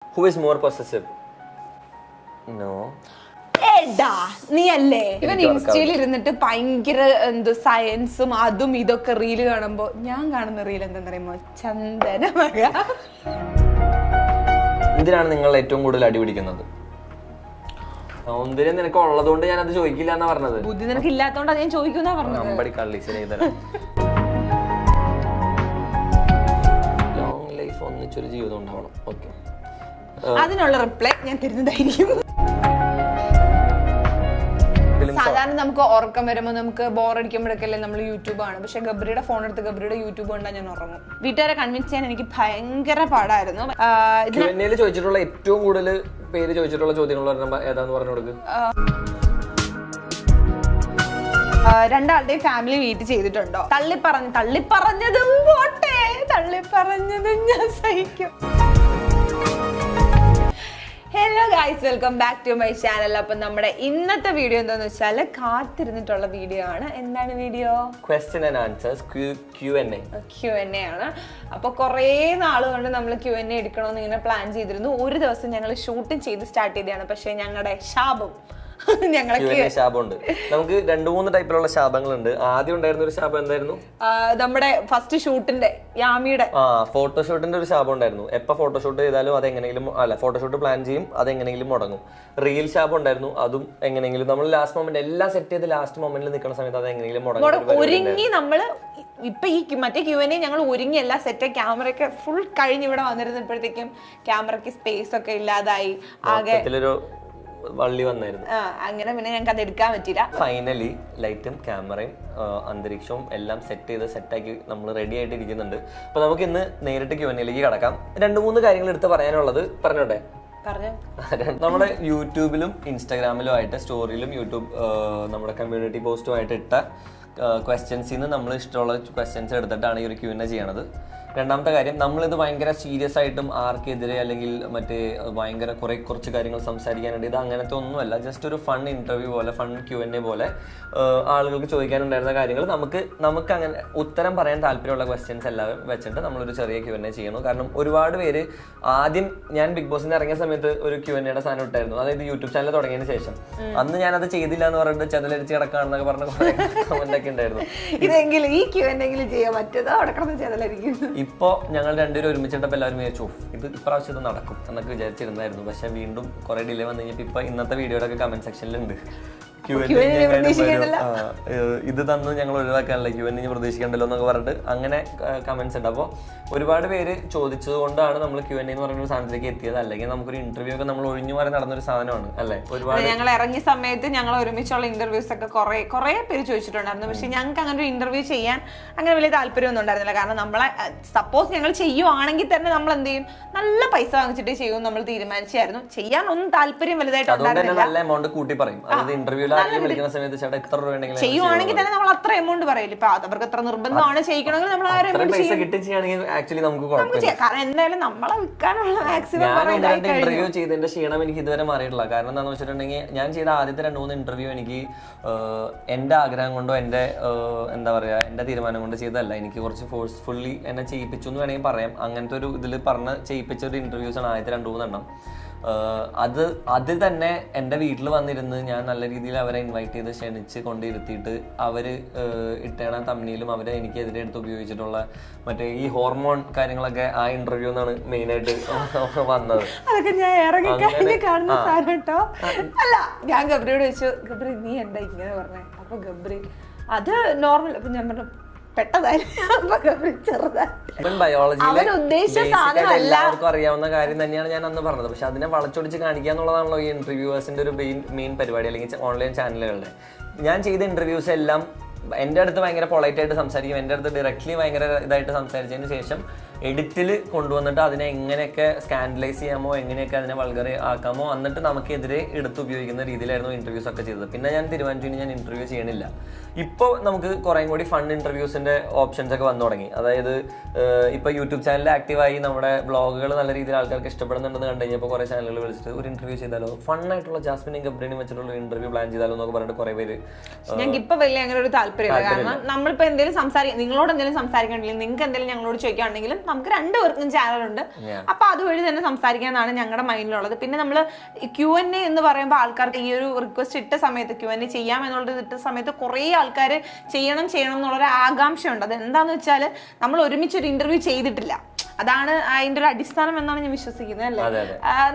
Who is more possessive? No. എടാ നീ അല്ലേ ഇവൻ ഇൻസ്റ്റയിൽ ഇരുന്നിട്ട് ഭയങ്കര എന്തോ സയൻസും അതും ഇതൊക്കെ റീല് കാണുമ്പോ ഞാൻ കാണുന്ന റീൽ എന്താന്ന് പറയുമ്പോ ചന്ദനമഴ. എന്തിനാണ് നിങ്ങൾ ഏറ്റവും കൂടുതൽ അടിപിടിക്കുന്നത്? സൗന്ദര്യം നിനക്ക് ഉള്ളതുകൊണ്ട് ഞാൻ അത് ചോദിക്കില്ല എന്നാ പറഞ്ഞത്. ബുദ്ധി നിനക്ക് ഇല്ലാത്തോണ്ടാ ഞാൻ ചോദിക്കുന്ന പറഞ്ഞത്. അമ്പടി കള്ളീസിനെ ലോങ് ലൈഫ് ഒന്നിച്ചൊരു ജീവിതം ഉണ്ടാവണം. ഓക്കെ, അതിനുള്ള റിപ്ലൈ ഞാൻ തരുന്നതായിരിക്കും. സാധാരണ നമുക്ക് ഉറക്കം വരുമ്പോൾ നമുക്ക് ബോറടിക്കുമ്പോഴൊക്കെയല്ലേ നമ്മൾ യൂട്യൂബ് ആണ്. പക്ഷെ ഗബ്രിയുടെ ഫോൺ എടുത്ത് ഗബ്രിയുടെ യൂട്യൂബ് കണ്ടാൽ ഞാൻ ഉറങ്ങും. വീട്ടുകാരെ കൺവിൻസ് ചെയ്യാൻ എനിക്ക് ഭയങ്കര പാടായിരുന്നു. ചോദിച്ചിട്ടുള്ള ഏറ്റവും കൂടുതൽ പേര് ചോദിച്ചിട്ടുള്ള ചോദ്യങ്ങൾ ഏതാന്ന് പറഞ്ഞു കൊടുക്ക്. രണ്ടാളുടെയും ഫാമിലി മീറ്റ് ചെയ്തിട്ടുണ്ടോ? തള്ളിപ്പറഞ്ഞതും പോട്ടെ, തള്ളിപ്പറഞ്ഞതും ഞാൻ സഹിക്കും. Hello guys, welcome back to my channel. അപ്പൊ നമ്മുടെ ഇന്നത്തെ വീഡിയോ എന്താന്ന് വെച്ചാൽ കാത്തിരുന്നിട്ടുള്ള വീഡിയോ ആണ്. എന്താണ് video? Question and answers, Q&A ആണ്. അപ്പൊ കുറേ നാളുകൊണ്ട് നമ്മൾ Q&A എടുക്കണമെന്ന് ഇങ്ങനെ പ്ലാൻ ചെയ്തിരുന്നു. ഒരു ദിവസം ഞങ്ങൾ ഷൂട്ടിംഗ് ചെയ്ത് സ്റ്റാർട്ട് ചെയ്തതാണ്. പക്ഷെ ഞങ്ങളുടെ ശാപം ശാപമുണ്ട്. നമുക്ക് 2-3 ടൈപ്പിലുള്ള ശാപങ്ങളുണ്ട്. ആദ്യം ഉണ്ടായിരുന്ന ഒരു ശാപം എന്തായിരുന്നു? നമ്മുടെ ഫസ്റ്റ് ഷൂട്ടിന്റെ യാമിയുടെ ഫോട്ടോഷൂട്ടിന്റെ ഒരു ശാപം ഉണ്ടായിരുന്നു. എപ്പോ ഫോട്ടോഷൂട്ട് ചെയ്താലും അതെങ്ങനെയെങ്കിലും ഫോട്ടോഷൂട്ട് പ്ലാൻ ചെയ്യും, അതെങ്ങനെയെങ്കിലും മുടങ്ങും. റീൽ ശാപം ഉണ്ടായിരുന്നു, അതും എങ്ങനെയെങ്കിലും നമ്മൾ ലാസ്റ്റ് മൊമെന്റ് എല്ലാം സെറ്റ് ചെയ്ത് ലാസ്റ്റ് മൊമെന്റിൽ നിൽക്കുന്ന സമയത്ത് അത് എങ്ങനെയെങ്കിലും ഒരുങ്ങി നമ്മള് ഇപ്പൊ ഈ മറ്റേ Q&A ഞങ്ങൾ ഒരുങ്ങി എല്ലാം സെറ്റ്, ക്യാമറയൊക്കെ ഫുൾ കഴിഞ്ഞ് ഇവിടെ വന്നിരുന്നപ്പോഴത്തേക്കും ക്യാമറയ്ക്ക് സ്പേസ് ഒക്കെ ഇല്ലാതായി, ആകെ വള്ളി വന്നായിരുന്നു. അങ്ങനെ പിന്നെ ഞങ്ങൾക്ക് അത് എടുക്കാൻ പറ്റില്ല. ഫൈനലി ലൈറ്റും ക്യാമറയും അന്തരീക്ഷവും എല്ലാം സെറ്റാക്കി നമ്മൾ റെഡി ആയിട്ട് ഇരിക്കുന്നുണ്ട്. അപ്പൊ നമുക്ക് ഇന്ന് നേരിട്ട് Q&Aയിലേക്ക് കടക്കാം. 2-3 കാര്യങ്ങൾ എടുത്ത് പറയാനുള്ളത് പറഞ്ഞോട്ടെ. നമ്മുടെ യൂട്യൂബിലും ഇൻസ്റ്റാഗ്രാമിലും ആയിട്ട് സ്റ്റോറിയിലും നമ്മുടെ കമ്മ്യൂണിറ്റി പോസ്റ്റുമായിട്ട് ഇട്ട ക്വസ്റ്റ്യൻസിൽ നിന്ന് നമ്മൾ ഇഷ്ടമുള്ള ക്വസ്റ്റ്യൻസ് എടുത്തിട്ടാണ് ഈ ഒരു Q&A ചെയ്യണത്. രണ്ടാമത്തെ കാര്യം, നമ്മളിത് ഭയങ്കര സീരിയസ് ആയിട്ടും ആർക്കെതിരെ അല്ലെങ്കിൽ മറ്റേ ഭയങ്കര കുറച്ച് കാര്യങ്ങൾ സംസാരിക്കാനുണ്ട്, ഇത് അങ്ങനത്തെ ഒന്നുമല്ല. ജസ്റ്റ് ഒരു ഫൺ ഇന്റർവ്യൂ പോലെ, ഫൺ Q&A പോലെ ആളുകൾക്ക് ചോദിക്കാനുണ്ടായിരുന്ന കാര്യങ്ങൾ നമുക്ക് അങ്ങനെ ഉത്തരം പറയാൻ താല്പര്യമുള്ള ക്വസ്റ്റ്യൻസ് എല്ലാം വെച്ചിട്ട് നമ്മളൊരു ചെറിയ Q&A ചെയ്യണം. കാരണം ഒരുപാട് പേര് ആദ്യം ഞാൻ ബിഗ് ബോസിന് ഇറങ്ങിയ സമയത്ത് ഒരു Q&Aയുടെ സാധനം ഇട്ടായിരുന്നു, അതായത് യൂട്യൂബ് ചാനൽ തുടങ്ങിയതിന് ശേഷം. അന്ന് ഞാനത് ചെയ്തില്ല എന്ന് പറഞ്ഞിട്ട് ചെതലരിച്ച് കിടക്കാണെന്നൊക്കെ പറഞ്ഞ കമന്റ് ഒക്കെ ഉണ്ടായിരുന്നു. ഇതെങ്കിലും ഈ Q&A ചെയ്യാൻ പറ്റുമോ? അവിടെ കിടന്ന് ചെതലരിക്കും. ഇപ്പൊ ഞങ്ങൾ രണ്ടുപേരും ഒരുമിച്ചിട്ടപ്പോ എല്ലാവരും വിചാരിച്ചു ഇത് ഇപ്രാവശ്യം ഇത് നടക്കും എന്നൊക്കെ വിചാരിച്ചിരുന്നായിരുന്നു. പക്ഷെ വീണ്ടും കുറെ ഡിലേ വന്നു കഴിഞ്ഞപ്പോ ഇപ്പൊ ഇന്നത്തെ വീഡിയോയുടെ ഒക്കെ കമന്റ് സെക്ഷനിലുണ്ട് ഇത് തന്നു ഞങ്ങൾ ഒഴിവാക്കാനല്ല, Q&A പ്രതീക്ഷിക്കണ്ടല്ലോ എന്നൊക്കെ പറഞ്ഞിട്ട് അങ്ങനെ കമന്റ്സ് ഉണ്ട്. അപ്പോൾ ഒരുപാട് പേര് ചോദിച്ചത് കൊണ്ടാണ് നമ്മൾ Q&A എന്ന് പറയുന്ന ഒരു സാധനത്തിലേക്ക് എത്തിയത്. അല്ലെങ്കിൽ നമുക്കൊരു ഇന്റർവ്യൂ ഒക്കെ നമ്മൾ ഒഴിഞ്ഞു മാറി നടന്നൊരു സാധനമാണ് അല്ലേ. ഒരുപാട് ഞങ്ങൾ ഇറങ്ങിയ സമയത്ത് ഞങ്ങൾ ഒരുമിച്ചുള്ള ഇന്റർവ്യൂസ് ഒക്കെ കുറെ പേര് ചോദിച്ചിട്ടുണ്ടായിരുന്നു. പക്ഷെ ഞങ്ങൾക്ക് അങ്ങനെ ഒരു ഇന്റർവ്യൂ ചെയ്യാൻ അങ്ങനെ വലിയ താല്പര്യമൊന്നും ഉണ്ടായിരുന്നില്ല. കാരണം നമ്മളെ സപ്പോസ് ഞങ്ങൾ ചെയ്യുവാണെങ്കിൽ തന്നെ നമ്മൾ എന്ത് ചെയ്യും, നല്ല പൈസ വാങ്ങിച്ചിട്ട് ചെയ്യും നമ്മൾ തീരുമാനിച്ചായിരുന്നു. ചെയ്യാൻ ഒന്നും താല്പര്യം വലുതായിട്ട് ഉണ്ടായിരുന്നില്ല. നല്ല എമൗണ്ട് കൂട്ടി പറയും, അതായത് ഇന്റർവ്യൂല വിളിക്കുന്ന സമയത്ത് ചേട്ടാ ഇത്ര രൂപ ഉണ്ടെങ്കിൽ ചെയ്യുവാണെങ്കിൽ തന്നെ നമ്മൾ അത്ര എമൗണ്ട് പറയില്ല. ഇപ്പൊ അവർക്ക് എത്ര നിർബന്ധമാണ് ചെയ്യിക്കണമെങ്കിൽ നമ്മൾ ആ പൈസ കിട്ടുകയാണെങ്കിൽ ആക്ച്വലി നമുക്ക് കുഴപ്പമില്ല. കാരണം എന്തായാലും നമ്മളെ വിൽക്കാനുള്ള മാക്സിമം. ഞാൻ ഇന്റർവ്യൂ ചെയ്തതിന്റെ ക്ഷീണം എനിക്ക് ഇതുവരെ മാറിയിട്ടില്ല. കാരണം എന്താണെന്ന് വെച്ചിട്ടുണ്ടെങ്കിൽ ഞാൻ ചെയ്ത ആദ്യത്തെ 2-3 ഇന്റർവ്യൂ എനിക്ക് എന്റെ ആഗ്രഹം കൊണ്ടോ എന്റെ എന്താ പറയാ എന്റെ തീരുമാനം കൊണ്ട് ചെയ്തതല്ല. എനിക്ക് കുറച്ച് ഫോഴ്സ്ഫുള്ളി എന്നെ ചെയ്യിപ്പിച്ചു എന്ന് വേണമെങ്കിൽ പറയാം. അങ്ങനത്തെ ഒരു ഇതിൽ പറഞ്ഞ് ചെയ്യിപ്പിച്ച ഒരു ഇന്റർവ്യൂസ് ആണ് ആദ്യത്തെ 2-3 എണ്ണം. അതിൽ തന്നെ എൻ്റെ വീട്ടിൽ വന്നിരുന്ന് ഞാൻ നല്ല രീതിയിൽ അവരെ ഇൻവൈറ്റ് ചെയ്ത് ക്ഷണിച്ച് കൊണ്ടിരുത്തിയിട്ട് അവര് ഇട്ടേണ തമ്മിലും അവരെ എനിക്കെതിരെ എടുത്ത് ഉപയോഗിച്ചിട്ടുള്ള മറ്റേ ഈ ഹോർമോൺ കാര്യങ്ങളൊക്കെ ആ ഇന്റർവ്യൂ എന്നാണ് മെയിൻ ആയിട്ട് വന്നത്. അതൊക്കെ ഞാൻ ഇറങ്ങി കഴിഞ്ഞ് കാണുന്ന സാധനം കേട്ടോ. അല്ല, ഞാൻ ഗബ്രിയോട് ചോദിച്ചു, ഗബ്രി നീ എന്താ ഇങ്ങനെ പറഞ്ഞേ? അപ്പൊ ഗബ്രി അത് നോർമൽ. അപ്പൊ ഞാൻ പറഞ്ഞു എല്ലാവർക്കും അറിയാവുന്ന കാര്യം തന്നെയാണ് ഞാൻ അന്ന് പറഞ്ഞത്. പക്ഷെ അതിനെ വളച്ചൊടിച്ച് കാണിക്കുക എന്നുള്ളതാണല്ലോ ഈ ഇന്റർവ്യൂവേഴ്സിന്റെ ഒരു മെയിൻ പരിപാടി, അല്ലെങ്കിൽ ഓൺലൈൻ ചാനലുകളുടെ. ഞാൻ ചെയ്ത ഇന്റർവ്യൂസ് എല്ലാം എൻ്റെ അടുത്ത് ഭയങ്കര പൊളൈറ്റ് ആയിട്ട് സംസാരിക്കും, എൻ്റെ അടുത്ത് ഡയറക്ട്ലി ഭയങ്കര ഇതായിട്ട് സംസാരിച്ചതിന് ശേഷം എഡിറ്റിൽ കൊണ്ടുവന്നിട്ട് അതിനെ എങ്ങനെയൊക്കെ സ്കാൻഡലൈസ് ചെയ്യാമോ, എങ്ങനെയൊക്കെ അതിനെ വൾഗറി ആക്കാമോ, എന്നിട്ട് നമുക്കെതിരെ എടുത്ത് ഉപയോഗിക്കുന്ന രീതിയിലായിരുന്നു ഇന്റർവ്യൂസ് ഒക്കെ ചെയ്തത്. പിന്നെ ഞാൻ തീരുമാനിച്ചു ഞാൻ ഇന്റർവ്യൂ ചെയ്യണില്ല. ഇപ്പൊ നമുക്ക് കുറെ കൂടി ഫൺ ഇന്റർവ്യൂസിന്റെ ഓപ്ഷൻസ് ഒക്കെ വന്നു തുടങ്ങി. അതായത് ഇപ്പൊ യൂട്യൂബ് ചാനലിൽ ആക്റ്റീവായി നമ്മുടെ ബ്ലോഗുകൾ നല്ല രീതിയിൽ ആൾക്കാർക്ക് ഇഷ്ടപ്പെടുന്നുണ്ടെന്ന് കണ്ടു കഴിഞ്ഞപ്പോൾ കുറെ ചാനലുകൾ വിളിച്ചിട്ട് ഒരു ഇന്റർവ്യൂ ചെയ്താലോ, ഫൺ ആയിട്ടുള്ള ജാസ്മിനെയും ഗബ്രിനെയും വെച്ചിട്ടുള്ള ഇന്റർവ്യൂ പ്ലാൻ ചെയ്താലോ എന്നൊക്കെ പറഞ്ഞിട്ട് കുറെ പേര്. ഞങ്ങൾക്ക് ഇപ്പൊ വലിയ അങ്ങനെ ഒരു താല്പര്യമില്ല. കാരണം നമ്മളിപ്പോ എന്തെങ്കിലും നിങ്ങളോട് എന്തെങ്കിലും സംസാരിക്കണമെങ്കിലും നിങ്ങൾക്ക് എന്തെങ്കിലും ഞങ്ങളോട് ചോദിക്കുകയാണെങ്കിലും നമുക്ക് രണ്ടുപേർക്കും ചാനലുണ്ട്. അപ്പൊ അതുവഴി തന്നെ സംസാരിക്കാനാണ് ഞങ്ങളുടെ മൈൻഡിലുള്ളത്. പിന്നെ നമ്മൾ Q&A എന്ന് പറയുമ്പോൾ ആൾക്കാർക്ക് ഈ ഒരു റിക്വസ്റ്റ് ഇട്ട സമയത്ത് Q&A ചെയ്യാം എന്നുള്ളത് ഇട്ട സമയത്ത് കുറെ ആൾക്കാർ ചെയ്യണം എന്നുള്ളൊരു ആകാംക്ഷയുണ്ട്. അത് എന്താന്ന് വെച്ചാൽ നമ്മൾ ഒരുമിച്ചൊരു ഇന്റർവ്യൂ ചെയ്തിട്ടില്ല. അതാണ് അതിന്റെ ഒരു അടിസ്ഥാനം എന്നാണ് ഞാൻ വിശ്വസിക്കുന്നത്, അല്ലേ?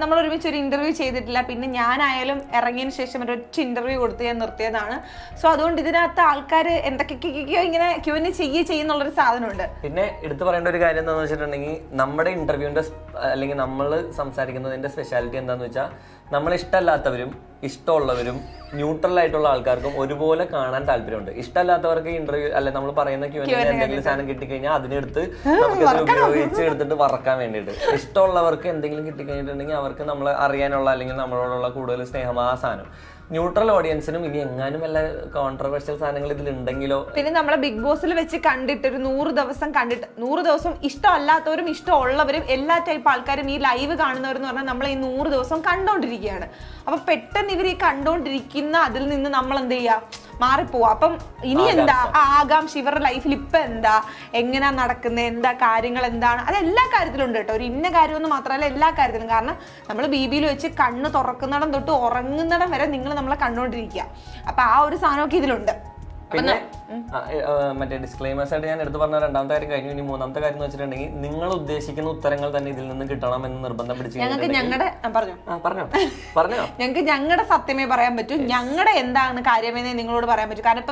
നമ്മൾ ഒരുമിച്ച് ഒരു ഇന്റർവ്യൂ ചെയ്തിട്ടില്ല. പിന്നെ ഞാനായാലും ഇറങ്ങിയതിന് ശേഷം ഒരൊറ്റ ഇന്റർവ്യൂ കൊടുത്ത് ഞാൻ നിർത്തിയതാണ്. സോ അതുകൊണ്ട് ഇതിനകത്ത് ആൾക്കാർ എന്തൊക്കെയോ ഇങ്ങനെ Q&A ചെയ്യുന്നുള്ളൊരു സാധനമുണ്ട്. പിന്നെ എടുത്തു പറയേണ്ട ഒരു കാര്യം എന്താണെന്ന് വെച്ചിട്ടുണ്ടെങ്കിൽ നമ്മുടെ ഇന്റർവ്യൂവിന്റെ അല്ലെങ്കിൽ നമ്മൾ സംസാരിക്കുന്നതിന്റെ സ്പെഷ്യാലിറ്റി എന്താണെന്ന് വെച്ചാൽ നമ്മൾ ഇഷ്ടമല്ലാത്തവരും ഇഷ്ടമുള്ളവരും ന്യൂട്രൽ ആയിട്ടുള്ള ആൾക്കാർക്കും ഒരുപോലെ കാണാൻ താല്പര്യമുണ്ട്. ഇഷ്ടമല്ലാത്തവർക്ക് ഇന്റർവ്യൂ അല്ലെ നമ്മൾ പറയുന്ന Q&A എന്തെങ്കിലും സാധനം കിട്ടിക്കഴിഞ്ഞാൽ അതിനെടുത്ത് നമുക്ക് ഉപയോഗിച്ച് എടുത്തിട്ട് വറക്കാൻ വേണ്ടിയിട്ട്, ഇഷ്ടമുള്ളവർക്ക് എന്തെങ്കിലും കിട്ടിക്കഴിഞ്ഞിട്ടുണ്ടെങ്കിൽ അവർക്ക് നമ്മളെ അറിയാനുള്ള അല്ലെങ്കിൽ നമ്മളോടുള്ള കൂടുതൽ സ്നേഹം ആ സാധനം. ന്യൂട്രൽ ഓഡിയൻസിനും ഇനി എങ്ങാനും വല്ല കോൺട്രവേഴ്ഷ്യൽ സാധനങ്ങൾ ഇതിലുണ്ടെങ്കിലോ. പിന്നെ നമ്മളെ ബിഗ് ബോസിൽ വെച്ച് കണ്ടിട്ട് ഒരു 100 ദിവസം കണ്ടിട്ട് 100 ദിവസം ഇഷ്ടമല്ലാത്തവരും ഇഷ്ടമുള്ളവരും എല്ലാ ടൈപ്പ് ആൾക്കാരും ഈ ലൈവ് കാണുന്നവരെന്ന് പറഞ്ഞാൽ നമ്മൾ ഈ 100 ദിവസം കണ്ടോണ്ടിരിക്കുകയാണ്. അപ്പൊ പെട്ടെന്ന് ഇവർ ഈ കണ്ടോണ്ടിരിക്കുന്ന അതിൽ നിന്ന് നമ്മൾ എന്ത് ചെയ്യാ, മാറിപ്പോവാ. അപ്പം ഇനി എന്താ ആകാംക്ഷ, ഇവരുടെ ലൈഫിൽ ഇപ്പൊ എന്താ, എങ്ങനെയാ നടക്കുന്നത്, എന്താ കാര്യങ്ങൾ എന്താണ്, അത് എല്ലാ കാര്യത്തിലും ഉണ്ട് കേട്ടോ. ഒരു ഇന്ന കാര്യമൊന്നും മാത്രമല്ല, എല്ലാ കാര്യത്തിലും. കാരണം നമ്മൾ BBയിൽ വെച്ച് കണ്ണ് തുറക്കുന്നിടം തൊട്ട് ഉറങ്ങുന്നിടം വരെ നിങ്ങൾ നമ്മളെ കണ്ടോണ്ടിരിക്കുക. അപ്പൊ ആ ഒരു സാധനമൊക്കെ ഇതിലുണ്ട്. പിന്നെ മറ്റേ ഡിസ്ക്ലെയിമേഴ്സ് ആയിട്ട് ഞാൻ എടുത്ത് പറഞ്ഞ രണ്ടാമത്തെ കാര്യം കഴിഞ്ഞു. ഇനി മൂന്നാമത്തെ കാര്യം എന്ന് വെച്ചിട്ടുണ്ടെങ്കിൽ നിങ്ങൾ ഉദ്ദേശിക്കുന്ന ഉത്തരങ്ങൾ തന്നെ ഇതിൽ നിന്ന് കിട്ടണം എന്ന് നിർബന്ധം പിടിച്ചു. ഞങ്ങൾക്ക് ഞങ്ങളുടെ സത്യമേ പറയാൻ പറ്റൂ, ഞങ്ങളുടെ എന്താണ് കാര്യമെന്ന് നിങ്ങളോട് പറയാൻ പറ്റും. കാരണം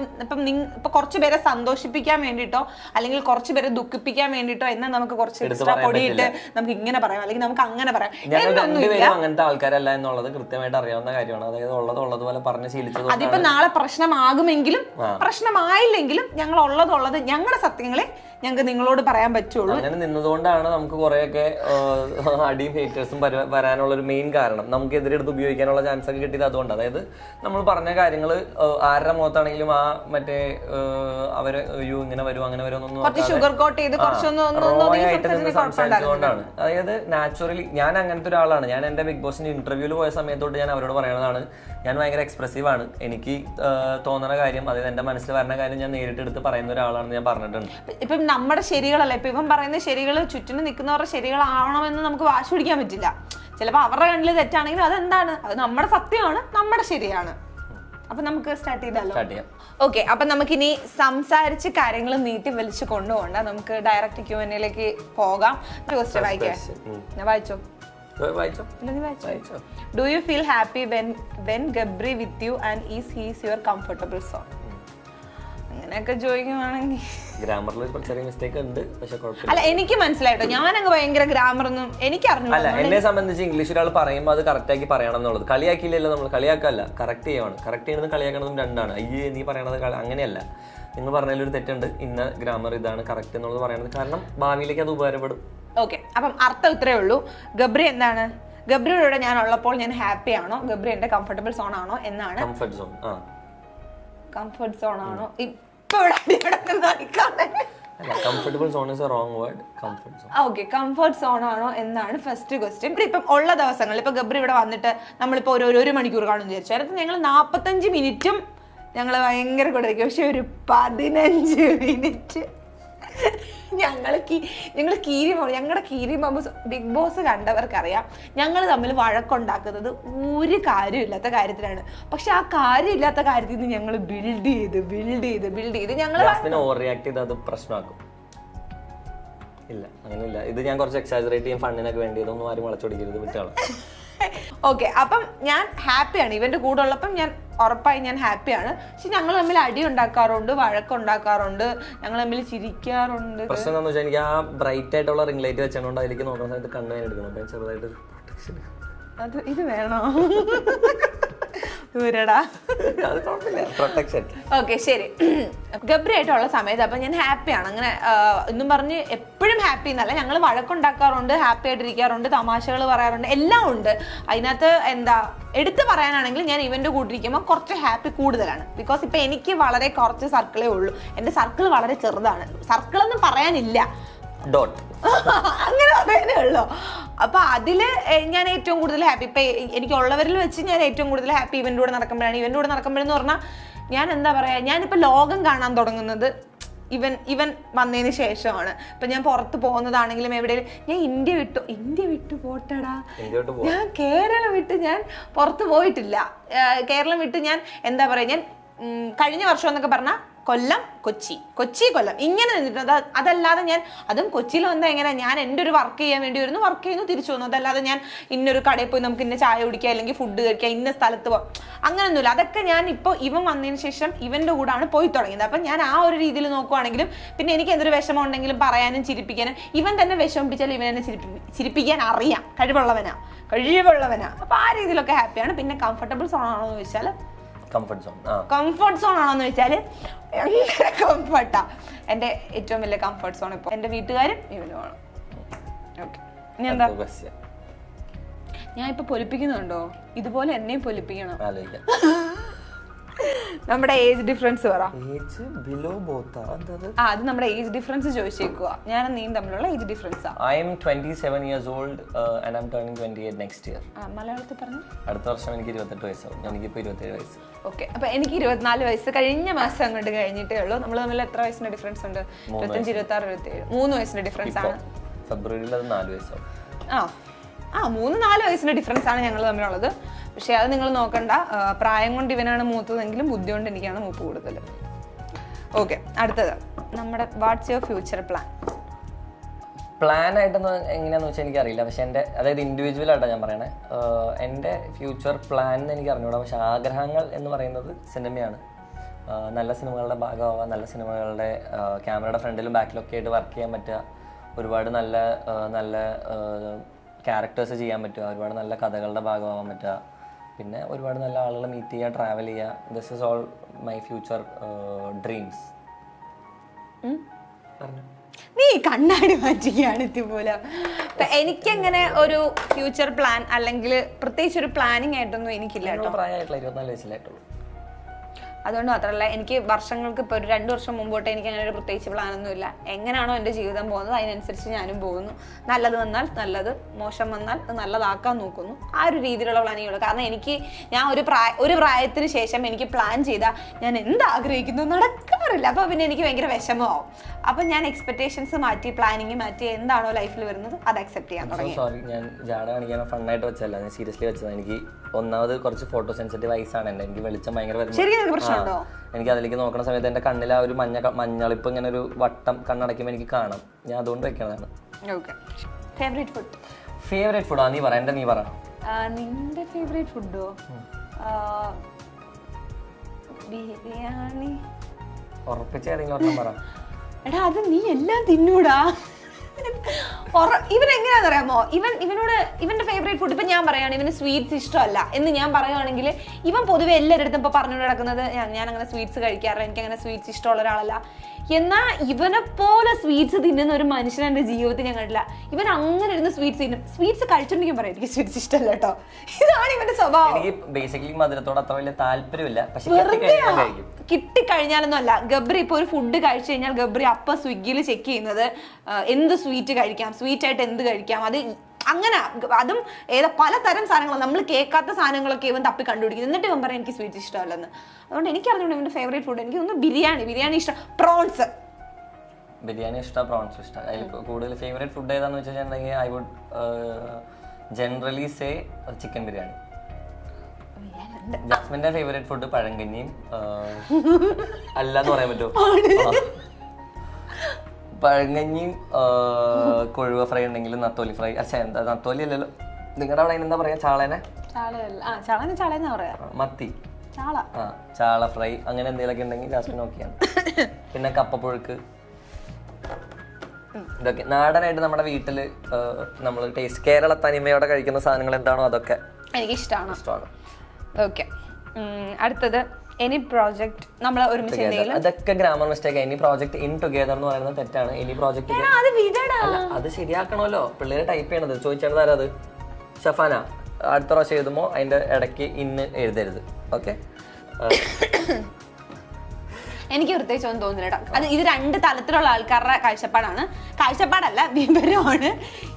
ഇപ്പൊ കുറച്ച് പേരെ സന്തോഷിപ്പിക്കാൻ വേണ്ടിട്ടോ അല്ലെങ്കിൽ കുറച്ച് പേരെ ദുഃഖിപ്പിക്കാൻ വേണ്ടിട്ടോ എന്നാൽ നമുക്ക് കുറച്ച് എക്സ്ട്രാ പൊടിയിട്ട് നമുക്ക് ഇങ്ങനെ പറയാം അല്ലെങ്കിൽ നമുക്ക് അങ്ങനെ പറയാം. ഞങ്ങൾ രണ്ടുപേരും അങ്ങനത്തെ ആൾക്കാരല്ല എന്നുള്ളത് കൃത്യമായിട്ട് അറിയാവുന്ന കാര്യമാണ്. അതായത് ഉള്ളതുപോലെ പറഞ്ഞ് ശീലിച്ചത്. അതിപ്പോ നാളെ പ്രശ്നമാകുമെങ്കിലും പ്രശ്നമായില്ലെങ്കിലും ഞങ്ങൾ ഉള്ളത് ഞങ്ങളുടെ സത്യങ്ങളെ ഞങ്ങൾക്ക് നിങ്ങളോട് പറയാൻ പറ്റുള്ളൂ. അങ്ങനെ നിന്നതുകൊണ്ടാണ് നമുക്ക് കുറെയൊക്കെ അടിയും ഹേറ്റേഴ്സും വരാനുള്ള ഒരു മെയിൻ കാരണം. നമുക്ക് എതിരെടുത്ത് ഉപയോഗിക്കാനുള്ള ചാൻസ് ഒക്കെ കിട്ടിയത് അതുകൊണ്ട്. അതായത് നമ്മൾ പറഞ്ഞ കാര്യങ്ങൾ ആരുടെ മുഖത്താണെങ്കിലും ആ മറ്റേ അവര് ഇങ്ങനെ വരും അങ്ങനെ വരുമെന്നൊന്നും സംസാരിച്ചുകൊണ്ടാണ്. അതായത് നാച്ചുറലി ഞാൻ അങ്ങനത്തെ ഒരാളാണ്. ഞാൻ എന്റെ ബിഗ് ബോസിന്റെ ഇന്റർവ്യൂവിൽ പോയ സമയത്തോട്ട് ഞാൻ അവരോട് പറയുന്നതാണ്, ഞാൻ ഭയങ്കര എക്സ്പ്രസീവ് ആണ്. എനിക്ക് തോന്നുന്ന കാര്യം, അതായത് എന്റെ മനസ്സിൽ വരുന്ന കാര്യം ഞാൻ നേരിട്ട് എടുത്ത് പറയുന്ന ഒരാളാണെന്ന് ഞാൻ പറഞ്ഞിട്ടുണ്ട്. ഇപ്പം നമ്മുടെ ശരികളല്ല, ഇപ്പൊ ഇവൻ പറയുന്ന ശരികൾ ചുറ്റിനും നിൽക്കുന്നവരുടെ ശരികളാവണമെന്ന് നമുക്ക് വാശി പിടിക്കാൻ പറ്റില്ല. ചിലപ്പോൾ അവരുടെ കണ്ണിൽ തെറ്റാണെങ്കിലും അതെന്താണ്, അത് നമ്മുടെ സത്യമാണ്, നമ്മുടെ ശരിയാണ്. അപ്പൊ നമുക്ക് സ്റ്റാർട്ട് ചെയ്താലോ? ഓക്കെ, അപ്പൊ നമുക്കിനി സംസാരിച്ച് കാര്യങ്ങൾ നീട്ടി വലിച്ചു കൊണ്ടുപോകണ്ട, നമുക്ക് ഡയറക്റ്റ് Q&Aയിലേക്ക് പോകാം. ക്വസ്റ്റ്യൻ വായിച്ചോ. Do you feel happy when Gabri with you and is he your comfortable zone? അങ്ങനെയൊക്കെ ചോദിക്കുവാണെങ്കിൽ അല്ല, എനിക്ക് മനസ്സിലായിട്ടോ. ഞാനങ്ങ് ഭയങ്കര ഗ്രാമർ ഒന്നും എനിക്ക് അറിഞ്ഞു. അല്ല, എന്നെ സംബന്ധിച്ച് ഇംഗ്ലീഷ് ഒരാൾ പറയുമ്പോൾ അത് കറക്റ്റ് ആക്കി പറയണം എന്നുള്ളത്. കളിയാക്കിയില്ലല്ലോ നമ്മൾ, കളിയാക്കല്ല, കറക്റ്റ് ചെയ്യണം. കറക്റ്റ് ചെയ്യണതും കളിയാക്കണതും രണ്ടാണ്. അയ്യേ നീ പറയണത് അങ്ങനെയല്ല, നിങ്ങൾ പറഞ്ഞതിലൊരു തെറ്റുണ്ട്, ഇന്ന ഗ്രാമർ ഇതാണ് കറക്റ്റ് എന്നുള്ളത് പറയണത്. കാരണം ഭാവിയിലേക്ക് അത് ഉപകാരപ്പെടും. ഓക്കെ, അപ്പം അർത്ഥം ഇത്രേ ഉള്ളൂ. ഗബ്രി എന്താണ്, ഗബ്രിയുടെ ഞാൻ ഉള്ളപ്പോൾ ഞാൻ ഹാപ്പി ആണോ, ഗബ്രി എന്റെ കംഫർട്ടബിൾ സോൺ ആണോ എന്നാണ്. കംഫർട്ട് സോൺ ആണോ ഇപ്പൊ comfortable zone is A wrong word. Comfort zone. Okay, comfort zone ആണോ എന്നാണ് ഫസ്റ്റ് ക്വസ്റ്റ്യൻ. ഇപ്പം ഉള്ള ദിവസങ്ങളിൽ ഇപ്പൊ ഗബ്രി ഇവിടെ വന്നിട്ട് നമ്മളിപ്പോ ഒരു മണിക്കൂർ കാണുമെന്ന് വിചാരിച്ചു. അതിനകത്ത് ഞങ്ങൾ 45 മിനിറ്റും ഞങ്ങൾ ഭയങ്കര കൊടുക്കും. പക്ഷെ ഒരു 15 മിനിറ്റ് ഞങ്ങളുടെ കീരി ബാബു ബിഗ് ബോസ് കണ്ടവർക്കറിയാം, ഞങ്ങൾ തമ്മിൽ വഴക്കുണ്ടാക്കുന്നത് ഒരു കാര്യമില്ലാത്ത കാര്യത്തിലാണ്. പക്ഷെ ആ കാര്യമില്ലാത്ത കാര്യത്തിൽ നിന്ന് ഞങ്ങൾ ബിൽഡ് ചെയ്ത് ഞങ്ങൾ ഓവർ റിയാക്ട് ചെയ്ത് അത് പ്രശ്നമാക്കും. ഇല്ല, അങ്ങനെയില്ല. ഇത് ഞാൻ കുറച്ച് എക്സാജറേറ്റ് ചെയ്യും ഫണ്ടിനൊക്കെ വേണ്ടി. ഇതൊന്നും ആരും വളച്ചൊടിക്കരുത്, വിട്ടാളാം. ഓക്കെ, അപ്പം ഞാൻ ഹാപ്പിയാണ്. ഇവന്റെ കൂടെ ഉള്ളപ്പം ഞാൻ ഉറപ്പായി ഞാൻ ഹാപ്പിയാണ്. പക്ഷെ ഞങ്ങൾ തമ്മിൽ അടി ഉണ്ടാക്കാറുണ്ട്, വഴക്കുണ്ടാക്കാറുണ്ട്, ഞങ്ങൾ തമ്മിൽ ചിരിക്കാറുണ്ട്. പ്രശ്നം എന്താണെന്ന് വെച്ചാൽ എനിക്ക് ആ ബ്രൈറ്റ് ആയിട്ടുള്ള റിംഗ് ലൈറ്റ് വെച്ചുകൊണ്ട് അതിലേക്ക് നോക്കുന്ന സമയത്ത് കണ്ണു വേദന എടുക്കണം. ചെറുതായിട്ട് അത് ഇത് വേണോ? ദൂരടാ. അത് കുഴപ്പമില്ല, പ്രൊട്ടക്ഷൻ. ഓക്കെ ശരി. ഗബ്രി ആയിട്ടുള്ള സമയത്ത് അപ്പൊ ഞാൻ ഹാപ്പിയാണ്. അങ്ങനെ എന്നും പറഞ്ഞ് എപ്പോഴും ഹാപ്പി എന്നല്ല, ഞങ്ങൾ വഴക്കുണ്ടാക്കാറുണ്ട്, ഹാപ്പി ആയിട്ടിരിക്കാറുണ്ട്, തമാശകൾ പറയാറുണ്ട്, എല്ലാം ഉണ്ട്. അതിനകത്ത് എന്താ എടുത്തു പറയാനാണെങ്കിൽ ഞാൻ ഇവന്റെ കൂട്ടിരിക്കുമ്പോൾ കുറച്ച് ഹാപ്പി കൂടുതലാണ്. ബിക്കോസ് ഇപ്പൊ എനിക്ക് വളരെ കുറച്ച് സർക്കിളേ ഉള്ളൂ. എന്റെ സർക്കിൾ വളരെ ചെറുതാണ്. സർക്കിളൊന്നും പറയാനില്ല, ഡോട്ട് അങ്ങനെ പറയാനേ ഉള്ളൂ. അപ്പൊ അതില് ഞാൻ ഏറ്റവും കൂടുതൽ ഹാപ്പി. ഇപ്പൊ എനിക്കുള്ളവരിൽ വെച്ച് ഞാൻ ഏറ്റവും കൂടുതൽ ഹാപ്പി ഇവന്റെ കൂടെ നടക്കുമ്പോഴാണ്. ഇവന്റെ കൂടെ നടക്കുമ്പോഴെന്ന് പറഞ്ഞാൽ ഞാൻ എന്താ പറയാ, ഞാനിപ്പോ ലോകം കാണാൻ തുടങ്ങുന്നത് ഇവൻ വന്നതിന് ശേഷമാണ്. ഇപ്പൊ ഞാൻ പുറത്ത് പോകുന്നതാണെങ്കിലും എവിടെയും ഞാൻ ഇന്ത്യ വിട്ടു പോട്ടടാ, ഞാൻ കേരളം വിട്ട് ഞാൻ പുറത്ത് പോയിട്ടില്ല. കേരളം വിട്ട് ഞാൻ എന്താ പറയാ, ഞാൻ കഴിഞ്ഞ വർഷം എന്നൊക്കെ പറഞ്ഞാൽ കൊല്ലം കൊല്ലം ഇങ്ങനെ നിന്നിട്ടുണ്ട്. അതല്ലാതെ ഞാൻ അതും കൊച്ചിയിൽ വന്നാൽ എങ്ങനെ, ഞാൻ എൻ്റെ ഒരു വർക്ക് ചെയ്യാൻ വേണ്ടി വരുന്നു, വർക്ക് ചെയ്യുന്നു, തിരിച്ചു വന്നു. അതല്ലാതെ ഞാൻ ഇന്നൊരു കടയിൽ പോയി നമുക്ക് ഇന്ന ചായ കുടിക്കുക, അല്ലെങ്കിൽ ഫുഡ് കഴിക്കുക, ഇന്ന സ്ഥലത്ത് പോകാം, അങ്ങനെയൊന്നുമില്ല. അതൊക്കെ ഞാൻ ഇപ്പോൾ ഇവൻ വന്നതിന് ശേഷം ഇവൻ്റെ കൂടാണ് പോയി തുടങ്ങിയത്. അപ്പം ഞാൻ ആ ഒരു രീതിയിൽ നോക്കുവാണെങ്കിലും പിന്നെ എനിക്ക് എന്തൊരു വിഷമം ഉണ്ടെങ്കിലും പറയാനും ചിരിപ്പിക്കാനും, ഇവൻ തന്നെ വിഷമിപ്പിച്ചാലും ഇവൻ എന്നെ ചിരിപ്പിക്കാൻ അറിയാം, കഴിവുള്ളവനാ. അപ്പം ആ രീതിയിലൊക്കെ ഹാപ്പിയാണ്. പിന്നെ കംഫർട്ടബിൾ സോൺ ആണോ എന്ന് ചോദിച്ചാൽ കംഫർട്ട് സോൺ ആണോന്ന് വെച്ചാല് ഭയങ്കര കംഫർട്ടാ. എന്റെ ഏറ്റവും വലിയ കംഫർട്ട് സോൺ ഇപ്പൊ എന്റെ വീട്ടുകാരും ഇവനുമാണ്. ഓക്കെ, ഇനി എന്താ ഞാൻ ഇപ്പൊ പൊലിപ്പിക്കുന്നുണ്ടോ? ഇതുപോലെ എന്നെയും പൊലിപ്പിക്കണം. നമ്മുടെ ഏജ് ഡിഫറൻസ് പറ. അത് നമ്മുടെ ഏജ് ഡിഫറൻസ് ചോദിച്ചേക്കുക. ഞാൻ നീയും തമ്മിലുള്ള age difference. I am 27 years old and I'm turning 28 next year. മലയാളത്തിൽ പറഞ്ഞു. അടുത്ത വർഷം എനിക്ക് 28 വയസ്സാവും. എനിക്കിപ്പോ 27 വയസ്സ്. ഓക്കെ, അപ്പൊ എനിക്ക് 24 വയസ്സ് കഴിഞ്ഞ മാസം അങ്ങോട്ട് കഴിഞ്ഞിട്ടേ ഉള്ളൂ. നമ്മൾ തമ്മിൽ എത്ര വയസ്സിന്റെ ഡിഫറൻസ് ഉണ്ട്? 25, 26, 27, 3 വയസ്സിന്റെ ഡിഫറൻസ് ആണ്. ഫെബ്രുവരിയിൽ അത് 4 വയസ്സാവും. 3-4 വയസ്സിന്റെ ഡിഫറൻസ് ആണ് ഞങ്ങൾ തമ്മിലുള്ളത്. പക്ഷെ അത് നിങ്ങൾ നോക്കണ്ട, പ്രായം കൊണ്ട് ഇവനാണ് മൂത്തതെങ്കിലും ബുദ്ധി കൊണ്ട് എനിക്കാണ് മൂപ്പ് കൂടുതൽ. ഓക്കെ, അടുത്തത് നമ്മുടെ വാട്ട്സ് യുവർ ഫ്യൂച്ചർ പ്ലാൻ ആയിട്ടൊന്നും എങ്ങനെയാന്ന് വെച്ചാൽ എനിക്കറിയില്ല. പക്ഷെ എൻ്റെ അതായത് ഇൻഡിവിജ്വൽ ആയിട്ടാണ് ഞാൻ പറയണേ. എൻ്റെ ഫ്യൂച്ചർ പ്ലാൻ എന്ന് എനിക്ക് അറിഞ്ഞൂടാ. പക്ഷെ ആഗ്രഹങ്ങൾ എന്ന് പറയുന്നത് സിനിമയാണ്. നല്ല സിനിമകളുടെ ഭാഗമാവാൻ, നല്ല സിനിമകളുടെ ക്യാമറയുടെ ഫ്രണ്ടിലും ബാക്കിലൊക്കെ ആയിട്ട് വർക്ക് ചെയ്യാൻ പറ്റുക, ഒരുപാട് നല്ല നല്ല ക്യാരക്ടേഴ്സ് ചെയ്യാൻ പറ്റുക, ഒരുപാട് നല്ല കഥകളുടെ ഭാഗമാവാൻ പറ്റുക, പിന്നെ ഒരുപാട് നല്ല ആളുകളെ മീറ്റ് ചെയ്യുക, ട്രാവൽ ചെയ്യുക. This is all my future dreams. നീ കണ്ണാടി മാറ്റിക്കുകയാണ് ഇതുപോലെ. എനിക്കങ്ങനെ ഒരു ഫ്യൂച്ചർ പ്ലാൻ അല്ലെങ്കിൽ പ്രത്യേകിച്ച് ഒരു പ്ലാനിങ് ആയിട്ടൊന്നും എനിക്കില്ല കേട്ടോ. പ്രായമായിട്ടില്ല, 24 വയസ്സിലായിട്ടുള്ളൂ. അതുകൊണ്ട് മാത്രമല്ല, എനിക്ക് വർഷങ്ങൾക്ക് ഇപ്പോൾ ഒരു 2 വർഷം മുമ്പോട്ട് എനിക്ക് അങ്ങനെ ഒരു പ്രത്യേകിച്ച് പ്ലാനൊന്നുമില്ല. എങ്ങനെയാണോ എൻ്റെ ജീവിതം പോകുന്നത് അതിനനുസരിച്ച് ഞാനും പോകുന്നു. നല്ലത് വന്നാൽ നല്ലത്, മോശം വന്നാൽ നല്ലതാക്കാൻ നോക്കുന്നു. ആ ഒരു രീതിയിലുള്ള പ്ലാനിങ്ങുള്ളൂ. കാരണം ഞാൻ ഒരു പ്രായത്തിന് ശേഷം എനിക്ക് പ്ലാൻ ചെയ്താൽ ഞാൻ എന്താഗ്രഹിക്കുന്നു നടക്കാറില്ല. അപ്പോൾ പിന്നെ എനിക്ക് ഭയങ്കര വിഷമമാവും. അപ്പം ഞാൻ എക്സ്പെക്ടേഷൻസ് മാറ്റി, പ്ലാനിങ് മാറ്റി, എന്താണോ ലൈഫിൽ വരുന്നത് അത് അക്സെപ്റ്റ് ചെയ്യാൻ തുടങ്ങി. സോറി, ഞാൻ ജാട കാണിക്കാനോ ഫണ്ണായിട്ട് വെച്ചല്ല, ഞാൻ സീരിയസ്ലി വെച്ചതാണ്. എനിക്ക് ഒന്നാമത് കുറച്ച് ഫോട്ടോ സെൻസിറ്റീവ് ഐസാണ് എൻ്റെ. എനിക്ക് വെളിച്ചം ഭയങ്കര പ്രശ്നമുണ്ടോ? എനിക്ക് അതിലേക്ക് നോക്കുന്ന സമയത്ത് എൻ്റെ കണ്ണിൽ ആ ഒരു മഞ്ഞളിപ്പ് ഇങ്ങനെ ഒരു വട്ടം കണ്ണടയ്ക്കുമ്പോൾ എനിക്ക് കാണാം. ഞാൻ അതുകൊണ്ട് വെക്കണതാണ്. ഫേവറേറ്റ് ഫുഡാ? നീ പറ, നീ പറ. നിന്റെ ഫേവറേറ്റ് ഫുഡോ? ബിരിയാണി. ഉറപ്പിച്ച ഏതെങ്കിലും പറ. എടാ, അത് നീ എല്ലാം തിന്നൂടാ. ഇവനെങ്ങനെയാണെന്നറിയാമോ, ഇവന്റെ ഫേവറേറ്റ് ഫുഡ് ഇപ്പൊ ഞാൻ പറയാണ് ഇവന് സ്വീറ്റ്സ് ഇഷ്ടമല്ല എന്ന് ഞാൻ പറയുവാണെങ്കിൽ, ഇവൻ പൊതുവെ എല്ലാവരുടെ അടുത്തും ഇപ്പൊ പറഞ്ഞു നടക്കുന്നത് ഞാൻ അങ്ങനെ സ്വീറ്റ്സ് കഴിക്കാറില്ല, എനിക്ക് അങ്ങനെ സ്വീറ്റ്സ് ഇഷ്ടമുള്ള ഒരാളല്ല. എന്നാൽ ഇവനെ പോലെ സ്വീറ്റ്സ് തിന്നുന്ന ഒരു മനുഷ്യൻ എൻ്റെ ജീവിതത്തിൽ ഞാൻ കണ്ടില്ല. ഇവൻ അങ്ങനെ ഇരുന്ന് സ്വീറ്റ്സ് തിന്നും. സ്വീറ്റ്സ് കഴിച്ചിട്ടുണ്ടെങ്കിൽ പറയാം എനിക്ക് സ്വീറ്റ്സ് ഇഷ്ടമല്ല കേട്ടോ. ഇതാണ് ഇവന്റെ സ്വഭാവം. ബേസിക്കലി മധുരത്തോട് അത്ര വലിയ താല്പര്യമില്ല. കിട്ടിക്കഴിഞ്ഞാലൊന്നും അല്ല. ഗബ്രി ഇപ്പൊ ഒരു ഫുഡ് കഴിച്ചു കഴിഞ്ഞാൽ ഗബ്രി അപ്പൊ സ്വിഗ്ഗിയിൽ ചെക്ക് ചെയ്യുന്നത് എന്ത് സ്വീറ്റ് കഴിക്കാം, സ്വീറ്റ് ആയിട്ട് എന്ത് കഴിക്കാം, അത് അങ്ങനെ അതും പലതരം സാധനങ്ങൾ നമ്മൾ കേൾക്കാത്ത സാധനങ്ങളൊക്കെ ഇവൻ തപ്പി കണ്ടുപിടിക്കുന്നത്. എന്നിട്ട് ഇവൻ പറയാം എനിക്ക് സ്വീറ്റ് ഇഷ്ടമല്ലെന്ന്. അതുകൊണ്ട് എനിക്കറിഞ്ഞുകൊണ്ട് ഇവന്റെ ഫേവറേറ്റ് ഫുഡ് എനിക്ക് തോന്നുന്നു ബിരിയാണി ഇഷ്ടം, പ്രോൺസ്. ബിരിയാണി ഇഷ്ടം, പ്രോൺസ് ഇഷ്ടം. അതിൽ കൂടുതൽ ഫേവറേറ്റ് ഫുഡ് ഏതാന്ന് വെച്ചിട്ടുണ്ടെങ്കിൽ I would generally say chicken biryani. ജാസ്മിന്റെ ഫേവറേറ്റ് ഫുഡ് പഴങ്കഞ്ഞിയും അല്ലാന്ന് പറയാൻ പറ്റുമോ? പഴങ്കഞ്ഞിയും കൊഴുവ ഫ്രൈ ഉണ്ടെങ്കിലും നത്തോലി ഫ്രൈ. എന്താ നത്തോലി അല്ലല്ലോ, നിങ്ങളുടെ അവിടെ എന്താ പറയാ? ചാളേനെ മത്തി, ചാള ഫ്രൈ, അങ്ങനെ എന്തെങ്കിലുമൊക്കെ ഉണ്ടെങ്കിൽ ജാസ്മിൻ ഓക്കെയാണ്. പിന്നെ കപ്പപ്പുഴുക്ക്, ഇതൊക്കെ നാടനായിട്ട് നമ്മുടെ വീട്ടില് നമ്മൾ ടേസ്റ്റ് കേരള തനിമയോടെ കഴിക്കുന്ന സാധനങ്ങൾ എന്താണോ അതൊക്കെ എനിക്ക് ഇഷ്ടമാണ്. ഇഷ്ടമാണ്. ഓക്കെ, അടുത്തത് എനി പ്രോജക്ട് നമ്മൾ ഒരുമിച്ച് എന്തെങ്കിലും. അതൊക്കെ grammar mistake. Any project in together എന്ന് പറയുന്നത് തെറ്റാണ്. എനി പ്രോജക്ട് അത് ശരിയാക്കണമല്ലോ. പിള്ളേര് ടൈപ്പ് ചെയ്യണത് ചോദിച്ചാൽ തരാം. അത് ഷഫാന അടുത്ത പ്രാവശ്യം എഴുതുമ്പോൾ അതിന്റെ ഇടയ്ക്ക് ഇന്ന് എഴുതരുത്. ഓക്കെ. എനിക്ക് പ്രത്യേകിച്ച് ഒന്നും തോന്നുന്നില്ല കേട്ടോ. അത് ഇത് രണ്ട് തലത്തിലുള്ള ആൾക്കാരുടെ കാഴ്ചപ്പാടല്ല, വിവരമാണ്.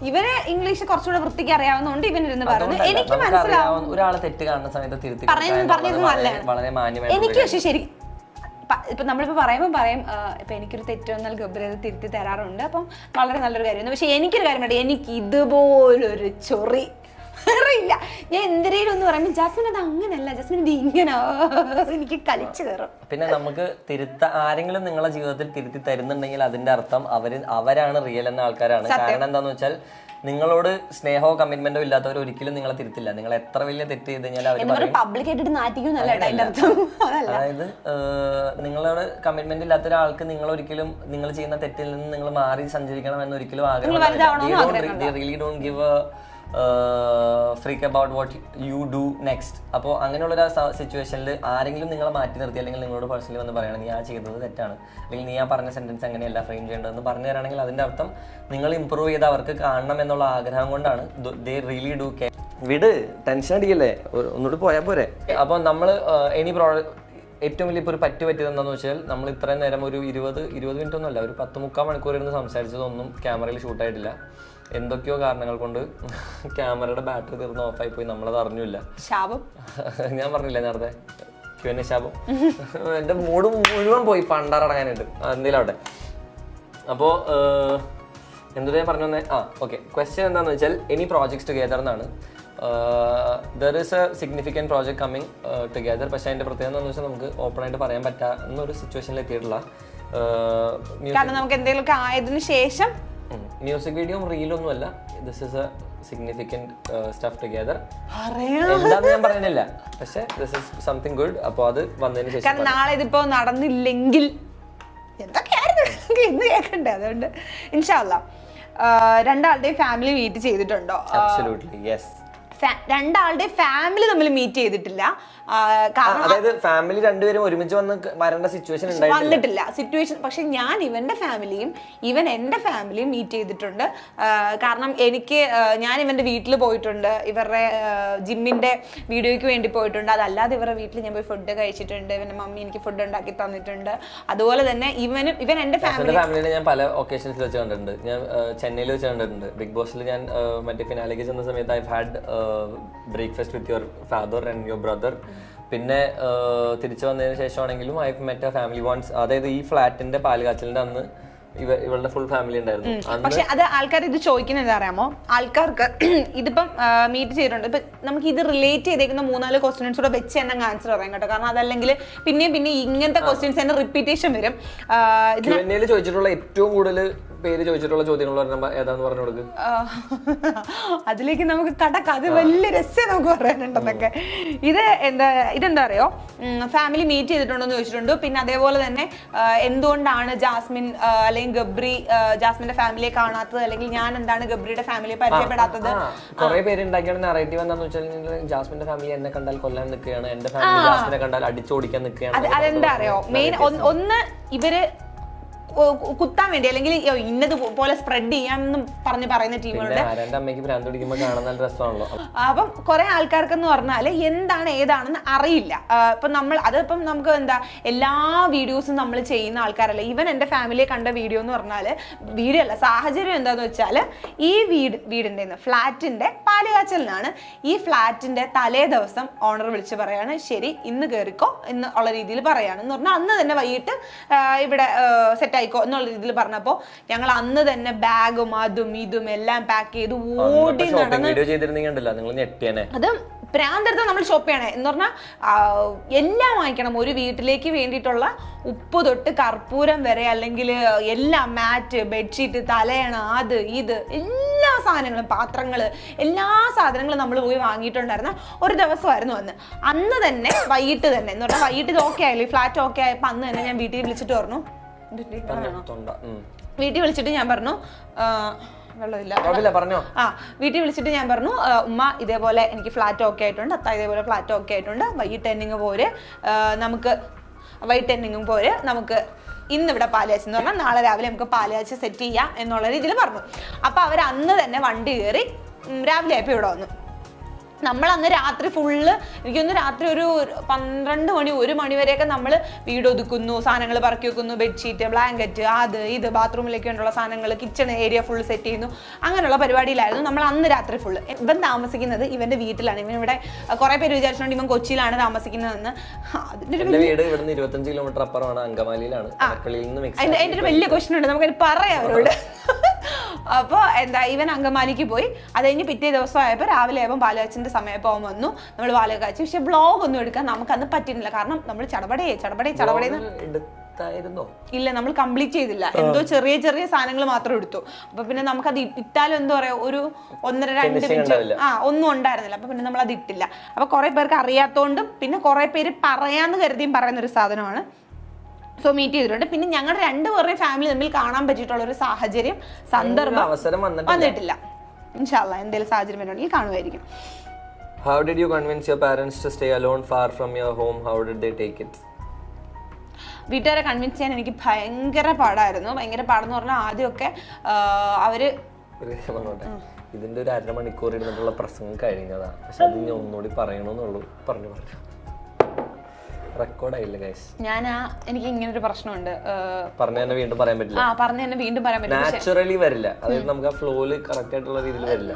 ഇവരെ ഇംഗ്ലീഷ് കുറച്ചുകൂടെ വൃത്തിക്ക് അറിയാവുന്നതുകൊണ്ട് ഇവനിരുന്ന് പറഞ്ഞു. എനിക്ക് മനസ്സിലാവും ഒരാളെ തെറ്റ് കാണുന്ന സമയത്ത് പറഞ്ഞത് നല്ലതാണ്. എനിക്ക് പക്ഷെ ശരി ഇപ്പൊ നമ്മളിപ്പോ പറയുമ്പോൾ പറയും ഇപ്പൊ എനിക്കൊരു തെറ്റ് വന്നാൽ ഗബ്രി അത് തിരുത്തി തരാറുണ്ട്. അപ്പം വളരെ നല്ലൊരു കാര്യമാണ്. പക്ഷെ എനിക്കൊരു കാര്യം വേണ്ട, എനിക്ക് ഇതുപോലൊരു ചൊറി അറിയില്ല. ഞാൻ എന്തിനേലും ഒന്ന് പറയുമ്പോൾ ജാസ്മിൻ അത് അങ്ങനല്ല, ജാസ്മിൻ ഇത് ഇങ്ങനെ എനിക്ക് കളിച്ചു കയറും. പിന്നെ നമുക്ക് ആരെങ്കിലും നിങ്ങളെ ജീവിതത്തിൽ തിരുത്തി തരുന്നുണ്ടെങ്കിൽ അതിന്റെ അർത്ഥം അവരാണ് റിയൽ എന്ന ആൾക്കാരാണ്. കാരണം എന്താന്ന് വെച്ചാൽ നിങ്ങളോട് സ്നേഹമോ കമ്മിറ്റ്മെന്റോ ഇല്ലാത്തവർ ഒരിക്കലും നിങ്ങളെ തിരുത്തില്ല. നിങ്ങൾ എത്ര വലിയ തെറ്റ് ചെയ്ത് കഴിഞ്ഞാൽ അതായത് നിങ്ങളോട് കമ്മിറ്റ്മെന്റ് ഇല്ലാത്ത ഒരാൾക്ക് നിങ്ങൾ ഒരിക്കലും നിങ്ങൾ ചെയ്യുന്ന തെറ്റിൽ നിന്ന് നിങ്ങൾ മാറി സഞ്ചരിക്കണം എന്ന് ഒരിക്കലും ആഗ്രഹം freak about what you do next. അപ്പോൾ അങ്ങനെയുള്ളൊരു സിറ്റുവേഷനിൽ ആരെങ്കിലും നിങ്ങളെ മാറ്റി നിർത്തി അല്ലെങ്കിൽ നിങ്ങളോട് പേഴ്സണലി വന്ന് പറയണം നീ ആ ചെയ്തത് തെറ്റാണ്, അല്ലെങ്കിൽ നീ ആ പറഞ്ഞ സെന്റൻസ് അങ്ങനെയല്ല ഫ്രെയിം ചെയ്യേണ്ടതെന്ന് പറഞ്ഞു തരാണെങ്കിൽ അതിന്റെ അർത്ഥം നിങ്ങൾ ഇമ്പ്രൂവ് ചെയ്ത് അവർക്ക് കാണണം എന്നുള്ള ആഗ്രഹം കൊണ്ടാണ്. They really do care. വിട്, ടെൻഷൻ അടിക്കല്ലേ, ഒന്നുകൂടി പോയാൽ പോരെ. അപ്പോൾ നമ്മൾ ഏറ്റവും വലിയ ഇപ്പോൾ ഒരു പറ്റിയത് എന്താണെന്ന് വെച്ചാൽ നമ്മൾ ഇത്രയും നേരം ഒരു 20 മിനിറ്റ് ഒന്നുമല്ല, ഒരു 10-3/4 മണിക്കൂർ ഇരുന്ന് സംസാരിച്ചതൊന്നും ക്യാമറയിൽ ഷൂട്ടായിട്ടില്ല. എന്തൊക്കെയോ കാരണങ്ങൾ കൊണ്ട് ക്യാമറയുടെ ബാറ്ററി തീർന്ന് ഓഫായി പോയി, നമ്മളത് അറിഞ്ഞില്ല. ശാപം ഞാൻ പറഞ്ഞില്ല നേരത്തെ Q&A ശാപം. എൻ്റെ മൂഡ് മുഴുവൻ പോയി പണ്ടാറടങ്ങാനായിട്ട്. എന്തെങ്കിലും ആവട്ടെ. അപ്പോൾ എന്തുവരെ പറഞ്ഞു വന്നേ? ഓക്കെ. ക്വസ്റ്റ്യൻ എന്താണെന്ന് വെച്ചാൽ എനി പ്രോജക്ട്സ് ടുഗദർ എന്നാണ്. There is A significant project coming together. പക്ഷേ അതിൻ്റെ പ്രത്യേകത എന്താണെന്ന് വെച്ചാൽ നമുക്ക് ഓപ്പണായിട്ട് പറയാൻ പറ്റാവുന്നൊരു സിറ്റുവേഷനിൽ എത്തിയിട്ടുള്ള നമുക്ക് എന്തെങ്കിലുമൊക്കെ ആയതിനു ശേഷം മ്യൂസിക് വീഡിയോ റീലൊന്നും അല്ല. This is A significant stuff together. എന്താന്ന് ഞാൻ പറയുന്നില്ല, പക്ഷെ ദിസ് ഈസ് സംതിങ് ഗുഡ്. അപ്പോൾ അത് വന്നതിന് ശേഷം നാളെ ഇതിപ്പോ നടന്നില്ലെങ്കിൽ എന്തൊക്കെയായിരുന്നു ഇന്ന് കേൾക്കണ്ടേ. അതുകൊണ്ട് ഇൻഷാ അല്ലാ രണ്ടാളുടെയും ഫാമിലി മീറ്റ് ചെയ്തിട്ടുണ്ടോ? Absolutely yes. രണ്ടാളുടെ ഫാമിലി തമ്മിൽ മീറ്റ് ചെയ്തിട്ടില്ല. അതായത് ഫാമിലി രണ്ടുപേരും ഒരുമിച്ച് വരേണ്ട സിറ്റുവേഷൻ വന്നിട്ടില്ല. സിറ്റുവേഷൻ പക്ഷെ ഞാൻ ഇവന്റെ ഫാമിലിയും ഇവൻ എന്റെ ഫാമിലിയും മീറ്റ് ചെയ്തിട്ടുണ്ട്. കാരണം ഞാൻ ഇവന്റെ വീട്ടിൽ പോയിട്ടുണ്ട്, ഇവരുടെ ജിമ്മിന്റെ വീഡിയോയ്ക്ക് വേണ്ടി പോയിട്ടുണ്ട്. അതല്ലാതെ ഇവരുടെ വീട്ടിൽ ഞാൻ പോയി ഫുഡ് കഴിച്ചിട്ടുണ്ട്. ഇവന്റെ മമ്മി എനിക്ക് ഫുഡ് ഉണ്ടാക്കി തന്നിട്ടുണ്ട്. അതുപോലെ തന്നെ ഇവൻ എന്റെ ഫാമിലിനെ ഞാൻ പല ഒക്കേഷൻസിൽ വെച്ച് കണ്ടിട്ടുണ്ട്. ഞാൻ ചെന്നൈയിൽ വെച്ച് കണ്ടിട്ടുണ്ട്. ബിഗ് ബോസിൽ ഞാൻ മറ്റേ ഫിനാലേക്ക് ചെന്ന സമയത്ത് I had breakfast with your father and your brother. പിന്നെ തിരിച്ചു വന്നതിന് ശേഷമാണെങ്കിലും I met a family once. അതായത് ഈ ഫ്ലാറ്റിന്റെ പാലുകാച്ചലിന്റെ അന്ന് ഇവളുടെ ഫുൾ ഫാമിലി ഉണ്ടായിരുന്നു. പക്ഷെ അത് ആൾക്കാർ ഇത് ചോദിക്കുന്നത് എന്താ അറിയാമോ, ആൾക്കാർക്ക് ഇതിപ്പം മീറ്റ് ചെയ്തിട്ടുണ്ട്. ഇപ്പൊ നമുക്ക് ഇത് റിലേറ്റ് ചെയ്തേക്കുന്ന 3-4 ക്വസ്റ്റ്യൻസ് കൂടെ വെച്ച് തന്നെ ആൻസർ പറയാം കേട്ടോ. കാരണം അതല്ലെങ്കിൽ പിന്നെ ഇങ്ങനത്തെ ക്വസ്റ്റ്യൻസ് തന്നെ റിപ്പീറ്റേഷൻ വരും. ചോദിച്ചിട്ടുള്ള ഏറ്റവും കൂടുതൽ പേര് ചോദിച്ചിട്ടുള്ള ചോദ്യങ്ങൾ ഏതാന്ന് പറഞ്ഞു കൊടുക്കും. അതിലേക്ക് നമുക്ക് കടക്കാം. അത് വലിയ രസം നമുക്ക് പറയാനുണ്ടെന്നൊക്കെ. ഇതെന്താ അറിയോ, ഫാമിലി മീറ്റ് ചെയ്തിട്ടുണ്ടോന്ന് ചോദിച്ചിട്ടുണ്ട്. പിന്നെ അതേപോലെ തന്നെ എന്തുകൊണ്ടാണ് ജാസ്മിൻ അല്ലെങ്കിൽ ഗബ്രി ജാസ്മിന്റെ ഫാമിലിയെ കാണാത്തത്, അല്ലെങ്കിൽ ഞാൻ എന്താണ് ഗബ്രിയുടെ ഫാമിലിയെ പരിചയപ്പെടാത്തത്. കുറെ പേരുണ്ടാക്കിയാണ് നറേറ്റീവ് എന്താന്ന് വെച്ചാൽ ജാസ്മിന്റെ ഫാമിലി എന്നെ കണ്ടാൽ കൊല്ലാൻ നിൽക്കുകയാണ്, എന്റെ ഫാമിലി ജാസ്മിനെ കണ്ടാൽ അടിച്ചോടിക്കാൻ നിൽക്കുകയാണ്. അതെന്താ അറിയോ, മെയിൻ ഒന്ന് ഇവര് കുത്താൻ വേണ്ടി അല്ലെങ്കിൽ ഇന്നത് പോലെ സ്പ്രെഡ് ചെയ്യാമെന്നും പറയുന്ന ടീമുകളുണ്ട്. അപ്പം കുറെ ആൾക്കാർക്കെന്ന് പറഞ്ഞാല് എന്താണ് ഏതാണെന്ന് അറിയില്ല. അതിപ്പം നമുക്ക് എന്താ എല്ലാ വീഡിയോസും നമ്മൾ ചെയ്യുന്ന ആൾക്കാരല്ല. ഈവൻ എന്റെ ഫാമിലിയെ കണ്ട വീഡിയോ എന്ന് പറഞ്ഞാല് വീഡിയോ അല്ല, സാഹചര്യം എന്താന്ന് വെച്ചാല് ഈ വീടിന്റെ ഫ്ലാറ്റിന്റെ പാലുകാച്ചലിനാണ്. ഈ ഫ്ലാറ്റിന്റെ തലേ ദിവസം ഓണർ വിളിച്ച് പറയാണ് ശരി ഇന്ന് കയറിക്കോ എന്ന് ഉള്ള രീതിയിൽ പറയാണ്. എന്ന് പറഞ്ഞാൽ അന്ന് തന്നെ വൈകിട്ട് ഇവിടെ സെറ്റ് എന്നുള്ള രീതിയിൽ പറഞ്ഞപ്പോ ഞങ്ങൾ അന്ന് തന്നെ ബാഗും അതും ഇതും എല്ലാം പാക്ക് ചെയ്ത് ഓടി നടന്ന് അത് പ്രാന്തരത്തെ നമ്മൾ ഷോപ്പ് ചെയ്യണേ എന്ന് പറഞ്ഞാൽ എല്ലാം വാങ്ങിക്കണം. ഒരു വീട്ടിലേക്ക് വേണ്ടിയിട്ടുള്ള ഉപ്പ് തൊട്ട് കർപ്പൂരം വരെ, അല്ലെങ്കിൽ എല്ലാം മാറ്റ്, ബെഡ്ഷീറ്റ്, തലയണ, അത് ഇത് എല്ലാ സാധനങ്ങളും, പാത്രങ്ങള്, എല്ലാ സാധനങ്ങളും നമ്മൾ പോയി വാങ്ങിയിട്ടുണ്ടായിരുന്ന ഒരു ദിവസമായിരുന്നു അന്ന് തന്നെ വൈകിട്ട് തന്നെ. എന്ന് പറഞ്ഞാൽ വൈകിട്ട് ഇത് ഓക്കെ ആയില്ലേ, ഫ്ലാറ്റ് ഓക്കെ ആയപ്പോ അന്ന് തന്നെ ഞാൻ വീട്ടിൽ വിളിച്ചിട്ട് പറഞ്ഞു, വീട്ടിൽ വിളിച്ചിട്ട് ഞാൻ പറഞ്ഞു വെള്ളമില്ല പറഞ്ഞോ. വീട്ടിൽ വിളിച്ചിട്ട് ഞാൻ പറഞ്ഞു, ഉമ്മ ഇതേപോലെ എനിക്ക് ഫ്ലാറ്റ് ഓക്കെ ആയിട്ടുണ്ട്, അത്ത ഇതേപോലെ ഫ്ലാറ്റ് ഓക്കെ ആയിട്ടുണ്ട്, വൈകിട്ട് എൻഡിങ് പോരെ നമുക്ക് ഇന്നിവിടെ പാലുകാച്ചി എന്ന് പറഞ്ഞാൽ നാളെ രാവിലെ നമുക്ക് പാലുകാച്ചി സെറ്റ് ചെയ്യാം എന്നുള്ള രീതിയിൽ പറഞ്ഞു. അപ്പൊ അവർ അന്ന് തന്നെ വണ്ടി കയറി രാവിലെ ആയപ്പോൾ ഇവിടെ വന്നു. നമ്മൾ അന്ന് രാത്രി ഫുള്ള്, എനിക്കൊന്ന് രാത്രി ഒരു 12 മണി 1 മണി വരെയൊക്കെ നമ്മൾ വീട് ഒതുക്കുന്നു, സാധനങ്ങൾ പറക്കി വെക്കുന്നു, ബെഡ്ഷീറ്റ്, ബ്ലാങ്കറ്റ്, അത് ഇത്, ബാത്റൂമിലേക്ക് വേണ്ടിയുള്ള സാധനങ്ങൾ, കിച്ചൺ ഏരിയ ഫുൾ സെറ്റ് ചെയ്യുന്നു, അങ്ങനെയുള്ള പരിപാടിയിലായിരുന്നു നമ്മൾ അന്ന് രാത്രി ഫുള്ള്. ഇവൻ താമസിക്കുന്നത് ഇവന്റെ വീട്ടിലാണ്. ഇവൻ ഇവിടെ കുറെ പേര് വിചാരിച്ചിട്ടുണ്ട് ഇവൻ കൊച്ചിയിലാണ് താമസിക്കുന്നതെന്ന്. അതിന്റെ വീട് ഇവിടുന്ന് 25 കിലോമീറ്റർ അപ്പുറമാണ്, അങ്കമാലിയിലാണ്. അതിന്റെ ഒരു വലിയ ക്വസ്റ്റൻ ഉണ്ട്, നമുക്കത് പറയാം അവരോട്. അപ്പോൾ ഇവൻ അങ്കമാലിക്ക് പോയി. അത് കഴിഞ്ഞ് പിറ്റേ ദിവസം ആയപ്പോൾ രാവിലെ ആയപ്പോൾ പാലുകാച്ചിന്റെ സമയപ്പോൾ അവൻ വന്നു. നമ്മൾ പാലൊക്കെ കാച്ചി. പക്ഷെ വ്ളോഗ് ഒന്നും എടുക്കാൻ നമുക്കന്ന് പറ്റിയില്ല. കാരണം നമ്മൾ ചടപടേ ഇല്ല, നമ്മൾ കംപ്ലീറ്റ് ചെയ്തില്ല. എന്തോ ചെറിയ ചെറിയ സാധനങ്ങൾ മാത്രം എടുത്തു. അപ്പൊ പിന്നെ നമുക്കത് ഇട്ടാലും എന്താ പറയാ, ഒരു 1-2 മിനിറ്റ് ഒന്നും ഉണ്ടായിരുന്നില്ല. അപ്പൊ പിന്നെ നമ്മൾ അത് ഇട്ടില്ല. അപ്പൊ കുറെ പേർക്ക് അറിയാത്തോണ്ടും പിന്നെ കുറെ പേര് പറയാന്ന് കരുതിയും പറയുന്ന ഒരു സാധനമാണ്. സോ മീറ്റ് ചെയ്തിട്ടുണ്ട്. പിന്നെ ഞങ്ങളുടെ 2 പേരുടെയും ഫാമിലി തമ്മിൽ കാണാൻ പറ്റിയിട്ടുള്ള ഒരു സാഹചര്യം, സന്ദർഭം വന്നിട്ടില്ല. ഇൻഷാ അല്ലാഹ് എന്തെങ്കിലും സാഹചര്യം വരുന്നുണ്ടെങ്കിൽ കാണുമായിരിക്കും. How did you convince your parents to stay alone far from your home? How did they take it? വീട്ടുകാരെ കൺവിൻസ് ചെയ്യാൻ എനിക്ക് ഭയങ്കര പാടായിരുന്നു. ഭയങ്കര പാടെന്ന് പറഞ്ഞാൽ ആദ്യമൊക്കെ അവര് ഇതിന്റെ ഒരു 1/2 മണിക്കൂർ ഇരുന്നിട്ടുള്ള പ്രസംഗം കഴിഞ്ഞതാ. പക്ഷെ അത് ഞാൻ ഒന്നുകൂടി പറയണമെന്നുള്ളൂ. പറഞ്ഞു റെക്കോർഡായില്ല ഗൈസ്. എനിക്ക് ഇങ്ങനെ ഒരു പ്രശ്നമുണ്ട്, പറഞ്ഞു തന്നെ വീണ്ടും പറയാൻ പറ്റില്ല. നാച്ചുറലി വരില്ല, അതായത് നമുക്ക് ആ ഫ്ലോയില് കറക്റ്റ് ആയിട്ടുള്ള രീതിയിൽ വരില്ല.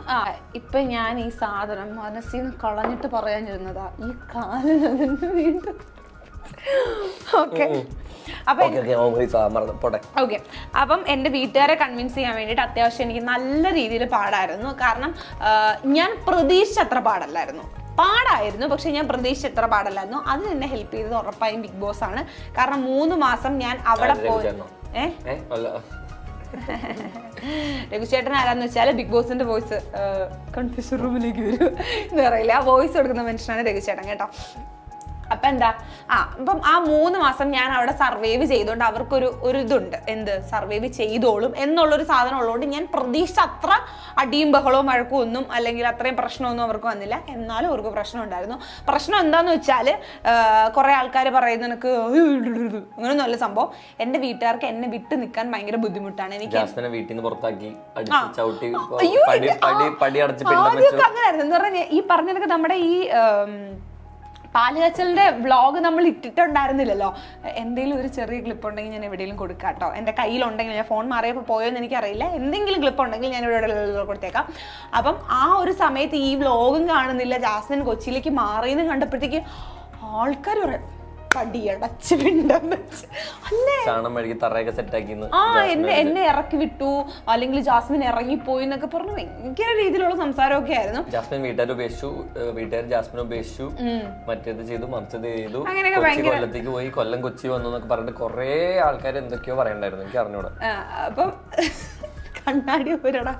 ഇപ്പൊ ഞാൻ ഈ സാധനം മനസ്സിൽ നിന്ന് കളഞ്ഞിട്ട് പറയാനിരുന്നതാ, ഈ കാലിന് വീണ്ടും. ഓക്കെ, അപ്പം എന്റെ വീട്ടുകാരെ കൺവിൻസ് ചെയ്യാൻ വേണ്ടിയിട്ട് അത്യാവശ്യം എനിക്ക് നല്ല രീതിയിൽ പാടായിരുന്നു. കാരണം ഞാൻ പ്രതീക്ഷിച്ചത്ര പാടല്ലായിരുന്നു, പക്ഷെ ഞാൻ പ്രതീക്ഷിച്ചത്ര പാടല്ലായിരുന്നു. അതിന് എന്നെ ഹെൽപ്പ് ചെയ്തത് ഉറപ്പായും ബിഗ് ബോസ് ആണ്. കാരണം 3 മാസം ഞാൻ അവിടെ പോയി. രഘുചേട്ടൻ ആരാന്ന് വെച്ചാൽ ബിഗ് ബോസിന്റെ വോയിസ് കൺഫ്യൂഷൻ റൂമിലേക്ക് വരും എന്ന് പറയില്ല, ആ വോയിസ് കൊടുക്കുന്ന മനുഷ്യനാണ് രഘുചേട്ടൻ കേട്ടോ. അപ്പൊ അപ്പം ആ 3 മാസം ഞാൻ അവിടെ സർവൈവ് ചെയ്തോണ്ട് അവർക്കൊരു ഇതുണ്ട്, എന്ത് സർവൈവ് ചെയ്തോളും എന്നുള്ളൊരു സാധനം ഉള്ളതുകൊണ്ട് ഞാൻ പ്രതീക്ഷിച്ച അത്ര അടിയും ബഹളവും വഴക്കും ഒന്നും അല്ലെങ്കിൽ അത്രയും പ്രശ്നമൊന്നും അവർക്ക് വന്നില്ല. എന്നാലും അവർക്ക് പ്രശ്നം ഉണ്ടായിരുന്നു. പ്രശ്നം എന്താന്ന് വെച്ചാല് കുറെ ആൾക്കാർ പറയുന്ന എനിക്ക് അങ്ങനെയൊന്നും അല്ല സംഭവം. എന്റെ വീട്ടുകാർക്ക് എന്നെ വിട്ട് നിൽക്കാൻ ഭയങ്കര ബുദ്ധിമുട്ടാണ്. എനിക്ക് അങ്ങനെയായിരുന്നു എന്ന് പറഞ്ഞാൽ ഈ പറഞ്ഞതൊക്കെ നമ്മുടെ ഈ പാലുകാച്ചലിന്റെ വ്ളോഗ് നമ്മൾ ഇട്ടിട്ടുണ്ടായിരുന്നില്ലല്ലോ. എന്തെങ്കിലും ഒരു ചെറിയ ക്ലിപ്പ് ഉണ്ടെങ്കിൽ ഞാൻ എവിടെയെങ്കിലും കൊടുക്കാം കേട്ടോ. എൻ്റെ കയ്യിലുണ്ടെങ്കിൽ, ഞാൻ ഫോൺ മാറിയപ്പോൾ പോയോന്ന് എനിക്കറിയില്ല, എന്തെങ്കിലും ക്ലിപ്പ് ഉണ്ടെങ്കിൽ ഞാൻ ഇവിടെ കൊടുത്തേക്കാം. അപ്പം ആ ഒരു സമയത്ത് ഈ വ്ളോഗും കാണുന്നില്ല, ജാസ്മിൻ കൊച്ചിയിലേക്ക് മാറിയെന്ന് കണ്ടപ്പോഴത്തേക്ക് ആൾക്കാർ പടിയടച്ച് എന്നെ ഇറക്കി വിട്ടു, അല്ലെങ്കിൽ ജാസ്മിൻ ഇറങ്ങിപ്പോയി എന്നൊക്കെ പറഞ്ഞു ഭയങ്കര രീതിയിലുള്ള സംസാരമൊക്കെ ആയിരുന്നു. ജാസ്മിൻ വീട്ടുകാർ ജാസ്മിൻ ഉപേക്ഷിച്ചു, മറ്റേത് ചെയ്തു, മറിച്ചത് ചെയ്തു, കൊല്ലത്തേക്ക് പോയി, കൊല്ലം കൊച്ചി വന്നു എന്നൊക്കെ പറഞ്ഞിട്ട് കുറെ ആൾക്കാർ എന്തൊക്കെയോ പറയണ്ടായിരുന്നു, എനിക്ക് അറിഞ്ഞൂടാ. അപ്പം കണ്ണാടി പോരടാ.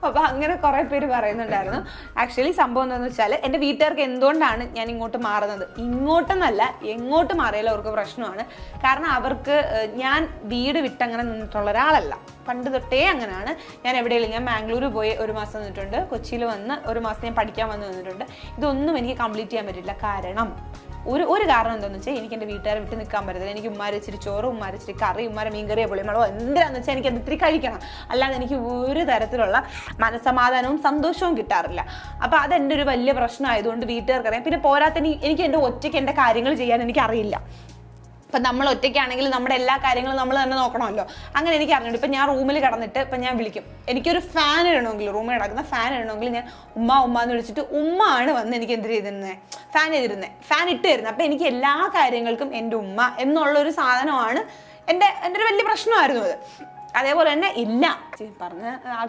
അപ്പൊ അങ്ങനെ കുറെ പേര് പറയുന്നുണ്ടായിരുന്നു. ആക്ച്വലി സംഭവം എന്താണെന്ന് വെച്ചാൽ എൻ്റെ വീട്ടുകാർക്ക് എന്തുകൊണ്ടാണ് ഞാൻ ഇങ്ങോട്ട് മാറുന്നത്, ഇങ്ങോട്ടെന്നല്ല എങ്ങോട്ട് മാറിയാലും അവർക്ക് പ്രശ്നമാണ്. കാരണം അവർക്ക് ഞാൻ വീട് വിട്ടങ്ങനെ നിന്നിട്ടുള്ള ഒരാളല്ല, പണ്ട് തൊട്ടേ അങ്ങനെയാണ്. ഞാൻ എവിടെയെങ്കിലും, ഞാൻ ബാംഗ്ലൂർ പോയി 1 മാസം നിന്നിട്ടുണ്ട്, കൊച്ചിയിൽ വന്ന് 1 മാസം ഞാൻ പഠിക്കാൻ നിന്നിട്ടുണ്ട്. ഇതൊന്നും എനിക്ക് കംപ്ലീറ്റ് ചെയ്യാൻ പറ്റില്ല. കാരണം ഒരു കാരണം എന്താണെന്ന് വെച്ചാൽ എനിക്ക് എൻ്റെ വീട്ടുകാരെ വിട്ട് നിൽക്കാൻ പറ്റത്തില്ല. എനിക്ക് ഉമ്മാരെ ഇച്ചിരി ചോറ്, ഉമ്മാരെ ഇച്ചിരി കറി, ഉമ്മാരെ മീൻകറിയോ പുളിമുളകോ എന്താണെന്ന് വെച്ചാൽ എനിക്ക് അത് ഇത്തിരി കഴിക്കണം. അല്ലാതെ എനിക്ക് ഒരു തരത്തിലുള്ള മനസ്സമാധാനവും സന്തോഷവും കിട്ടാറില്ല. അപ്പം അതെൻ്റെ ഒരു വലിയ പ്രശ്നമായതുകൊണ്ട് വീട്ടുകാർക്കറിയാം. പിന്നെ പോരാത്തതിന് എനിക്ക് എൻ്റെ ഒറ്റയ്ക്ക് എൻ്റെ കാര്യങ്ങൾ ചെയ്യാൻ എനിക്കറിയില്ല. ഇപ്പം നമ്മൾ ഒറ്റയ്ക്കാണെങ്കിൽ നമ്മുടെ എല്ലാ കാര്യങ്ങളും നമ്മൾ തന്നെ നോക്കണമല്ലോ. അങ്ങനെ എനിക്ക് അറിഞ്ഞിട്ട് ഇപ്പം ഞാൻ റൂമിൽ കിടന്നിട്ട് ഇപ്പം ഞാൻ വിളിക്കും, എനിക്കൊരു ഫാൻ ഇടണമെങ്കിൽ, റൂമിൽ കിടക്കുന്ന ഫാൻ ഇടണമെങ്കിൽ ഞാൻ ഉമ്മ എന്ന് വിളിച്ചിട്ട് ഉമ്മ ആണ് വന്ന് എനിക്ക് എന്ത് ചെയ്തിരുന്നത്, ഫാൻ ഇട്ട് തരുന്നത്. അപ്പം എനിക്ക് എല്ലാ കാര്യങ്ങൾക്കും എൻ്റെ ഉമ്മ എന്നുള്ളൊരു സാധനമാണ് എൻ്റെ ഒരു വലിയ പ്രശ്നമായിരുന്നു അത്. അതേപോലെ തന്നെ ഇല്ല പറഞ്ഞ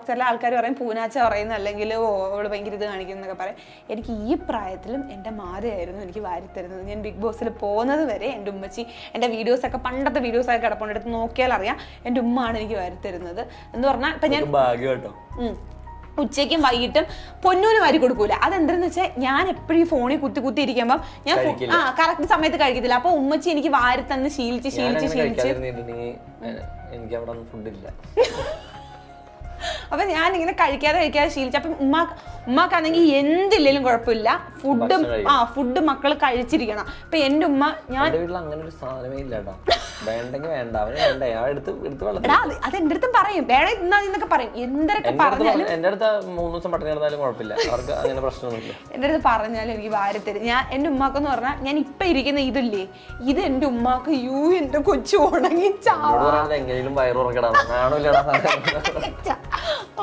ചില ആൾക്കാർ പറയും പൂനാച്ച പറയുന്ന, അല്ലെങ്കിൽ അവള് ഭയങ്കര ഇത് കാണിക്കുന്നൊക്കെ പറയും. എനിക്ക് ഈ പ്രായത്തിലും എൻ്റെ മാതയായിരുന്നു എനിക്ക് വാരിത്തരുന്നത്. ഞാൻ ബിഗ് ബോസിൽ പോകുന്നത് വരെ എൻ്റെ ഉമ്മച്ചി, എൻ്റെ വീഡിയോസൊക്കെ പണ്ടത്തെ വീഡിയോസൊക്കെ കിടപ്പുണ്ട്, എടുത്ത് നോക്കിയാൽ അറിയാം എൻ്റെ ഉമ്മയാണ് എനിക്ക് വാരിത്തരുന്നത് എന്ന് പറഞ്ഞാൽ. ഇപ്പം ഞാൻ ഉച്ചയ്ക്കും വൈകിട്ടും പൊന്നൂന് വാരി കൊടുക്കൂല. അതെന്താന്ന് വെച്ചാൽ ഞാൻ എപ്പോഴും ഫോണിൽ കുത്തി ഇരിക്കുമ്പം ഞാൻ കറക്റ്റ് സമയത്ത് കഴിക്കത്തില്ല. അപ്പൊ ഉമ്മച്ചി എനിക്ക് വാരി തന്ന് ശീലിച്ച് അപ്പൊ ഞാൻ ഇങ്ങനെ കഴിക്കാതെ ശീലിച്ചു. അപ്പൊ ഉമ്മാക്കാണെങ്കിൽ എന്തില്ലേലും കുഴപ്പമില്ല, ഫുഡ് മക്കൾ കഴിച്ചിരിക്കണം. ഇപ്പൊ എന്റെ ഉമ്മ ഞാൻ അങ്ങനെ ഒരു സാധനമേ ഇല്ലടാ, വേണ്ടെങ്കിൽ വേണ്ട, അത് എന്റെ അടുത്തും പറയും വേണേ ഇന്നൊക്കെ പറയും, എന്തൊക്കെ പറഞ്ഞാലും എന്റെ അടുത്ത് 3 ദിവസം പട്ടിണി കിടന്നാലും കുഴപ്പമില്ല, അവർക്ക് അങ്ങനെ പ്രശ്നമൊന്നുമില്ല. എന്റെ അടുത്ത് പറഞ്ഞാലും എനിക്ക് വാരത്തരും. ഞാൻ എന്റെ ഉമ്മാക്കെന്ന് പറഞ്ഞാൽ ഞാൻ ഇപ്പൊ ഇരിക്കുന്ന ഇതില്ലേ, ഇത് എന്റെ ഉമ്മാക്ക് എന്റെ കൊച്ചു ഉണങ്ങി എങ്ങനെയും വയറുറക്കടാ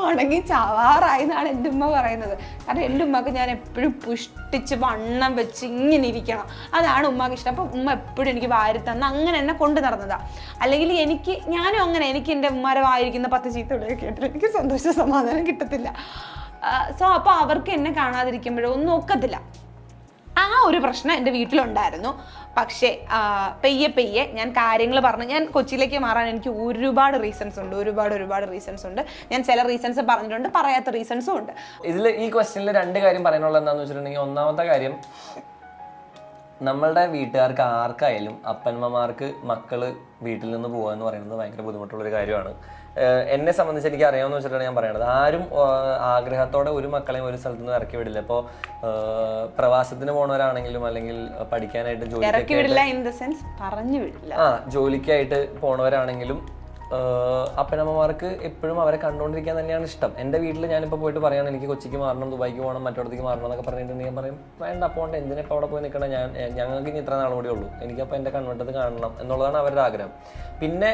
ഉണങ്ങി ചാവാറായി എന്നാണ് എന്റെ ഉമ്മ പറയുന്നത്. കാരണം എന്റെ ഉമ്മക്ക് ഞാൻ എപ്പോഴും പുഷ്ടിച്ച് വണ്ണം വെച്ച് ഇങ്ങനെ ഇരിക്കണം, അതാണ് ഉമ്മക്ക് ഇഷ്ടം. അപ്പൊ ഉമ്മ എപ്പോഴും എനിക്ക് വാരി തന്ന് അങ്ങനെ എന്നെ കൊണ്ടു നടന്നതാ. അല്ലെങ്കിൽ ഞാനും അങ്ങനെ, എനിക്ക് എൻ്റെ ഉമ്മാരെ വായിരിക്കുന്ന 10 ചീത്തകളൊക്കെ കേട്ടിട്ട് എനിക്ക് സന്തോഷ സമാധാനം കിട്ടത്തില്ല. സോ അപ്പോൾ അവർക്ക് എന്നെ കാണാതിരിക്കുമ്പോഴോ ഒന്നും ഒക്കത്തില്ല. ആ ഒരു പ്രശ്നം എൻ്റെ വീട്ടിലുണ്ടായിരുന്നു. പക്ഷേ പെയ്യെ ഞാൻ കാര്യങ്ങൾ പറഞ്ഞു. ഞാൻ കൊച്ചിയിലേക്ക് മാറാൻ എനിക്ക് ഒരുപാട് റീസൺസ് ഉണ്ട്, ഒരുപാട് റീസൺസ് ഉണ്ട്. ഞാൻ ചില റീസൺസ് പറഞ്ഞിട്ടുണ്ട്, പറയാത്ത റീസൺസും ഉണ്ട്. ഇതിൽ ഈ ക്വസ്റ്റ്യനിൽ 2 കാര്യം പറയാനുള്ളത് എന്താണെന്ന് വെച്ചിട്ടുണ്ടെങ്കിൽ, ഒന്നാമത്തെ കാര്യം, നമ്മളുടെ വീട്ടുകാർക്ക് ആർക്കായാലും അപ്പന്മാർക്ക് മക്കള് വീട്ടിൽ നിന്ന് പോകുക എന്ന് പറയുന്നത് ഭയങ്കര ബുദ്ധിമുട്ടുള്ളൊരു കാര്യമാണ്. എന്നെ സംബന്ധിച്ച് എനിക്ക് അറിയാമെന്ന് വെച്ചിട്ടാണ് ഞാൻ പറയണത്. ആരും ആഗ്രഹത്തോടെ ഒരു മക്കളെയും ഒരു സ്ഥലത്ത് നിന്ന് ഇറക്കി വിടില്ല. ഇപ്പോൾ പ്രവാസത്തിന് പോണവരാണെങ്കിലും അല്ലെങ്കിൽ പഠിക്കാനായിട്ട് ജോലിക്കായിട്ട് പോണവരാണെങ്കിലും അപ്പനമ്മമാർക്ക് എപ്പോഴും അവരെ കണ്ടുകൊണ്ടിരിക്കാൻ തന്നെയാണ് ഇഷ്ടം. എൻ്റെ വീട്ടിൽ ഞാനിപ്പോൾ പോയിട്ട് പറയാണ് എനിക്ക് കൊച്ചിക്ക് മാറണം, ദുബായിക്ക് പോകണം, മറ്റോടത്തേക്ക് മാറണം എന്നൊക്കെ പറഞ്ഞിട്ടുണ്ടെങ്കിൽ ഞാൻ പറയും വേണ്ട, പോകണ്ട, എന്തിനിപ്പോൾ അവിടെ പോയി നിൽക്കണം, ഞങ്ങൾക്ക് ഇനി ഇത്ര നാൾ കൂടി ഉള്ളൂ, എനിക്കപ്പോൾ എൻ്റെ കൺവെട്ടത്ത് കാണണം എന്നുള്ളതാണ് അവരുടെ ആഗ്രഹം. പിന്നെ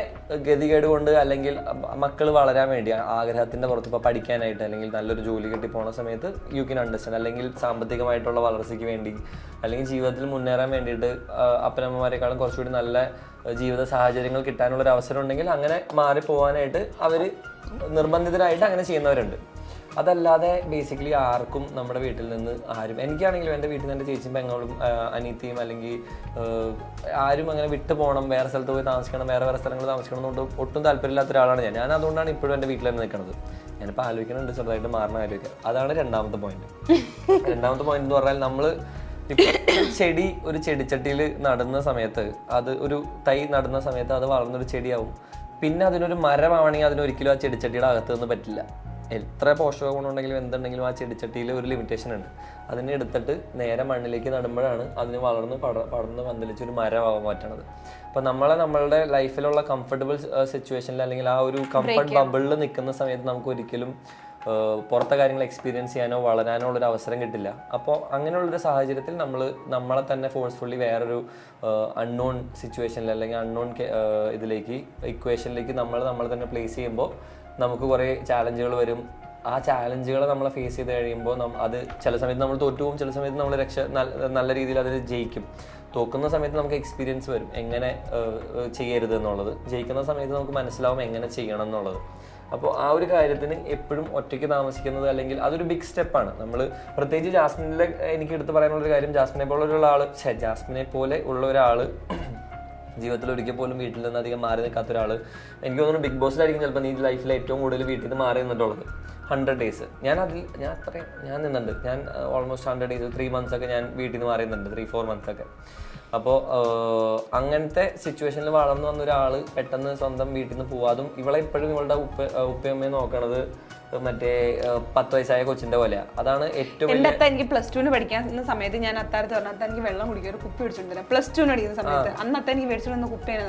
ഗതികേട് കൊണ്ട് അല്ലെങ്കിൽ മക്കൾ വളരാൻ വേണ്ടി ആഗ്രഹത്തിൻ്റെ പുറത്ത് ഇപ്പോൾ പഠിക്കാനായിട്ട് അല്ലെങ്കിൽ നല്ലൊരു ജോലി കിട്ടി പോണ സമയത്ത് യു ക്യാൻ അണ്ടർസ്റ്റാൻഡ്, അല്ലെങ്കിൽ സാമ്പത്തികമായിട്ടുള്ള വളർച്ചയ്ക്ക് വേണ്ടി അല്ലെങ്കിൽ ജീവിതത്തിൽ മുന്നേറാൻ വേണ്ടിയിട്ട് അപ്പനമ്മമാരെക്കാളും കുറച്ചുകൂടി നല്ല ജീവിത സാഹചര്യങ്ങൾ കിട്ടാനുള്ളൊരു അവസരം ഉണ്ടെങ്കിൽ അങ്ങനെ മാറിപ്പോവാനായിട്ട് അവർ നിർബന്ധിതരായിട്ട് അങ്ങനെ ചെയ്യുന്നവരുണ്ട്. അതല്ലാതെ ബേസിക്കലി ആർക്കും നമ്മുടെ വീട്ടിൽ നിന്ന് ആരും, എനിക്കാണെങ്കിലും എൻ്റെ വീട്ടിൽ നിന്ന് എൻ്റെ ചേച്ചിയും പെങ്ങളും അനിയത്തിയും അല്ലെങ്കിൽ ആരും അങ്ങനെ വിട്ടു പോകണം, വേറെ സ്ഥലത്ത് പോയി താമസിക്കണം, വേറെ സ്ഥലങ്ങളിൽ താമസിക്കണം എന്നുകൊണ്ട് ഒട്ടും താല്പര്യമില്ലാത്ത ഒരാളാണ് ഞാൻ. അതുകൊണ്ടാണ് ഇപ്പോഴും എൻ്റെ വീട്ടിൽ തന്നെ നിൽക്കുന്നത്. ഞാനിപ്പോൾ ആലോചിക്കുന്നുണ്ട് ചെറുതായിട്ട് മാറണ ആലോചിക്കുക. അതാണ് രണ്ടാമത്തെ പോയിന്റ്. രണ്ടാമത്തെ പോയിന്റ് എന്ന് പറഞ്ഞാൽ, നമ്മൾ ഇപ്പം ഒരു ചെടിച്ചട്ടിയിൽ നടുന്ന സമയത്ത്, അത് ഒരു തൈ നടുന്ന സമയത്ത് അത് വളർന്നൊരു ചെടിയാവും. പിന്നെ അതിനൊരു മരമാണെങ്കിൽ അതിനൊരിക്കലും ആ ചെടിച്ചട്ടിയുടെ അകത്ത് നിന്ന് പറ്റില്ല. എത്ര പോഷക ഗുണമുണ്ടെങ്കിലും എന്തുണ്ടെങ്കിലും ആ ചെടിച്ചട്ടിയിൽ ഒരു ലിമിറ്റേഷൻ ഉണ്ട്. അതിനെ എടുത്തിട്ട് നേരെ മണ്ണിലേക്ക് നടുമ്പോഴാണ് അതിന് പടർന്ന് പന്തലിച്ചൊരു മരമാവാൻ പറ്റണത്. അപ്പോൾ നമ്മളുടെ ലൈഫിലുള്ള കംഫർട്ടബിൾ സിറ്റുവേഷനിൽ അല്ലെങ്കിൽ ആ ഒരു കംഫർട്ട് ബബിളിൽ നിൽക്കുന്ന സമയത്ത് നമുക്ക് ഒരിക്കലും പുറത്തെ കാര്യങ്ങൾ എക്സ്പീരിയൻസ് ചെയ്യാനോ വളരാനോ ഉള്ളൊരു അവസരം കിട്ടില്ല. അപ്പോൾ അങ്ങനെയുള്ളൊരു സാഹചര്യത്തിൽ നമ്മളെ തന്നെ ഫോഴ്സ്ഫുള്ളി വേറൊരു അൺനോൺ സിറ്റുവേഷനിൽ അല്ലെങ്കിൽ അൺനോൺ ഇക്വേഷനിലേക്ക് നമ്മൾ തന്നെ പ്ലേസ് ചെയ്യുമ്പോൾ നമുക്ക് കുറേ ചാലഞ്ചുകൾ വരും. ആ ചാലഞ്ചുകൾ നമ്മളെ ഫേസ് ചെയ്ത് കഴിയുമ്പോൾ അത് ചില സമയത്ത് നമ്മൾ തോറ്റുപോകും, ചില സമയത്ത് നമ്മൾ നല്ല രീതിയിൽ അതിൽ ജയിക്കും. തോക്കുന്ന സമയത്ത് നമുക്ക് എക്സ്പീരിയൻസ് വരും എങ്ങനെ ചെയ്യരുത് എന്നുള്ളത്. ജയിക്കുന്ന സമയത്ത് നമുക്ക് മനസ്സിലാവും എങ്ങനെ ചെയ്യണം എന്നുള്ളത്. അപ്പോൾ ആ ഒരു കാര്യത്തിന് എപ്പോഴും ഒറ്റയ്ക്ക് താമസിക്കുന്നത് അല്ലെങ്കിൽ അതൊരു ബിഗ് സ്റ്റെപ്പാണ്. നമ്മൾ പ്രത്യേകിച്ച് ജാസ്മിനിലെ എനിക്ക് എടുത്ത് പറയാനുള്ളൊരു കാര്യം, ജാസ്മിനെ പോലെ ഉള്ള ഒരാൾ ജീവിതത്തിൽ ഒരിക്കൽ പോലും വീട്ടിൽ നിന്ന് അധികം മാറി നിൽക്കാത്ത ഒരാൾ, എനിക്ക് തോന്നുന്നു ബിഗ് ബോസിലായിരിക്കും ചിലപ്പോൾ നീ ലൈഫിൽ ഏറ്റവും കൂടുതൽ വീട്ടിൽ നിന്ന് മാറി നിന്നിട്ടുള്ളത്. 100 days ഞാൻ നിന്നുണ്ട്. ഞാൻ ഓൾമോസ്റ്റ് 100 days 3 months ഒക്കെ ഞാൻ വീട്ടിൽ നിന്ന് മാറി നിന്നുണ്ട്, 3-4 months ഒക്കെ. അപ്പോൾ അങ്ങനത്തെ സിറ്റുവേഷനിൽ വളർന്നു വന്ന ഒരാൾ പെട്ടെന്ന് സ്വന്തം വീട്ടിൽ നിന്ന് പോവാതും, ഇവളെ ഇപ്പോഴും ഇവളുടെ ഉപ്പയമ്മയെ നോക്കണത് മറ്റേ 10 വയസ്സായ കൊച്ചിന്റെ പോലെയാണ്. അതാണ് ഏറ്റവും എന്റെ അത്ത എനിക്ക് +2 പഠിക്കുന്ന സമയത്ത് ഞാൻ അത്താരത്ത് പറഞ്ഞ അത്ത എനിക്ക് വെള്ളം കുടിക്കാൻ ഒരു കുപ്പി മേടിച്ചിട്ടുണ്ടല്ലോ. +2 പഠിക്കുന്ന സമയത്ത് അന്നത്തെ എനിക്ക് മേടിച്ചിട്ടുള്ള കുപ്പിയാണ്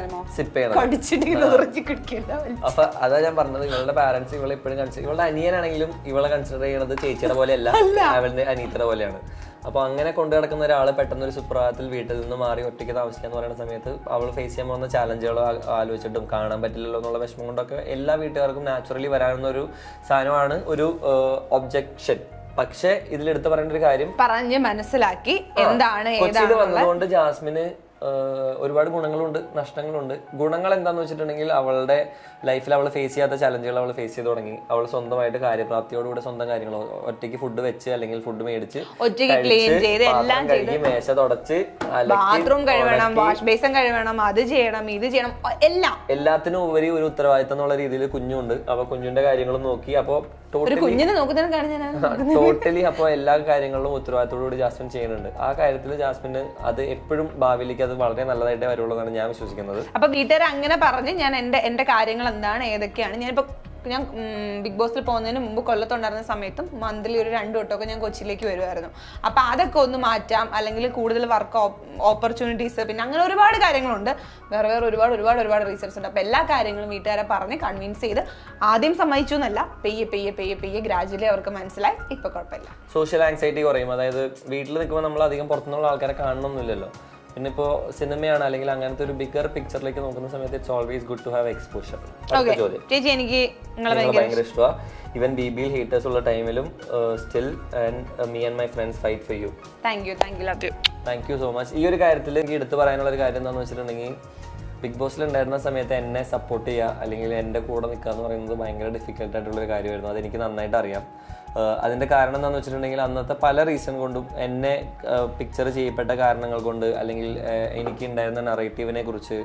അപ്പൊ അതാ ഞാൻ പറഞ്ഞത്, ഇവളുടെ പാരന്റ്സ് ഇവളെ ഇപ്പോഴും ഇവളുടെ അനിയനാണെങ്കിലും ഇവളെ കൺസിഡർ ചെയ്യണത് ചേച്ചിയുടെ പോലെയല്ല, അവളുടെ അനിയത്തിയുടെ പോലെയാണ്. അപ്പോൾ അങ്ങനെ കൊണ്ടു നടക്കുന്ന ഒരാൾ പെട്ടെന്ന് ഒരു സുപ്രഭാതത്തിൽ വീട്ടിൽ നിന്ന് മാറി ഒറ്റയ്ക്ക് താമസിക്കാന്ന് പറയുന്ന സമയത്ത് അവൾ ഫേസ് ചെയ്യാൻ പോകുന്ന ചാലഞ്ചുകൾ ആലോചിച്ചിട്ടും കാണാൻ പറ്റില്ലല്ലോ എന്നുള്ള വിഷമം കൊണ്ടൊക്കെ എല്ലാ വീട്ടുകാർക്കും നാച്ചുറലി വരാവുന്ന ഒരു സാധനമാണ് ഒരു ഒബ്ജക്ഷൻ. പക്ഷെ ഇതിലെടുത്ത് പറയേണ്ട ഒരു കാര്യം, പറഞ്ഞ് മനസ്സിലാക്കി എന്താണ് കൊച്ചിയിൽ വന്നതുകൊണ്ട് ജാസ്മിന് ഒരുപാട് ഗുണങ്ങളുണ്ട്, നഷ്ടങ്ങളുണ്ട്. ഗുണങ്ങൾ എന്താന്ന് വെച്ചിട്ടുണ്ടെങ്കിൽ, അവളുടെ ലൈഫിൽ അവൾ ഫേസ് ചെയ്യാത്ത ചലഞ്ചുകൾ അവൾ ഫേസ് ചെയ്ത് തുടങ്ങി. അവൾ സ്വന്തമായിട്ട് കാര്യപ്രാപ്തിയോടുകൂടെ സ്വന്തം കാര്യങ്ങൾ ഒറ്റയ്ക്ക് ഫുഡ് വെച്ച് അല്ലെങ്കിൽ ഫുഡ് മേടിച്ച് കഴുകി മേശ തുടച്ച് ബാത്റൂം കഴുകണം, വാഷ് ബേസിൻ കഴുകണം, അത് ചെയ്യണം, ഇത് ചെയ്യണം, എല്ലാത്തിനും ഉപരി ഒരു ഉത്തരവാദിത്തം എന്നുള്ള രീതിയിൽ കുഞ്ഞുണ്ട്. അപ്പൊ കുഞ്ഞിന്റെ കാര്യങ്ങളും നോക്കി. അപ്പൊ ടോട്ടലി അപ്പൊ എല്ലാ കാര്യങ്ങളിലും ഉത്തരവാദിത്തോടുകൂടി ജാസ്മിൻ ചെയ്യുന്നുണ്ട്. ആ കാര്യത്തിൽ ജാസ്മിന് അത് എപ്പോഴും ഭാവിയിലേക്ക് അത് വളരെ നല്ലതായിട്ടേ വരുള്ളൂ എന്നാണ് ഞാൻ വിശ്വസിക്കുന്നത്. അപ്പൊ വീട്ടുകാർ അങ്ങനെ പറഞ്ഞ് ഞാൻ എന്റെ കാര്യങ്ങൾ എന്താണ് ഏതൊക്കെയാണ്, ഞാനിപ്പോ ഞാൻ ബിഗ് ബോസിൽ പോകുന്നതിന് മുമ്പ് കൊല്ലത്തുണ്ടായിരുന്ന സമയത്തും മന്ത്ലി ഒരു 2 വട്ടമൊക്കെ ഞാൻ കൊച്ചിയിലേക്ക് വരുമായിരുന്നു. അപ്പൊ അതൊക്കെ ഒന്ന് മാറ്റാം, അല്ലെങ്കിൽ കൂടുതൽ വർക്ക് ഓപ്പർച്യൂണിറ്റീസ്, പിന്നെ അങ്ങനെ ഒരുപാട് കാര്യങ്ങളുണ്ട്, വേറെ ഒരുപാട് ഒരുപാട് ഒരുപാട് റീസൺസ് ഉണ്ട്. അപ്പൊ എല്ലാ കാര്യങ്ങളും വീട്ടുകാരെ പറഞ്ഞ് കൺവിൻസ് ചെയ്ത് ആദ്യം സമ്മതിച്ചു എന്നല്ല, പെയ്യെ ഗ്രാജുവലി അവർക്ക് മനസ്സിലായി. ഇപ്പൊ കുഴപ്പമില്ല. സോഷ്യൽ ആങ്സൈറ്റി കുറയും. അതായത് വീട്ടിൽ നിൽക്കുമ്പോൾ നമ്മൾ അധികം പുറത്തുനിന്നുള്ള ആൾക്കാരെ കാണണമെന്നില്ലല്ലോ. പിന്നെ ഇപ്പോൾ സിനിമയാണ് അല്ലെങ്കിൽ അങ്ങനത്തെ ഒരു ബിഗർ പിക്ചറിലേക്ക് നോക്കുന്ന സമയത്ത് it's always good to have exposure. ചേച്ചി എനിക്ക് ഭയങ്കര ഇഷ്ടമാണ്. ഈവൻ BBL ഹേറ്റേഴ്സ് ഉള്ള ടൈമിലും still and me and my friends fight for you. Thank you so much. ഈ ഒരു കാര്യത്തിൽ എനിക്ക് എടുത്തു പറയാനുള്ള ഒരു കാര്യം എന്താണെന്ന് വെച്ചിട്ടുണ്ടെങ്കിൽ, ബിഗ് ബോസിൽ ഉണ്ടായിരുന്ന സമയത്ത് എന്നെ സപ്പോർട്ട് ചെയ്യുക അല്ലെങ്കിൽ എൻ്റെ കൂടെ നിൽക്കുക എന്ന് പറയുന്നത് ഭയങ്കര ഡിഫിക്കൽട്ടായിട്ടുള്ളൊരു കാര്യമായിരുന്നു. അതെനിക്ക് നന്നായിട്ട് അറിയാം. അതിൻ്റെ കാരണം എന്താണെന്ന് വെച്ചിട്ടുണ്ടെങ്കിൽ, അന്നത്തെ പല റീസൺ കൊണ്ടും എന്നെ പിക്ചർ ചെയ്യപ്പെട്ട കാരണങ്ങൾ കൊണ്ട്, അല്ലെങ്കിൽ എനിക്ക് ഉണ്ടായിരുന്ന നറേറ്റീവിനെ കുറിച്ച്,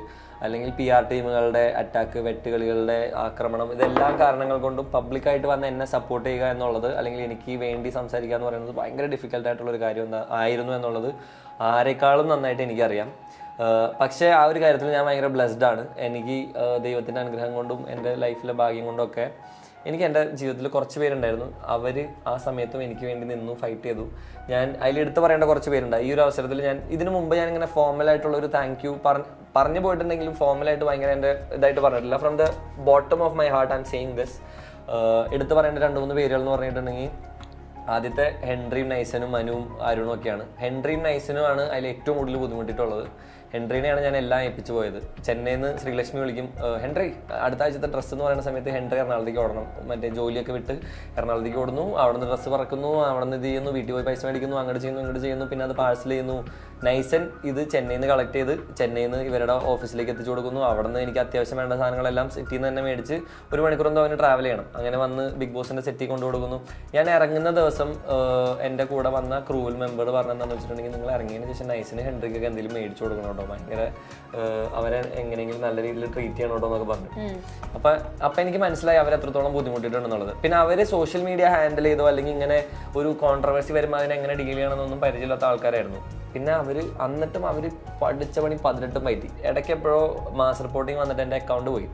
അല്ലെങ്കിൽ PR ടീമുകളുടെ അറ്റാക്ക്, വെട്ടുകളികളുടെ ആക്രമണം, ഇതെല്ലാം കാരണങ്ങൾ കൊണ്ടും പബ്ലിക്കായിട്ട് വന്ന് എന്നെ സപ്പോർട്ട് ചെയ്യുക എന്നുള്ളത്, അല്ലെങ്കിൽ എനിക്ക് വേണ്ടി സംസാരിക്കുക എന്ന് പറയുന്നത് ഭയങ്കര ഡിഫിക്കൽട്ടായിട്ടുള്ളൊരു കാര്യം ആയിരുന്നു എന്നുള്ളത് ആരെക്കാളും നന്നായിട്ട് എനിക്കറിയാം. പക്ഷേ ആ ഒരു കാര്യത്തിൽ ഞാൻ ഭയങ്കര ബ്ലെസ്ഡ് ആണ്. എനിക്ക് ദൈവത്തിൻ്റെ അനുഗ്രഹം കൊണ്ടും എൻ്റെ ലൈഫിലെ ഭാഗ്യം കൊണ്ടും ഒക്കെ എനിക്ക് എൻ്റെ ജീവിതത്തിൽ കുറച്ച് പേരുണ്ടായിരുന്നു. അവർ ആ സമയത്തും എനിക്ക് വേണ്ടി നിന്നു, ഫൈറ്റ് ചെയ്തു. ഞാൻ അതിലെടുത്ത് പറയേണ്ട കുറച്ച് പേരുണ്ട്. ഈ ഒരു അവസരത്തിൽ ഞാൻ ഇതിനു മുമ്പ് ഞാൻ ഇങ്ങനെ ഫോർമലായിട്ടുള്ള ഒരു താങ്ക് യു പറഞ്ഞു പോയിട്ടുണ്ടെങ്കിലും ഫോർമലായിട്ട് ഭയങ്കര എൻ്റെ ഇതായിട്ട് പറഞ്ഞിട്ടില്ല. From the bottom of my heart I M saying this. എടുത്ത് പറയേണ്ട 2-3 പേരുകൾ എന്ന് പറഞ്ഞിട്ടുണ്ടെങ്കിൽ, ആദ്യത്തെ ഹെൻറിയും നൈസനും മനുവും അരുണും ഒക്കെയാണ്. ഹെൻറിയും നൈസനും ആണ് അതിൽ ഏറ്റവും കൂടുതൽ ബുദ്ധിമുട്ടിയിട്ടുള്ളത്. ഹെൻറിനെയാണ് ഞാൻ എല്ലാം ഏൽപ്പിച്ചു പോയത്. ചെന്നൈയിൽ നിന്ന് ശ്രീലക്ഷ്മി വിളിക്കും, ഹെൻറി അടുത്ത ആഴ്ചത്തെ ഡ്രസ്സ് എന്ന് പറയുന്ന സമയത്ത് ഹെൻറി എറണാകുളത്തേക്ക് ഓടണം. മറ്റേ ജോലിയൊക്കെ വിട്ട് എറണാകുളത്തേക്ക് ഓടുന്നു, അവിടെ നിന്ന് ഡ്രസ്സ് പറക്കുന്നു, അവിടെ നിന്ന് ഇത് ചെയ്യുന്നു, വീട്ടിൽ പോയി പൈസ മേടിക്കുന്നു, അങ്ങോട്ട് ചെയ്യുന്നു ഇങ്ങോട്ട് ചെയ്യുന്നു, പിന്നെ അത് പാഴ്സൽ ചെയ്യുന്നു. നൈസൻ ഇത് ചെന്നൈയിൽ നിന്ന് കളക്ട് ചെയ്ത് ചെന്നൈയിൽ നിന്ന് ഇവരുടെ ഓഫീസിലേക്ക് എത്തിച്ചു കൊടുക്കുന്നു. അവിടെ നിന്ന് എനിക്ക് അത്യാവശ്യം വേണ്ട സാധനങ്ങളെല്ലാം സിറ്റിയിൽ നിന്ന് തന്നെ മേടിച്ച് 1 മണിക്കൂറെന്തോ അവന് ട്രാവൽ ചെയ്യണം. അങ്ങനെ വന്ന് ബിഗ് ബോസിൻ്റെ സെറ്റിൽ കൊണ്ടു കൊടുക്കുന്നു. ഞാൻ ഇറങ്ങുന്ന ദിവസം എൻ്റെ കൂടെ വന്ന ക്രൂവൽ മെമ്പർ പറഞ്ഞെന്താണെന്ന് വെച്ചിട്ടുണ്ടെങ്കിൽ, നിങ്ങൾ ഇറങ്ങിയതിന് ശേഷം നൈസിന് ഹെൻറിക്കൊക്കെ എന്തെങ്കിലും മേടിച്ചു കൊടുക്കണം കേട്ടോ, ഭയങ്കര അവരെ എങ്ങനെയെങ്കിലും നല്ല രീതിയിൽ ട്രീറ്റ് ചെയ്യണം കേട്ടോ എന്നൊക്കെ പറഞ്ഞു. അപ്പം എനിക്ക് മനസ്സിലായി അവർ എത്രത്തോളം ബുദ്ധിമുട്ടിയിട്ടുണ്ടെന്നുള്ളത്. പിന്നെ അവർ സോഷ്യൽ മീഡിയ ഹാൻഡിൽ ചെയ്തോ അല്ലെങ്കിൽ ഇങ്ങനെ ഒരു കോൺട്രവേഴ്സി വരുമ്പോൾ അതിനെ എങ്ങനെ ഡീൽ ചെയ്യണമെന്നൊന്നും പരിചയമില്ലാത്ത ആൾക്കാരായിരുന്നു. പിന്നെ എന്നിട്ടും അവർ പഠിച്ച പണി 18 പറ്റി. ഇടയ്ക്ക് എപ്പോഴോ മാസ് റിപ്പോർട്ടിങ് വന്നിട്ട് എൻ്റെ അക്കൗണ്ട് പോയി.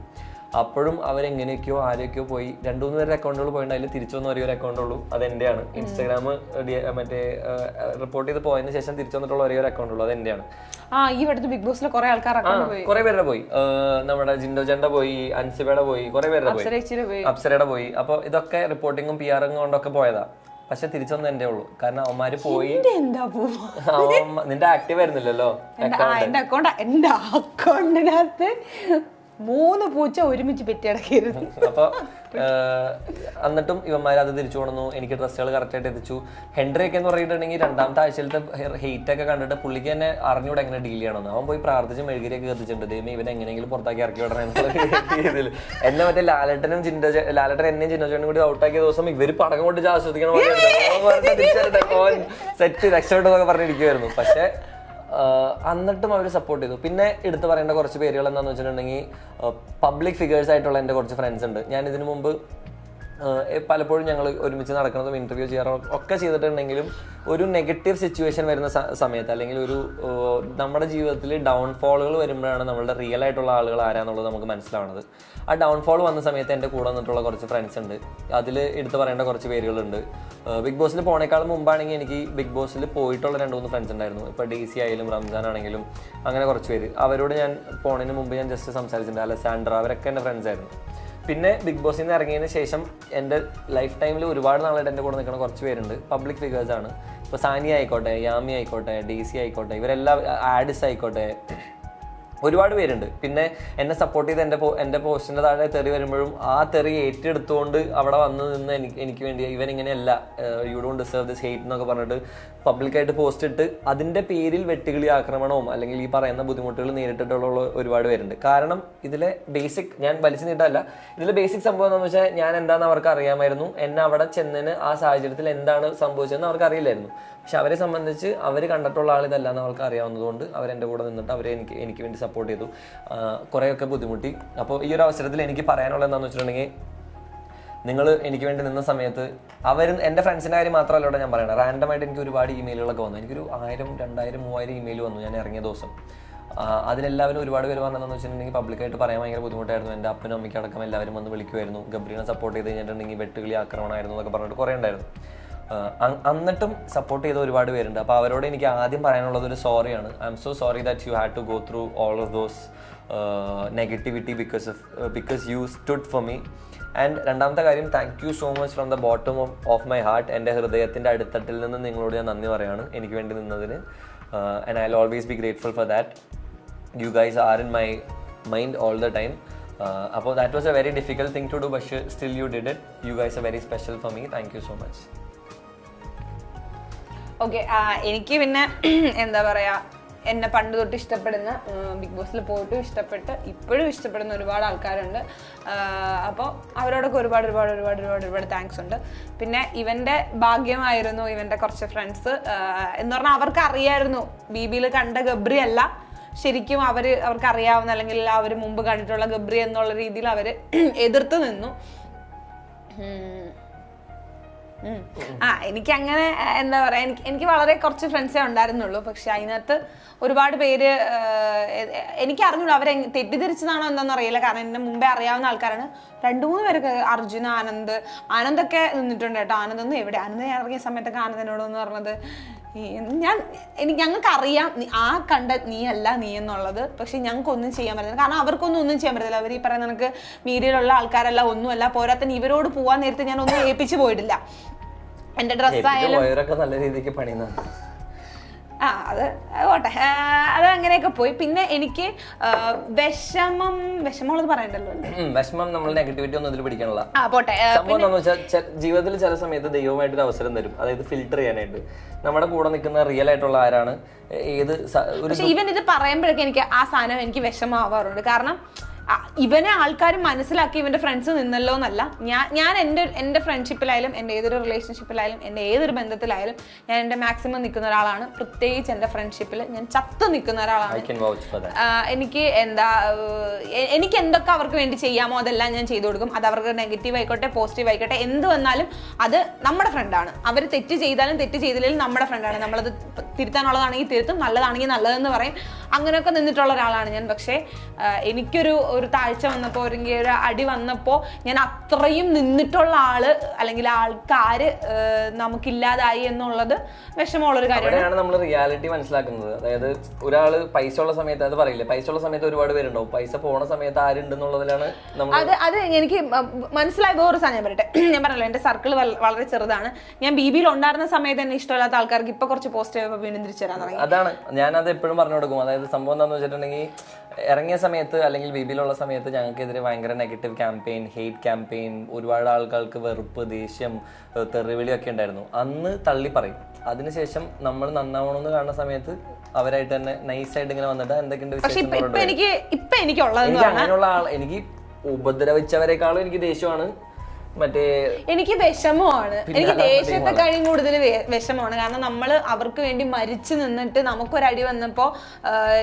അപ്പോഴും അവരെങ്ങനെയൊക്കെയോ ആരെയൊക്കെയോ പോയി 2-3 പേരുടെ അക്കൗണ്ടുകൾ പോയിട്ട് അതിൽ തിരിച്ചു വന്ന ഒരേ ഒരു അക്കൗണ്ടുള്ളൂ, അത് എൻ്റെയാണ്. ഇൻസ്റ്റാഗ്രാം മറ്റേ റിപ്പോർട്ട് ചെയ്ത് പോയതിന് ശേഷം തിരിച്ചു വന്നിട്ടുള്ള ഒരേ ഒരു അക്കൗണ്ടുള്ളൂ, അത് എൻ്റെയാണ്. ബിഗ് ബോസിൽ കുറെ പേരുടെ പോയി. നമ്മുടെ ജിൻഡോ ജണ്ട പോയി, അൻസിബയുടെ പോയി, കുറെ പേരുടെ പോയി, അപ്സരയുടെ പോയി. അപ്പൊ ഇതൊക്കെ റിപ്പോർട്ടിങ്ങും PR കൊണ്ടൊക്കെ പോയതാ. പക്ഷെ തിരിച്ചു വന്ന എന്റെ ഉള്ളൂ. കാരണം അവന്മാര് പോയി, നിന്റെ ആക്റ്റീവ് ആയിരുന്നില്ലല്ലോ എന്റെ അക്കൗണ്ടിനകത്ത് 3 പൂച്ച ഒരുമിച്ച് പെറ്റിടക്കിയിരുന്നു. അപ്പൊ എന്നിട്ടും ഇവന്മാർ അത് തിരിച്ചു കൊണ്ടു. എനിക്ക് ഡ്രസ്സുകൾ കറക്റ്റായിട്ട് എത്തിച്ചു. ഹെൻറി ഒക്കെ എന്ന് പറഞ്ഞിട്ടുണ്ടെങ്കിൽ 2ാമത്തെ ആഴ്ചയിലത്തെ ഹെയ്റ്റ് ഒക്കെ കണ്ടിട്ട് പുള്ളിക്ക് തന്നെ അറിഞ്ഞൂടെ എങ്ങനെ ഡീൽ ചെയ്യണമെന്ന്. അവൻ പോയി പ്രാർത്ഥിച്ച് മെഴുകിരിയൊക്കെ കത്തിച്ചിട്ടുണ്ട്, ദൈവമേ ഇവനെ എങ്ങനെയെങ്കിലും പുറത്താക്കി ഇറക്കി വിടണം എന്നുള്ള രീതിയിൽ. എന്നെ മറ്റേ ലാലേട്ടൻ എന്നെയും ചിന്നോചേട്ടനും കൂടി ഔട്ടാക്കിയ ദിവസം ഇവര് പടക്കം കൊണ്ട് ആസ്വദിക്കണം, സെറ്റ് രക്ഷപ്പെട്ടെന്നൊക്കെ പറഞ്ഞിരിക്കുമായിരുന്നു. പക്ഷെ എന്നിട്ടും അവർ സപ്പോർട്ട് ചെയ്തു. പിന്നെ എടുത്ത് പറയേണ്ട കുറച്ച് പേരുകൾ എന്താണെന്ന് വെച്ചിട്ടുണ്ടെങ്കിൽ, പബ്ലിക് ഫിഗേഴ്സ് ആയിട്ടുള്ള എൻ്റെ കുറച്ച് ഫ്രണ്ട്സ് ഉണ്ട്. ഞാൻ ഇതിനു മുമ്പ് പലപ്പോഴും ഞങ്ങൾ ഒരുമിച്ച് നടക്കുന്നതും ഇന്റർവ്യൂ ചെയ്യാറോ ഒക്കെ ചെയ്തിട്ടുണ്ടെങ്കിലും, ഒരു നെഗറ്റീവ് സിറ്റുവേഷൻ വരുന്ന സമയത്ത് അല്ലെങ്കിൽ ഒരു നമ്മുടെ ജീവിതത്തിൽ ഡൗൺഫോളുകൾ വരുമ്പോഴാണ് നമ്മളുടെ റിയൽ ആയിട്ടുള്ള ആളുകൾ ആരാന്നുള്ളത് നമുക്ക് മനസ്സിലാവുന്നത്. ആ ഡൗൺഫോൾ വന്ന സമയത്ത് എൻ്റെ കൂടെ വന്നിട്ടുള്ള കുറച്ച് ഫ്രണ്ട്സ് ഉണ്ട്. അതിൽ എടുത്ത് പറയേണ്ട കുറച്ച് പേരുകളുണ്ട്. ബിഗ് ബോസിൽ പോണേക്കാളും മുമ്പാണെങ്കിൽ എനിക്ക് ബിഗ് ബോസിൽ പോയിട്ടുള്ള 2-3 ഫ്രണ്ട്സ് ഉണ്ടായിരുന്നു. ഇപ്പോൾ DC ആയാലും റംസാൻ ആണെങ്കിലും അങ്ങനെ കുറച്ച് പേര്. അവരോട് ഞാൻ പോണതിന് മുമ്പ് ഞാൻ ജസ്റ്റ് സംസാരിച്ചിട്ടുണ്ട്. അലസാൻഡ്ര, അവരൊക്കെ എൻ്റെ ഫ്രണ്ട്സ് ആയിരുന്നു. പിന്നെ ബിഗ് ബോസിൽ നിന്ന് ഇറങ്ങിയതിന് ശേഷം എൻ്റെ ലൈഫ് ടൈമിൽ ഒരുപാട് നാളായിട്ട് എൻ്റെ കൂടെ നിൽക്കുന്ന കുറച്ച് പേരുണ്ട്. പബ്ലിക് ഫിഗേഴ്സാണ്. ഇപ്പോൾ സാനിയ ആയിക്കോട്ടെ, യാമി ആയിക്കോട്ടെ, DC ആയിക്കോട്ടെ, ഇവരെല്ലാം, ആഡിസ് ആയിക്കോട്ടെ, ഒരുപാട് പേരുണ്ട്. പിന്നെ എന്നെ സപ്പോർട്ട് ചെയ്ത് എൻ്റെ പോസ്റ്റിൻ്റെ താഴെ തെറി വരുമ്പോഴും ആ തെറി ഏറ്റെടുത്തുകൊണ്ട് അവിടെ വന്ന് നിന്ന് എനിക്ക് വേണ്ടി ഇവനിങ്ങനെയല്ല, you don't deserve this hate എന്നൊക്കെ പറഞ്ഞിട്ട് പബ്ലിക്കായിട്ട് പോസ്റ്റ് ഇട്ട് അതിൻ്റെ പേരിൽ വെട്ടുകിളി ആക്രമണവും അല്ലെങ്കിൽ ഈ പറയുന്ന ബുദ്ധിമുട്ടുകൾ നേരിട്ടിട്ടുള്ള ഒരുപാട് പേരുണ്ട്. കാരണം ഇതിലെ ബേസിക്, ഞാൻ വലിച്ചു നീട്ടല്ല, ഇതിലെ ബേസിക് സംഭവം എന്താണെന്ന് വെച്ചാൽ ഞാൻ എന്താണെന്ന് അവർക്ക് അറിയാമായിരുന്നു. എന്നെ അവിടെ ചെന്നതിന് ആ സാഹചര്യത്തിൽ എന്താണ് സംഭവിച്ചതെന്ന് അവർക്ക് അറിയില്ലായിരുന്നു. പക്ഷെ അവരെ സംബന്ധിച്ച് അവർ കണ്ടിട്ടുള്ള ആൾ ഇതല്ല എന്ന് അവർക്ക് അറിയാവുന്നതുകൊണ്ട് അവരെൻ്റെ കൂടെ നിന്നിട്ട് അവരെ എനിക്ക് വേണ്ടി സപ്പോർട്ട് ചെയ്തു. കുറേയൊക്കെ ബുദ്ധിമുട്ടി. അപ്പോൾ ഈ ഒരു അവസരത്തിൽ എനിക്ക് പറയാനുള്ളത് എന്താണെന്ന് വെച്ചിട്ടുണ്ടെങ്കിൽ, നിങ്ങൾ എനിക്ക് വേണ്ടി നിന്ന സമയത്ത് എൻ്റെ ഫ്രണ്ട്സിൻ്റെ കാര്യം മാത്രമല്ല ഇവിടെ ഞാൻ പറയണം, റാൻഡമായിട്ട് എനിക്ക് ഒരുപാട് ഇമെയിലുകളൊക്കെ വന്നു. എനിക്കൊരു 1000, 2000, 3000 ഇമെയിൽ വന്നു ഞാൻ ഇറങ്ങിയ ദിവസം. അതിലെല്ലാവരും ഒരുപാട് പേര് പറഞ്ഞതെന്ന് വെച്ചിട്ടുണ്ടെങ്കിൽ പബ്ലിക്കായിട്ട് പറയാൻ ഭയങ്കര ബുദ്ധിമുട്ടായിരുന്നു. എൻ്റെ അപ്പനും അമ്മയ്ക്കും അടക്കം എല്ലാവരും വന്ന് വിളിക്കുമായിരുന്നു, ഗബ്രീനെ സപ്പോർട്ട് ചെയ്ത് കഴിഞ്ഞിട്ടുണ്ടെങ്കിൽ വെട്ടുകിളി ആക്രമണമായിരുന്നു എന്നൊക്കെ പറഞ്ഞിട്ട് കുറേ ഉണ്ടായിരുന്നു. എന്നിട്ടും സപ്പോർട്ട് ചെയ്ത ഒരുപാട് പേരുണ്ട്. അപ്പോൾ അവരോട് എനിക്ക് ആദ്യം പറയാനുള്ളത് ഒരു സോറിയാണ്. I'm so sorry that you had to go through all of those negativity because you stood for me. And രണ്ടാമത്തെ കാര്യം, thank you so much from the bottom of my heart. എൻ്റെ ഹൃദയത്തിൻ്റെ അടിത്തട്ടിൽ നിന്ന് നിങ്ങളോട് ഞാൻ നന്ദി പറയാണ് എനിക്ക് വേണ്ടി നിന്നതിന്. And I will always be grateful for that. You guys are in my mind all the time. അപ്പോൾ that was a very difficult thing to do, പക്ഷേ still you did it. You guys a very special for me. Thank you so much. Okay, എനിക്ക് പിന്നെ എന്താ പറയാ, എന്നെ പണ്ട് തൊട്ട് ഇഷ്ടപ്പെടുന്ന, ബിഗ് ബോസിൽ പോയിട്ട് ഇഷ്ടപ്പെട്ട് ഇപ്പോഴും ഇഷ്ടപ്പെടുന്ന ഒരുപാട് ആൾക്കാരുണ്ട്. അപ്പോൾ അവരോടൊക്കെ ഒരുപാട് ഒരുപാട് ഒരുപാട് ഒരുപാട് ഒരുപാട് താങ്ക്സ് ഉണ്ട്. പിന്നെ ഇവൻ്റെ ഭാഗ്യമായിരുന്നു ഇവൻ്റെ കുറച്ച് ഫ്രണ്ട്സ് എന്ന് പറഞ്ഞാൽ അവർക്ക് അറിയായിരുന്നു BBയിൽ കണ്ട ഗബ്രി അല്ല ശരിക്കും അവർക്ക് അറിയാവുന്ന, അല്ലെങ്കിൽ അവർ മുമ്പ് കണ്ടിട്ടുള്ള ഗബ്രി എന്നുള്ള രീതിയിൽ അവർ എതിർത്ത് നിന്നു. എനിക്ക് അങ്ങനെ എന്താ പറയാ, എനിക്ക് വളരെ കുറച്ച് ഫ്രണ്ട്സേ ഉണ്ടായിരുന്നുള്ളൂ. പക്ഷെ അതിനകത്ത് ഒരുപാട് പേര് എനിക്ക് അറിഞ്ഞുള്ളൂ, അവരെ തെറ്റിദ്ധരിച്ചതാണോ എന്താണെന്ന് അറിയില്ല. കാരണം എന്നെ മുമ്പേ അറിയാവുന്ന ആൾക്കാരാണ്. 2-3 പേരൊക്കെ, അർജുന, ആനന്ദൊക്കെ നിന്നിട്ടുണ്ട് കേട്ടോ. ആനന്ദൊന്നും എവിടെ, ആനന്ദ് ഇറങ്ങിയ സമയത്തൊക്കെ ആനന്ദിനോടെന്ന് പറഞ്ഞത്, ഞങ്ങൾക്ക് അറിയാം ആ കണ്ട നീ അല്ല നീ എന്നുള്ളത്, പക്ഷെ ഞങ്ങൾക്ക് ഒന്നും ചെയ്യാൻ പറ്റില്ല. കാരണം അവർക്കൊന്നും ചെയ്യാൻ പറ്റില്ല. അവർ ഈ പറയുന്ന നമുക്ക് മീഡിയയിലുള്ള ആൾക്കാരല്ല, ഒന്നുമല്ല. പോരാത്തന്നെ ഇവരോട് പോവാൻ നേരത്തെ ഞാൻ ഒന്നും ഏൽപ്പിച്ചു പോയിട്ടില്ല. എന്റെ ഡ്രസ്സായാലും നല്ല രീതിക്ക് പണിയുന്നതാണ്. അത് പോട്ടെ, അത് അങ്ങനെയൊക്കെ പോയി. പിന്നെ എനിക്ക് വിഷമമുള്ളത് പറയണ്ടല്ലോ. വിഷമം നമ്മൾ നെഗറ്റിവിറ്റി ഒന്നും ഇതിൽ പിടിക്കാനുള്ള പോട്ടെ. സംഭവം എന്താണെന്ന് വെച്ചാൽ, ജീവിതത്തിൽ ചില സമയത്ത് ദൈവമായിട്ടൊരു അവസരം തരും, അതായത് ഫിൽട്ടർ ചെയ്യാനായിട്ട്. നമ്മുടെ കൂടെ നിൽക്കുന്ന റിയൽ ആയിട്ടുള്ള ആരാണ്, ഏത്. പക്ഷെ ഇവൻ ഇത് പറയുമ്പോഴൊക്കെ എനിക്ക് ആ സാധനം എനിക്ക് വിഷമാവാറുണ്ട്. കാരണം ഇവനെ ആൾക്കാർ മനസ്സിലാക്കി ഇവന്റെ ഫ്രണ്ട്സ് നിന്നല്ലോ എന്നല്ല. ഞാൻ എൻ്റെ ഫ്രണ്ട്ഷിപ്പിലായാലും എൻ്റെ ഏതൊരു റിലേഷൻഷിപ്പിലായാലും എൻ്റെ ഏതൊരു ബന്ധത്തിലായാലും ഞാൻ എൻ്റെ മാക്സിമം നിൽക്കുന്ന ഒരാളാണ്. പ്രത്യേകിച്ച് എൻ്റെ ഫ്രണ്ട്ഷിപ്പിൽ ഞാൻ ചത്ത് നിൽക്കുന്ന ഒരാളാണ്. എനിക്ക് എന്തൊക്കെ അവർക്ക് വേണ്ടി ചെയ്യാമോ അതെല്ലാം ഞാൻ ചെയ്തു കൊടുക്കും. അത് അവർക്ക് നെഗറ്റീവ് ആയിക്കോട്ടെ പോസിറ്റീവ് ആയിക്കോട്ടെ എന്ത് വന്നാലും അത് നമ്മുടെ ഫ്രണ്ടാണ്. അവർ തെറ്റ് ചെയ്താലും തെറ്റ് ചെയ്തില്ലെങ്കിലും നമ്മുടെ ഫ്രണ്ടാണ്. നമ്മളത് തിരുത്താനുള്ളതാണെങ്കിൽ തിരുത്തും, നല്ലതാണെങ്കിൽ നല്ലതെന്ന് പറയും. അങ്ങനെയൊക്കെ നിന്നിട്ടുള്ള ഒരാളാണ് ഞാൻ. പക്ഷേ എനിക്കൊരു താഴ്ച വന്നപ്പോൾ, അല്ലെങ്കിൽ ഒരു അടി വന്നപ്പോൾ ഞാൻ അത്രയും നിന്നിട്ടുള്ള ആള് അല്ലെങ്കിൽ ആൾക്കാര് നമുക്കില്ലാതായി എന്നുള്ളത് വിഷമമുള്ളൊരു കാര്യമാണ്. നമ്മൾ റിയാലിറ്റി മനസ്സിലാക്കുന്നത്. അതായത് ഒരാള് പൈസ ഉള്ള സമയത്ത്, അത് പറയില്ലേ, പൈസ ഉള്ള സമയത്ത് ഒരുപാട് പേരുണ്ടാവും, പൈസ പോണ സമയത്ത് ആരുണ്ടെന്നുള്ളതിലാണ് അത് എനിക്ക് മനസ്സിലായ വേറൊരു സാധനം ഞാൻ പറയട്ടെ. ഞാൻ പറഞ്ഞല്ലോ എന്റെ സർക്കിൾ വളരെ ചെറുതാണ്. ഞാൻ BBയിൽ ഉണ്ടായിരുന്ന സമയത്ത് തന്നെ ഇഷ്ടമില്ലാത്ത ആൾക്കാർക്ക് ഇപ്പൊ കുറച്ച് പോസിറ്റീവ് വീണ്ടും തിരിച്ചു തരാൻ തുടങ്ങി. അതാണ് ഞാനത് എപ്പോഴും പറഞ്ഞു കൊടുക്കും. അതായത് സംഭവം എന്താണെന്ന് വെച്ചിട്ടുണ്ടെങ്കിൽ, ഇറങ്ങിയ സമയത്ത് അല്ലെങ്കിൽ BBയിലുള്ള സമയത്ത് ഞങ്ങൾക്കെതിരെ ഭയങ്കര നെഗറ്റീവ് ക്യാമ്പയിൻ, ഹെയ്റ്റ് ക്യാമ്പയിൻ, ഒരുപാട് ആൾക്കാർക്ക് വെറുപ്പ്, ദേഷ്യം, തെറിവിളിയൊക്കെ ഉണ്ടായിരുന്നു. അന്ന് തള്ളി പറയും. അതിനുശേഷം നമ്മൾ നന്നാവണമെന്ന് കാണുന്ന സമയത്ത് അവരായിട്ട് തന്നെ നൈസായിട്ട് ഇങ്ങനെ വന്നിട്ട് എന്തൊക്കെയുണ്ട് അങ്ങനെയുള്ള ആൾ. എനിക്ക് ഉപദ്രവിച്ചവരെക്കാളും എനിക്ക് ദേഷ്യമാണ്. എനിക്ക് വിഷമമാണ്. എനിക്ക് ദേഷ്യത്തെ കഴിഞ്ഞും കൂടുതൽ വിഷമമാണ്. കാരണം നമ്മൾ അവർക്ക് വേണ്ടി മരിച്ചു നിന്നിട്ട് നമുക്കൊരടി വന്നപ്പോ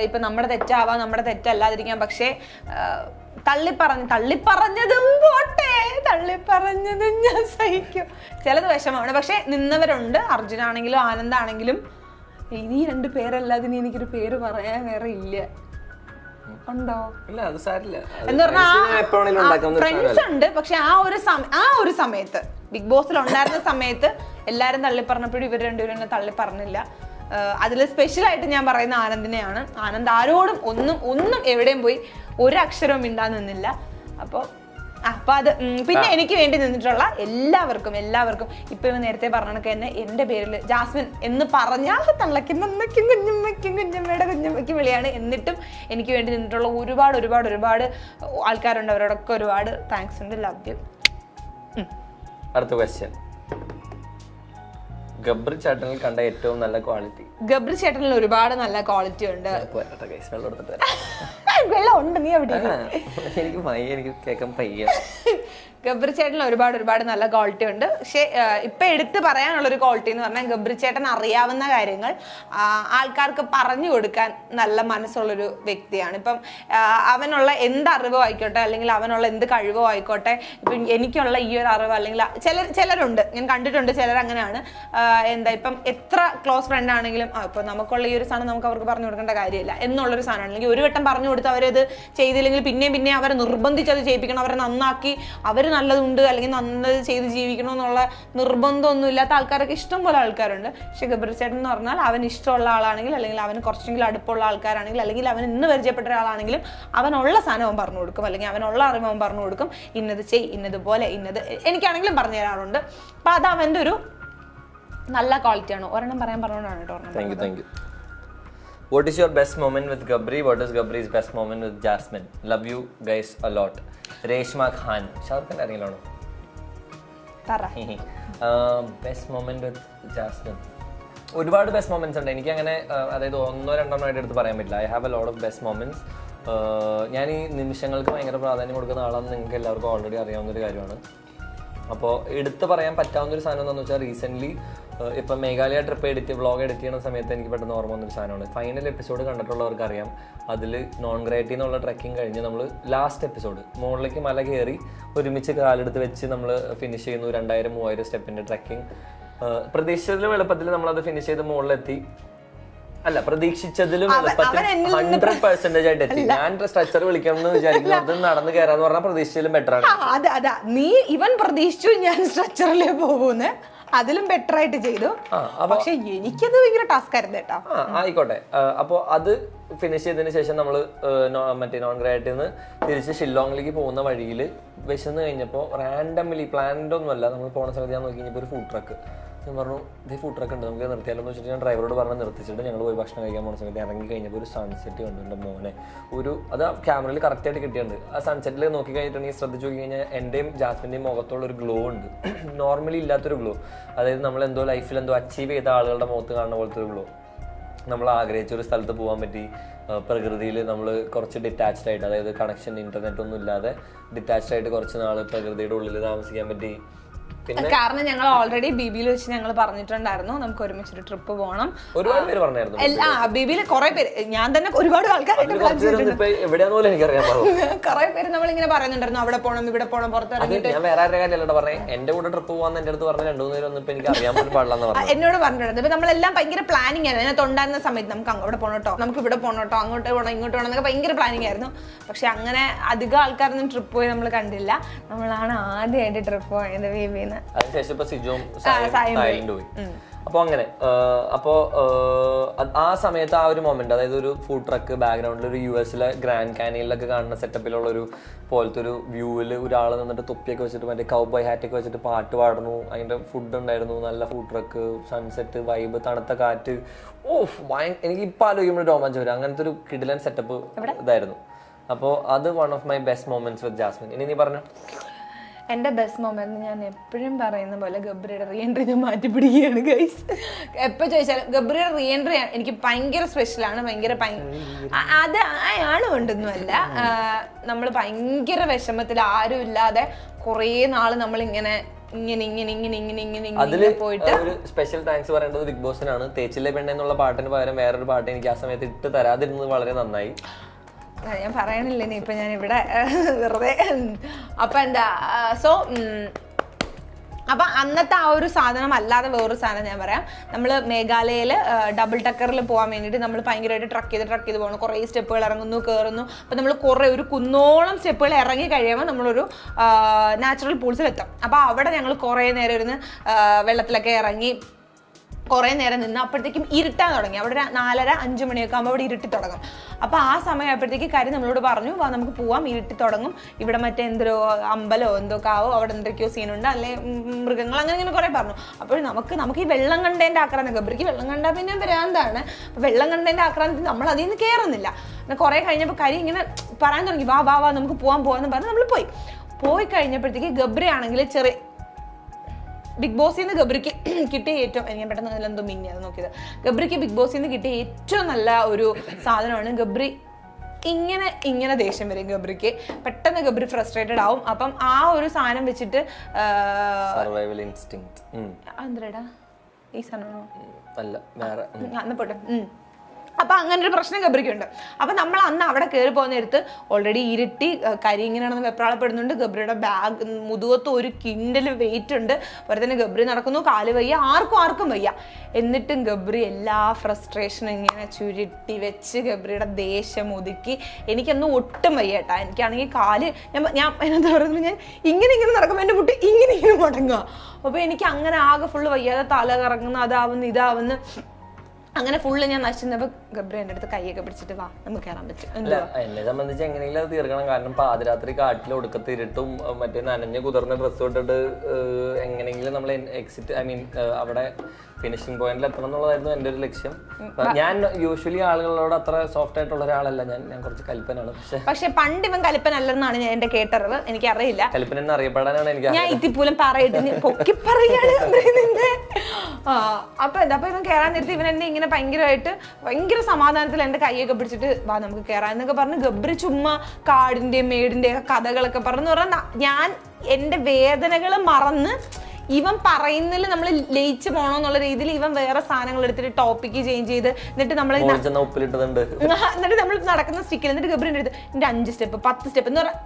ഇപ്പൊ നമ്മുടെ തെറ്റാവാം, നമ്മുടെ തെറ്റല്ലാതിരിക്കാം. പക്ഷെ തള്ളിപ്പറഞ്ഞതും പോട്ടെ, തള്ളിപ്പറഞ്ഞതും ഞാൻ സഹിക്കും. ചിലത് വിഷമമാണ്. പക്ഷെ നിന്നവരുണ്ട്. അർജുനാണെങ്കിലും ആനന്ദാണെങ്കിലും. ഈ 2 പേരല്ലാതെ എനിക്കൊരു പേര് പറയാൻ വേറെ ഇല്ല. ഉണ്ടോ എന്ന് പറഞ്ഞാൽ ഫ്രണ്ട്സ് ഉണ്ട്. പക്ഷെ ആ ഒരു സമയത്ത് ബിഗ് ബോസിൽ ഉണ്ടായിരുന്ന സമയത്ത് എല്ലാരും തള്ളിപ്പറഞ്ഞപ്പോഴും ഇവർ 2 പേരും എന്നെ തള്ളിപ്പറഞ്ഞില്ല. അതിൽ സ്പെഷ്യലായിട്ട് ഞാൻ പറയുന്ന ആനന്ദിനെയാണ്. ആനന്ദ് ആരോടും ഒന്നും എവിടെയും പോയി ഒരക്ഷരവും മിണ്ടാൻ നിന്നില്ല. അപ്പൊ അത് പിന്നെ എനിക്ക് വേണ്ടി നിന്നിട്ടുള്ള എല്ലാവർക്കും ഇപ്പൊ ഇവ നേരത്തെ പറഞ്ഞൊക്കെ തന്നെ എന്റെ പേരിൽ ജാസ്മിൻ എന്ന് പറഞ്ഞാൽ തള്ളക്കും കുഞ്ഞമ്മയുടെ കുഞ്ഞമ്മയ്ക്ക് വിളിയാണ്. എന്നിട്ടും എനിക്ക് വേണ്ടി നിന്നിട്ടുള്ള ഒരുപാട് ആൾക്കാരുണ്ട്. അവരോടൊക്കെ ഒരുപാട് താങ്ക്സ് ഉണ്ട്. Love you. അടുത്ത ക്വസ്റ്റ്യൻ, ഗബ്രി ചേട്ടനിൽ കണ്ട ഏറ്റവും നല്ല ക്വാളിറ്റി? ഗബ്രി ചേട്ടനിൽ ഒരുപാട് നല്ല ക്വാളിറ്റി ഉണ്ട്. വെള്ളം ഉണ്ട്, നീ എവിടെ? എനിക്ക് കേൾക്കാൻ പയ്യ. ഗബ്രി ചേട്ടനിൽ ഒരുപാട് നല്ല ക്വാളിറ്റി ഉണ്ട്. പക്ഷെ ഇപ്പൊ എടുത്ത് പറയാനുള്ള ഒരു ക്വാളിറ്റി എന്ന് പറഞ്ഞാൽ ഗബ്രി ചേട്ടൻ അറിയാവുന്ന കാര്യങ്ങൾ ആൾക്കാർക്ക് പറഞ്ഞു കൊടുക്കാൻ നല്ല മനസ്സുള്ളൊരു വ്യക്തിയാണ്. ഇപ്പം അവനുള്ള എന്ത് അറിവോ ആയിക്കോട്ടെ, അല്ലെങ്കിൽ അവനുള്ള എന്ത് കഴിവോ ആയിക്കോട്ടെ, ഇപ്പം എനിക്കുള്ള ഈ ഒരു അറിവ്, അല്ലെങ്കിൽ ചിലരുണ്ട്, ഞാൻ കണ്ടിട്ടുണ്ട് ചിലർ അങ്ങനെയാണ്. ഇപ്പം എത്ര ക്ലോസ് ഫ്രണ്ട് ആണെങ്കിലും ഇപ്പൊ നമുക്കുള്ള ഈ ഒരു സാധനം നമുക്ക് അവർക്ക് പറഞ്ഞു കൊടുക്കേണ്ട കാര്യമില്ല എന്നുള്ളൊരു സാധനം, അല്ലെങ്കിൽ ഒരു വട്ടം പറഞ്ഞു കൊടുത്ത് അവരത് ചെയ്തില്ലെങ്കിൽ പിന്നെ അവരെ നിർബന്ധിച്ചത് ചെയ്യിപ്പിക്കണം, അവരെ നന്നാക്കി അവർ നല്ലതുണ്ട് അല്ലെങ്കിൽ നല്ലത് ചെയ്ത് ജീവിക്കണം എന്നുള്ള നിർബന്ധമൊന്നും ഇല്ലാത്ത ആൾക്കാരൊക്കെ ഇഷ്ടം പോലെ ആൾക്കാരുണ്ട്. പക്ഷെ ഗബ്രി ചേട്ടൻ എന്ന് പറഞ്ഞാൽ അവന് ഇഷ്ടമുള്ള ആളാണെങ്കിൽ, അല്ലെങ്കിൽ അവന് കുറച്ചെങ്കിലും അടുപ്പമുള്ള ആൾക്കാരാണെങ്കിൽ, അല്ലെങ്കിൽ അവൻ ഇന്ന് പരിചയപ്പെട്ട ഒരാളാണെങ്കിലും അവനുള്ള സാധനം അവൻ പറഞ്ഞു കൊടുക്കും, അല്ലെങ്കിൽ അവനുള്ള അറിവ് അവൻ പറഞ്ഞു കൊടുക്കും. ഇന്നത് ഇന്നതുപോലെ ഇന്നത് എനിക്കാണെങ്കിലും പറഞ്ഞു തരാറുണ്ട്. അപ്പൊ അത് അവന്റെ ഒരു നല്ല ക്വാളിറ്റിയാണ്. ഒരെണ്ണം പറയാൻ പറഞ്ഞുകൊണ്ടാണ് കേട്ടോ. What is your best moment with Gabri? What is Gabri's best moment with Jasmine? Love you guys a lot. Reshma Khan. ഷാർഖാൻ അറിയില്ലാണോ? Best moment with Jasmine. ഒരുപാട് ബെസ്റ്റ് മൊമെന്റ്സ് ഉണ്ട്. എനിക്ക് അങ്ങനെ അതായത് 1-2 ആയിട്ട് എടുത്ത് പറയാൻ പറ്റില്ല. I have a lot of best moments. ഞാൻ ഈ നിമിഷങ്ങൾക്ക് ഭയങ്കര പ്രാധാന്യം കൊടുക്കുന്ന ആളാണെന്ന് നിങ്ങൾക്ക് എല്ലാവർക്കും ഓൾറെഡി അറിയാവുന്നൊരു കാര്യമാണ്. അപ്പോൾ എടുത്ത് പറയാൻ പറ്റാവുന്നൊരു സാധനം എന്താണെന്ന് വെച്ചാൽ, റീസെൻ്റ്ലി ഇപ്പം മേഘാലയ ട്രിപ്പ് വ്ളോഗ് എഡിറ്റ് ചെയ്യുന്ന സമയത്ത് എനിക്ക് പെട്ടെന്ന് ഓർമ്മ വന്നൊരു സാധനമാണ്. ഫൈനൽ എപ്പിസോഡ് കണ്ടിട്ടുള്ളവർക്ക് അറിയാം. അതിൽ നോൺ ഗ്രേറ്റി എന്നുള്ള ട്രക്കിംഗ് കഴിഞ്ഞ് നമ്മൾ ലാസ്റ്റ് എപ്പിസോഡ് മുകളിലേക്ക് മല കയറി ഒരുമിച്ച് കാലെടുത്ത് വെച്ച് നമ്മൾ ഫിനിഷ് ചെയ്യുന്നു. 2000-3000 സ്റ്റെപ്പിൻ്റെ ട്രക്കിംഗ്. പ്രതീക്ഷിച്ചതിലും എളുപ്പത്തിൽ നമ്മളത് ഫിനിഷ് ചെയ്ത് മുകളിലെത്തി. അല്ല, പ്രതീക്ഷിച്ചതിലും എളുപ്പത്തിൽ 100% ആയിട്ട് എത്തി. ഞാൻ സ്ട്രെച്ചർ വിളിക്കണം എന്ന് വിചാരിക്കുന്നത് നടന്ന് കയറാന്ന് പറഞ്ഞാൽ പ്രതീക്ഷിച്ചതിലും ബെറ്റർ ആണ്. അതാ നീ ഇവൻ പ്രതീക്ഷിച്ചു ഞാൻ സ്ട്രെച്ചറിലേ പോകുന്നേ, അതിലും ബെറ്റർ ആയിട്ട് ചെയ്തു. പക്ഷെ എനിക്കത് ഭയങ്കര ടാസ്ക് ആയിരുന്നു കേട്ടോ. ആയിക്കോട്ടെ. അപ്പോൾ അത് ഫിനിഷ് ചെയ്തതിന് ശേഷം നമ്മൾ മറ്റേ നോൺ ഗ്രേറ്റിൽ നിന്ന് തിരിച്ച് ഷില്ലോങ്ങിലേക്ക് പോകുന്ന വഴിയിൽ വിശന്ന് കഴിഞ്ഞപ്പോൾ റാൻഡംലി പ്ലാൻഡ് ഒന്നുമല്ല, നമ്മൾ പോകുന്ന സമയത്ത് ഞാൻ നോക്കി കഴിഞ്ഞപ്പോൾ ഒരു ഫുഡ് ട്രക്ക്. ഞാൻ പറഞ്ഞു, ഇത് ഫുഡ് ട്രക്ക് ഉണ്ട്, നമുക്ക് നിർത്തിയാലോ എന്ന് വെച്ചിട്ട് ഞാൻ ഡ്രൈവറോട് പറഞ്ഞ് നിർത്തിച്ചിട്ട് ഞങ്ങൾ പോയി ഭക്ഷണം കഴിക്കാൻ പോകുന്ന സമയത്ത് ഇറങ്ങി കഴിഞ്ഞപ്പോൾ ഒരു സൺസെറ്റ് കണ്ടുണ്ട് മോനെ. അത് ക്യാമറയിൽ കറക്റ്റായിട്ട് കിട്ടിയിട്ടുണ്ട്. ആ സൺസെറ്റിൽ നോക്കി കഴിഞ്ഞിട്ടുണ്ടെങ്കിൽ ശ്രദ്ധിച്ചു നോക്കി കഴിഞ്ഞാൽ എൻ്റെയും ജാസ്മിൻ്റെയും മുഖത്തുള്ളൊരു ഗ്ലോ ഉണ്ട്, നോർമലി ഇല്ലാത്തൊരു ഗ്ലോ. അതായത് നമ്മളെന്തോ ലൈഫിൽ എന്തോ അച്ചീവ് ചെയ്ത ആളുകളുടെ മുഖത്ത് കാണുന്ന പോലത്തെ ഒരു ഗ്ലോ. നമ്മൾ ആഗ്രഹിച്ച ഒരു സ്ഥലത്ത് പോകാൻ പറ്റി, പ്രകൃതിയിൽ നമ്മൾ കുറച്ച് ഡിറ്റാച്ച്ഡ് ആയിട്ട്, അതായത് കണക്ഷൻ ഇൻ്റർനെറ്റ് ഒന്നും ഇല്ലാതെ ഡിറ്റാച്ച്ഡ് ആയിട്ട് കുറച്ച് നാൾ പ്രകൃതിയുടെ ഉള്ളിൽ താമസിക്കാൻ പറ്റി. കാരണം ഞങ്ങൾ ഓൾറെഡി ബിബിയിൽ വെച്ച് ഞങ്ങൾ പറഞ്ഞിട്ടുണ്ടായിരുന്നു നമുക്ക് ഒരുമിച്ചൊരു ട്രിപ്പ് പോകണം. ഒരുപാട് പേര് പറഞ്ഞായിരുന്നു. ബിബിയിൽ കുറെ പേര്, ഞാൻ തന്നെ ഒരുപാട് ആൾക്കാരായിട്ട് കുറെ പേര് നമ്മളിങ്ങനെ പറയുന്നുണ്ടായിരുന്നു അവിടെ പോകണം ഇവിടെ പോകണം പുറത്തിറങ്ങിയിട്ട്. ഞാൻ വേറെ ആരുടെ കാര്യമല്ല പറഞ്ഞത്, എന്റെ കൂടെ ട്രിപ്പ് പോകാൻ എന്റെ അടുത്ത് പറഞ്ഞ 2-3 പേര് ഒന്നും ഇപ്പൊ എനിക്ക് അറിയാൻ പോലും പാടില്ല എന്നോട് പറഞ്ഞിട്ടുണ്ട്. ഇപ്പൊ നമ്മളെല്ലാം ഭയങ്കര പ്ലാനിങ് ആയിരുന്നു. അതിനകത്ത് ഉണ്ടായിരുന്ന സമയത്ത് നമുക്ക് അവിടെ പോകണോട്ടോ, നമുക്ക് ഇവിടെ പോകണോട്ടോ, അങ്ങോട്ട് പോകണം ഇങ്ങോട്ട് പോകണം എന്നൊക്കെ ഭയങ്കര പ്ലാനിങ് ആയിരുന്നു. പക്ഷെ അങ്ങനെ അധികം ആൾക്കാരൊന്നും ട്രിപ്പ് പോയി നമ്മൾ കണ്ടില്ല. നമ്മളാണ് ആദ്യമായിട്ട് ട്രിപ്പ് പോയത് ബേബിന്ന്. അതിനുശേഷം ഇപ്പൊ സിജോം തായ്ലൻഡ് പോയി. അപ്പൊ അങ്ങനെ ആ സമയത്ത് ആ ഒരു മൊമെന്റ്, അതായത് ഒരു ഫുഡ് ട്രക്ക് ബാക്ക്ഗ്രൗണ്ടിൽ ഒരു US ഗ്രാൻഡ് കാനിയനിലൊക്കെ കാണുന്ന സെറ്റപ്പിലുള്ള ഒരു പോലത്തെ ഒരു വ്യൂവിൽ ഒരാൾ നിന്നിട്ട് തൊപ്പിയൊക്കെ വെച്ചിട്ട് മറ്റേ കൗബോയ് ഹാറ്റൊക്കെ വെച്ചിട്ട് പാട്ട് പാടുന്നു. അതിന്റെ ഫുഡ് ഉണ്ടായിരുന്നു, നല്ല ഫുഡ് ട്രക്ക്, സൺസെറ്റ് വൈബ്, തണുത്ത കാറ്റ്. എനിക്ക് ഇപ്പൊ ആലോചിക്കുമ്പോൾ രോമാഞ്ചം വരും. അങ്ങനത്തെ ഒരു കിടിലൻ സെറ്റപ്പ് ഇതായിരുന്നു. അപ്പോൾ അത് one of my best moments with Jasmin. ഇനി നീ പറഞ്ഞു. എൻ്റെ ബെസ്റ്റ് മൊമെന്റ് ഞാൻ എപ്പോഴും പറയുന്ന പോലെ ഗബ്രിയുടെ റീ എൻട്രി ഞാൻ മാറ്റി പിടിക്കുകയാണ് ഗൈസ്. എപ്പോൾ ചോദിച്ചാലും ഗബ്രിയുടെ റീ എൻട്രി എനിക്ക് ഭയങ്കര സ്പെഷ്യലാണ്. അത് അയാൾ കൊണ്ടൊന്നുമല്ല, നമ്മൾ ഭയങ്കര വിഷമത്തിൽ ആരും ഇല്ലാതെ കുറേ നാള് നമ്മളിങ്ങനെ പോയിട്ട് ഒരു സ്പെഷ്യൽ താങ്ക്സ് പറയേണ്ടത് ബിഗ് ബോസിനാണ്. തേച്ചിലെ പെണ്ണ എന്നുള്ള പാട്ടിന് പകരം വേറൊരു പാട്ട് എനിക്ക് ആ സമയത്ത് ഇട്ട് തരാതിരുന്നത് വളരെ നന്നായി. ഞാൻ പറയണില്ല ഇനി ഇപ്പൊ ഞാൻ ഇവിടെ വെറുതെ. അപ്പൊ എന്താ അപ്പൊ അന്നത്തെ ആ ഒരു സാധനം അല്ലാതെ വേറൊരു സാധനം ഞാൻ പറയാം. നമ്മൾ മേഘാലയയിൽ ഡബിൾ ടക്കറിൽ പോകാൻ വേണ്ടിയിട്ട് നമ്മൾ ഭയങ്കരമായിട്ട് ട്രക്ക് ചെയ്ത് പോകണം. കുറേ സ്റ്റെപ്പുകൾ ഇറങ്ങുന്നു കയറുന്നു. അപ്പം നമ്മൾ ഒരു കുന്നോളം സ്റ്റെപ്പുകൾ ഇറങ്ങി കഴിയുമ്പോൾ നമ്മളൊരു നാച്ചുറൽ പൂൾസിലെത്താം. അപ്പോൾ അവിടെ ഞങ്ങൾ കുറേ നേരം ഇരുന്ന് വെള്ളത്തിലൊക്കെ ഇറങ്ങി കുറേ നേരം നിന്ന് അപ്പോഴത്തേക്കും ഇരുട്ടാൻ തുടങ്ങി. അവിടെ 4:30-5 മണിയൊക്കെ ആകുമ്പോൾ അവിടെ ഇരുട്ടി തുടങ്ങും. അപ്പോൾ ആ സമയമായപ്പോഴത്തേക്ക് കാര്യം നമ്മളോട് പറഞ്ഞു, വാ നമുക്ക് പോവാം, ഇരുട്ടി തുടങ്ങും, ഇവിടെ മറ്റേ എന്തോ അമ്പലമോ എന്തോ കാവോ അവിടെ എന്തൊക്കെയോ സീനുണ്ട്, അല്ലെ മൃഗങ്ങൾ, അങ്ങനെ കുറേ പറഞ്ഞു. അപ്പോൾ നമുക്ക് ഈ വെള്ളം കണ്ടതിൻ്റെ ആക്രാന്തം, ഗബ്രിക്ക് വെള്ളം കണ്ടാൽ പിന്നെ ഭ്രാന്താണ്. അപ്പോൾ വെള്ളം കണ്ടതിൻ്റെ ആക്രാന്തത്തിൽ നമ്മൾ അതിൽ നിന്ന് കയറുന്നില്ല. കുറേ കഴിഞ്ഞപ്പോൾ കാര്യം ഇങ്ങനെ പറയാൻ തുടങ്ങി, വാ നമുക്ക് പോവാന്ന് പറഞ്ഞ് നമ്മൾ പോയി കഴിഞ്ഞപ്പോഴത്തേക്ക് ഗബ്രി ആണെങ്കിൽ ബിഗ് ബോസിൽ നിന്ന് ഗബ്രിക്ക് കിട്ടിയ ഏറ്റവും, എനിക്ക് പെട്ടെന്ന് അതിലെന്തോ മിന്നി അത് നോക്കിയത്, ഗബ്രിക്ക് ബിഗ് ബോസിൽ നിന്ന് കിട്ടിയ ഏറ്റവും നല്ല ഒരു സാധനമാണ് ഗബ്രി ഇങ്ങനെ ദേഷ്യം വരും ഗബ്രിക്ക്. പെട്ടെന്ന് ഗബ്രി ഫ്രസ്ട്രേറ്റഡ് ആവും. അപ്പം ആ ഒരു സാധനം വെച്ചിട്ട് സർവൈവൽ ഇൻസ്റ്റിങ്ക്റ്റ് എന്തരടാ ഈ സാധനം അല്ല വേറെ പോട്ടെ. അപ്പൊ അങ്ങനെ ഒരു പ്രശ്നം ഗബ്രിക്കുണ്ട്. അപ്പൊ നമ്മൾ അന്ന് അവിടെ കയറി പോകുന്ന നേരത്ത് ഓൾറെഡി ഇരുട്ടി, കരി ഇങ്ങനെയാണെന്ന് വെപ്രാളപ്പെടുന്നുണ്ട്. ഗബ്രിയുടെ ബാഗ് മുതുകത്ത് 1 കിൻഡൽ വെയിറ്റ് ഉണ്ട്. അതുപോലെ തന്നെ ഗബ്രി നടക്കുന്നു, കാല് വയ്യ, ആർക്കും വയ്യ. എന്നിട്ടും ഗബ്രി എല്ലാ ഫ്രസ്ട്രേഷനും ഇങ്ങനെ ചുരുട്ടി വെച്ച് ഗബ്രിയുടെ ദേഷ്യം ഒതുക്കി. എനിക്കൊന്നും ഒട്ടും വയ്യ കേട്ടാ. എനിക്കാണെങ്കിൽ കാല് ഞാൻ എന്താ പറയുന്നത്, ഞാൻ ഇങ്ങനെ നടക്കുമ്പോൾ എൻ്റെ മുട്ടി ഇങ്ങനെ മുടങ്ങുക. അപ്പൊ എനിക്ക് അങ്ങനെ ആകെ ഫുള്ള് വയ്യാതെ തല കറങ്ങുന്നു, അതാവുന്നു ഇതാവുന്നു. അങ്ങനെ ഫുള്ള് ഞാൻ നശിച്ചപ്പോ ഗബ്രി എൻ്റെ അടുത്ത് കൈയൊക്കെ പിടിച്ചിട്ട് വാ നമുക്ക് കയറാൻ പറ്റും. എന്നെ സംബന്ധിച്ച് എങ്ങനെയെങ്കിലും അത് തീർക്കണം. കാരണം പാതിരാത്രി കാട്ടിൽ ഒടുക്കത്ത് ഇരുട്ടും മറ്റേ നനഞ്ഞ് കുതിർന്ന ഡ്രസ്സ് ഇട്ടിട്ട് എങ്ങനെയെങ്കിലും നമ്മൾ എക്സിറ്റ് അവിടെ ഫിനിഷിംഗ് പോയിന്റിൽ എത്തണം എന്നുള്ളതായിരുന്നു എൻ്റെ ഒരു ലക്ഷ്യം. ഞാൻ യൂഷ്വലി ആളുകളോട് അത്ര സോഫ്റ്റ് ആയിട്ടുള്ള ഒരാളല്ല. ഞാൻ കുറച്ച് കൽപ്പനാണ്. പക്ഷെ പണ്ട് ഇവൻ കൽപ്പനല്ലെന്നാണ് ഞാൻ എന്റെ കേട്ടറിവ്. എനിക്കറിയില്ല. കൽപ്പന എന്ന് അറിയപ്പെടാനാണ് എനിക്ക്. ഞാൻ ഇതിപ്പോലും പറയിട്ട് പൊക്കി പറയാണ്. അപ്പൊ ഇവൻ കയറാൻ നേരത്തെ ഇവൻ എന്നെ ഇങ്ങനെ ഭയങ്കര സമാധാനത്തിൽ എന്റെ കൈയൊക്കെ പിടിച്ചിട്ട് വാ നമുക്ക് കയറാൻ എന്നൊക്കെ പറഞ്ഞ് ഗബ്രി ചുമ്മാ കാടിന്റെയും മേടിന്റെയും കഥകളൊക്കെ പറഞ്ഞു പറഞ്ഞാൽ ഞാൻ എന്റെ വേദനകൾ മറന്ന് ഇവൻ പറയുന്നതിൽ നമ്മൾ ലയിച്ച് പോകണമെന്നുള്ള രീതിയിൽ ഇവൻ വേറെ സാധനങ്ങൾ എടുത്തിട്ട് ടോപ്പിക്ക് ചേഞ്ച് ചെയ്ത് എന്നിട്ട് നമ്മൾ നടക്കുന്ന സ്റ്റിക്കിൽ എന്നിട്ട് ഗബ്രിന്റെ അടുത്ത് എന്റെ 5 സ്റ്റെപ്പ് 10 സ്റ്റെപ്പ് എന്ന് പറഞ്ഞാൽ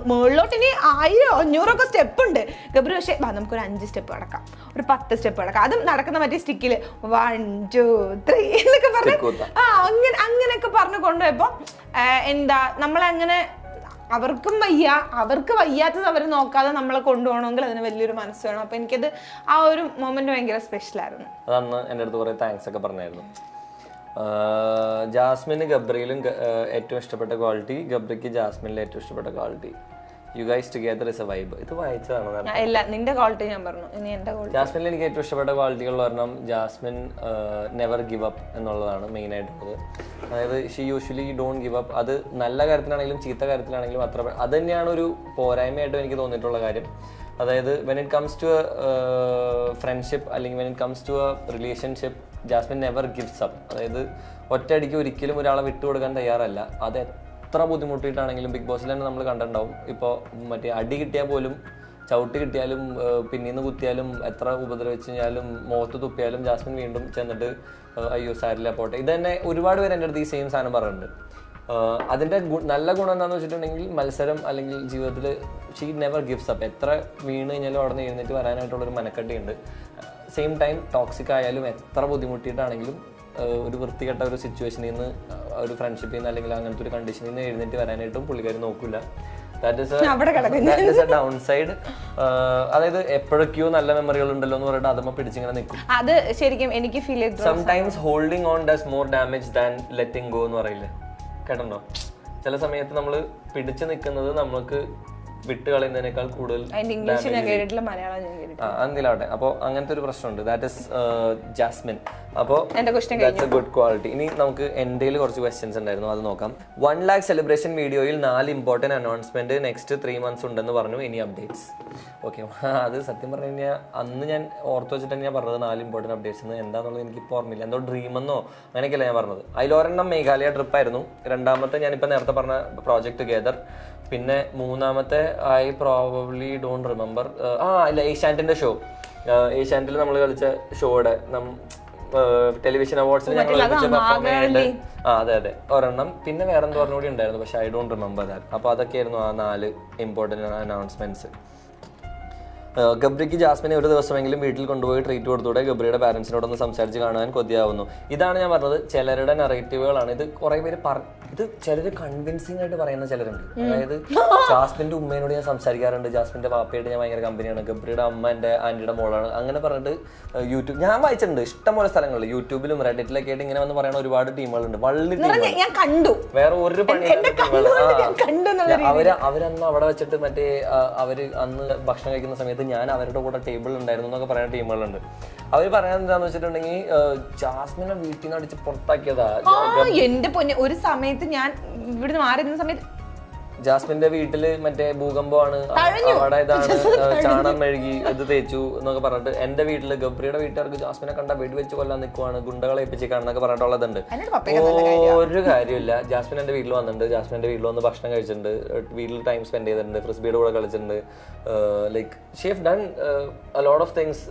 മുകളിലോട്ട് ഇനി 1000-500 സ്റ്റെപ്പ് ഉണ്ട് ഗബ്രി. പക്ഷേ നമുക്കൊരു 5 സ്റ്റെപ്പ് കിടക്കാം, ഒരു 10 സ്റ്റെപ്പ് കിടക്കാം. അതും നടക്കുന്ന മറ്റേ സ്റ്റിക്കില് 1 2 3 എന്നൊക്കെ പറഞ്ഞ് അങ്ങനെയൊക്കെ പറഞ്ഞു കൊണ്ടുപോയപ്പോ എന്താ നമ്മളങ്ങനെ അവർക്ക് വയ്യാത്തത് അവർ നോക്കാതെ നമ്മളെ കൊണ്ടുപോകണമെങ്കിൽ അതിന് വലിയൊരു മനസ്സ് വേണം. അപ്പൊ എനിക്കത് ആ ഒരു മൊമെന്റ് ഭയങ്കര സ്പെഷ്യൽ ആയിരുന്നു. അതന്ന് എൻ്റെ അടുത്ത് കുറെ താങ്ക്സ് ഒക്കെ പറഞ്ഞായിരുന്നു. ജാസ്മിന് ഗബ്രിയിലും ഏറ്റവും ഇഷ്ടപ്പെട്ട ക്വാളിറ്റി, ഗബ്രിക്ക് ജാസ്മിനിലെ ഏറ്റവും ഇഷ്ടപ്പെട്ട quality. You guys together is A vibe. ഇത് വായിച്ചതാണ്. ഇല്ല, നിന്റെ ക്വാളിറ്റി ഞാൻ പറഞ്ഞു. ഇനി എന്റെ ക്വാളിറ്റി. ജാസ്മിനിൽ എനിക്ക് ഏറ്റവും ഇഷ്ടപ്പെട്ട ക്വാളിറ്റികൾ പറഞ്ഞാൽ ജാസ്മിൻ നെവർ ഗിവ് അപ്പ് എന്നുള്ളതാണ് മെയിൻ ആയിട്ടുള്ളത്. അതായത് she usually don't give up. അത് നല്ല കാര്യത്തിലാണെങ്കിലും ചീത്ത കാര്യത്തിലാണെങ്കിലും അത് തന്നെയാണ് ഒരു പോരായ്മയായിട്ടും എനിക്ക് തോന്നിയിട്ടുള്ള കാര്യം. അതായത് when it comes to friendship അല്ലെങ്കിൽ when it comes to relationship, Jasmine never gives up. അതായത് ഒറ്റയടിക്ക് ഒരിക്കലും ഒരാളെ വിട്ടുകൊടുക്കാൻ തയ്യാറല്ല. അത് എത്ര ബുദ്ധിമുട്ടിയിട്ടാണെങ്കിലും ബിഗ് ബോസിൽ തന്നെ നമ്മൾ കണ്ടിട്ടുണ്ടാവും. ഇപ്പോൾ മറ്റേ അടി കിട്ടിയാൽ പോലും, ചവിട്ട് കിട്ടിയാലും, പിന്നീന്ന് കുത്തിയാലും, എത്ര ഉപദ്രവിച്ചു കഴിഞ്ഞാലും, മുഖത്ത് തുപ്പിയാലും ജാസ്മിൻ വീണ്ടും ചെന്നിട്ട് അയ്യോ സാരില്ല പോട്ടെ. ഇത് തന്നെ ഒരുപാട് പേര് എൻ്റെ അടുത്ത് ഈ സെയിം സാധനം പറയുന്നുണ്ട്. അതിൻ്റെ നല്ല ഗുണം എന്താണെന്ന് വെച്ചിട്ടുണ്ടെങ്കിൽ മത്സരം അല്ലെങ്കിൽ ജീവിതത്തിൽ ഷീ നെവർ ഗിവ്സ് അപ്പ്. എത്ര വീണ് കഴിഞ്ഞാലും അവിടെ നിന്ന് എഴുന്നേറ്റ് വരാനായിട്ടുള്ളൊരു മനക്കെട്ടിയുണ്ട്. സെയിം ടൈം ടോക്സിക് ആയാലും എത്ര ബുദ്ധിമുട്ടിയിട്ടാണെങ്കിലും ഒരു വൃത്തികെട്ട ഒരു സിറ്റുവേഷനിൽ നിന്ന്, ഒരു ഫ്രണ്ട്ഷിപ്പിൽ നിന്ന് അല്ലെങ്കിൽ അങ്ങനത്തെ ഒരു കണ്ടീഷനിൽ നിന്ന് എഴുന്നേറ്റ് വരാനായിട്ടും പുള്ളിക്കാർ നോക്കില്ല. That is A down side. അതായത് എപ്പോഴൊക്കെയോ നല്ല മെമ്മറികൾ ഉണ്ടല്ലോ എന്ന് പറഞ്ഞിട്ട് അതുമ്മ പിടിച്ചിങ്ങനെ നിൽക്കും. അത് ശരിക്കും എനിക്ക് ഫീൽ ചെയ്തു. Sometimes holding on does more damage than letting go എന്ന് പറയില്ലേ, കേട്ടോ? ചില സമയത്ത് നമ്മൾ പിടിച്ചു നിൽക്കുന്നത് നമുക്ക് വിട്ട് കളയുന്നതിനേക്കാൾ കൂടുതൽ എന്തിലാവട്ടെ. അപ്പോൾ അങ്ങനത്തെ ഒരു പ്രശ്നമുണ്ട്. That is Jasmin. അപ്പോൾ ദാറ്റ്സ് എ ഗുഡ് ക്വാളിറ്റി. ഇനി നമുക്ക് എൻ്റെ കുറച്ച് ക്വസ്റ്റ്യൻസ് ഉണ്ടായിരുന്നു, അത് നോക്കാം. 1 lakh സെലിബ്രേഷൻ വീഡിയോയിൽ 4 ഇമ്പോർട്ടൻറ്റ് അനൗൺസ്മെന്റ് നെക്സ്റ്റ് 3 months ഉണ്ടെന്ന് പറഞ്ഞു. ഇനി അപ്ഡേറ്റ്സ്. ഓക്കെ, അത് സത്യം പറഞ്ഞു കഴിഞ്ഞാൽ അന്ന് ഞാൻ ഓർത്ത് വെച്ചിട്ടാണ് ഞാൻ പറഞ്ഞത് 4 ഇമ്പോർട്ടൻറ്റ് അപ്ഡേറ്റ്സ് എന്ന്. എന്താണെന്നുള്ളത് എനിക്കിപ്പോൾ ഓർമ്മയില്ല. എന്തോ ഡ്രീമെന്നോ അങ്ങനെയൊക്കെയല്ല ഞാൻ പറഞ്ഞത്. അതിലൊരെണ്ണം മേഘാലയ ട്രിപ്പായിരുന്നു. രണ്ടാമത്തെ ഞാനിപ്പോൾ നേരത്തെ പറഞ്ഞ പ്രോജക്റ്റ് ടുഗദർ. പിന്നെ മൂന്നാമത്തെ ഐ പ്രോബബ്ലി ഡോണ്ട് റിമെമ്പർ. ഇല്ല, ഏഷ്യാനെറ്റിന്റെ ഷോ. ഏഷ്യാനെറ്റിൽ നമ്മൾ കളിച്ച ഷോയുടെ ടെലിവിഷൻ അവാർഡ്സിൽ ഞങ്ങൾ പെർഫോം ചെയ്യുന്നുണ്ട്. അതെ ഒരെണ്ണം. പിന്നെ വേറെ എന്തോ കൂടി ഉണ്ടായിരുന്നു, പക്ഷെ ഐ ഡോണ്ട് റിമെമ്പർ ദാറ്റ്. അപ്പോൾ അതൊക്കെയായിരുന്നു ആ 4 ഇമ്പോർട്ടൻറ്റ് അനൗൺസ്മെന്റ്സ്. ഗബ്രിക്ക് ജാസ്മിനെ ഒരു ദിവസമെങ്കിലും വീട്ടിൽ കൊണ്ടുപോയി ട്രീറ്റ് കൊടുത്തൂടെ, ഗബ്രിയുടെ പാരന്റ്സിനോടൊന്ന് സംസാരിച്ച് കാണാൻ കൊതിയാവുന്നു. ഇതാണ് ഞാൻ പറഞ്ഞത്, ചിലരുടെ നറേറ്റീവുകളാണ് ഇത്. കുറെ പേര് ഇത് ചിലർ കൺവിൻസിംഗ് ആയിട്ട് പറയുന്ന ചിലരുണ്ട്. അതായത് ജാസ്മിന്റെ ഉമ്മേനോട് ഞാൻ സംസാരിക്കാറുണ്ട്, ജാസ്മിന്റെ പാപ്പയായിട്ട് ഞാൻ ഭയങ്കര കമ്പനിയാണ്, ഗബ്രിയുടെ അമ്മ എൻ്റെ ആന്റിയുടെ മോളാണ്, അങ്ങനെ പറഞ്ഞിട്ട് യൂട്യൂബ് ഞാൻ വായിച്ചിട്ടുണ്ട് ഇഷ്ടംപോലെ സ്ഥലങ്ങളിൽ, യൂട്യൂബിലും റെഡിറ്റിലൊക്കെ ആയിട്ട് ഇങ്ങനെ വന്ന് പറയുന്ന ഒരുപാട് ടീമുകളുണ്ട്. വള്ളി വേറെ ഒരു പണി അവരന്ന് അവിടെ വെച്ചിട്ട് മറ്റേ അവര് അന്ന് ഭക്ഷണം കഴിക്കുന്ന സമയത്ത് ഞാൻ അവരുടെ കൂടെ ടേബിൾ ഉണ്ടായിരുന്നു എന്നൊക്കെ പറയുന്ന ടീമുകളുണ്ട്. അവര് പറയുന്നത് എന്താന്ന് വെച്ചിട്ടുണ്ടെങ്കിൽ ജാസ്മിനെ വീട്ടിൽ നിന്ന് അടിച്ച് പുറത്താക്കിയതാ. എന്റെ പൊന്നെ, ഒരു സമയത്ത് ഞാൻ ഇവിടുന്ന് മാറി നിന്ന സമയത്ത് ജാസ്മിന്റെ വീട്ടില് മറ്റേ ഭൂകമ്പമാണ്, അവിടെ ഇതാണ്, ചാണം മെഴുകി ഇത് തേച്ചു എന്നൊക്കെ പറഞ്ഞിട്ട് എന്റെ വീട്ടില് ഗബ്രിയുടെ വീട്ടുകാർക്ക് ജാസ്മിനെ കണ്ട വെടിവെച്ച് കൊല്ലാൻ നിൽക്കുവാണ്, ഗുണ്ടകളെ ഏൽപ്പിച്ചേക്കാണെന്നൊക്കെ പറഞ്ഞിട്ടുള്ളതുണ്ട്. ഒരു കാര്യമില്ല. ജാസ്മിൻ എന്റെ വീട്ടിൽ വന്നിട്ടുണ്ട്, ജാസ്മിന്റെ വീട്ടിൽ വന്ന് ഭക്ഷണം കഴിച്ചിട്ടുണ്ട്, വീട്ടിൽ ടൈം സ്പെൻഡ് ചെയ്തിട്ടുണ്ട്, ഫ്രിസ്ബിയുടെ കൂടെ കളിച്ചിട്ടുണ്ട്. Like she have done a lot of things.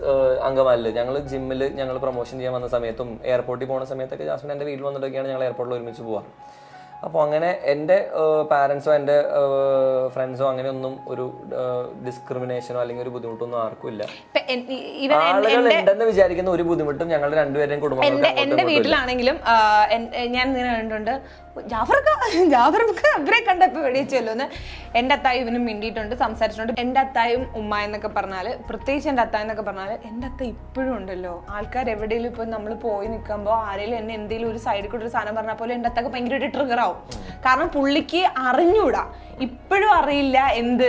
അങ്കമാലില് ഞങ്ങൾ ജിമ്മിൽ ഞങ്ങൾ പ്രൊമോഷൻ ചെയ്യാൻ വന്ന സമയത്തും എയർപോർട്ടിൽ പോകുന്ന സമയത്തൊക്കെ ജാസ്മിൻ എന്റെ വീട്ടിൽ വന്നിട്ടൊക്കെയാണ് ഞങ്ങൾ എയർപോർട്ടിൽ ഒരുമിച്ച് പോവാം. അപ്പോൾ അങ്ങനെ എൻ്റെ പാരൻസോ എൻ്റെ ഫ്രണ്ട്സോ അങ്ങനെയൊന്നും ഒരു ഡിസ്ക്രിമിനേഷനോ അല്ലെങ്കിൽ ഒരു ബുദ്ധിമുട്ടൊന്നും ആർക്കും ഇല്ല. ആളുകൾ ഉണ്ടെന്ന് വിചാരിക്കുന്ന ഒരു ബുദ്ധിമുട്ടും ഞങ്ങളുടെ രണ്ടുപേരെയും കുടുംബം. എന്റെ വീട്ടിലാണെങ്കിലും ഞാൻ ഇങ്ങനെ കണ്ടിട്ടുണ്ട്, ജാഫർക്ക് അവരെ കണ്ടപ്പോ വെടിവെച്ചല്ലോന്ന് എന്റെ അത്തായി ഇവനും മിണ്ടിയിട്ടുണ്ട്, സംസാരിച്ചിട്ടുണ്ട്. എന്റെ അത്തായും ഉമ്മ എന്നൊക്കെ പറഞ്ഞാല്, പ്രത്യേകിച്ച് എന്റെ അത്തായ എന്നൊക്കെ പറഞ്ഞാല് എന്റെ അത്ത ഇപ്പോഴും ഉണ്ടല്ലോ. ആൾക്കാർ എവിടെയെങ്കിലും ഇപ്പൊ നമ്മൾ പോയി നിൽക്കുമ്പോ ആരെങ്കിലും എന്നെ എന്തെങ്കിലും ഒരു സൈഡിൽ കൂടെ ഒരു സാധനം പറഞ്ഞാൽ പോലും എന്റെ അത്തൊക്കെ ഭയങ്കരമായിട്ട് ട്രിഗർ ആവും. കാരണം പുള്ളിക്ക് അറിഞ്ഞൂടാ, ഇപ്പോഴും അറിയില്ല എന്ത്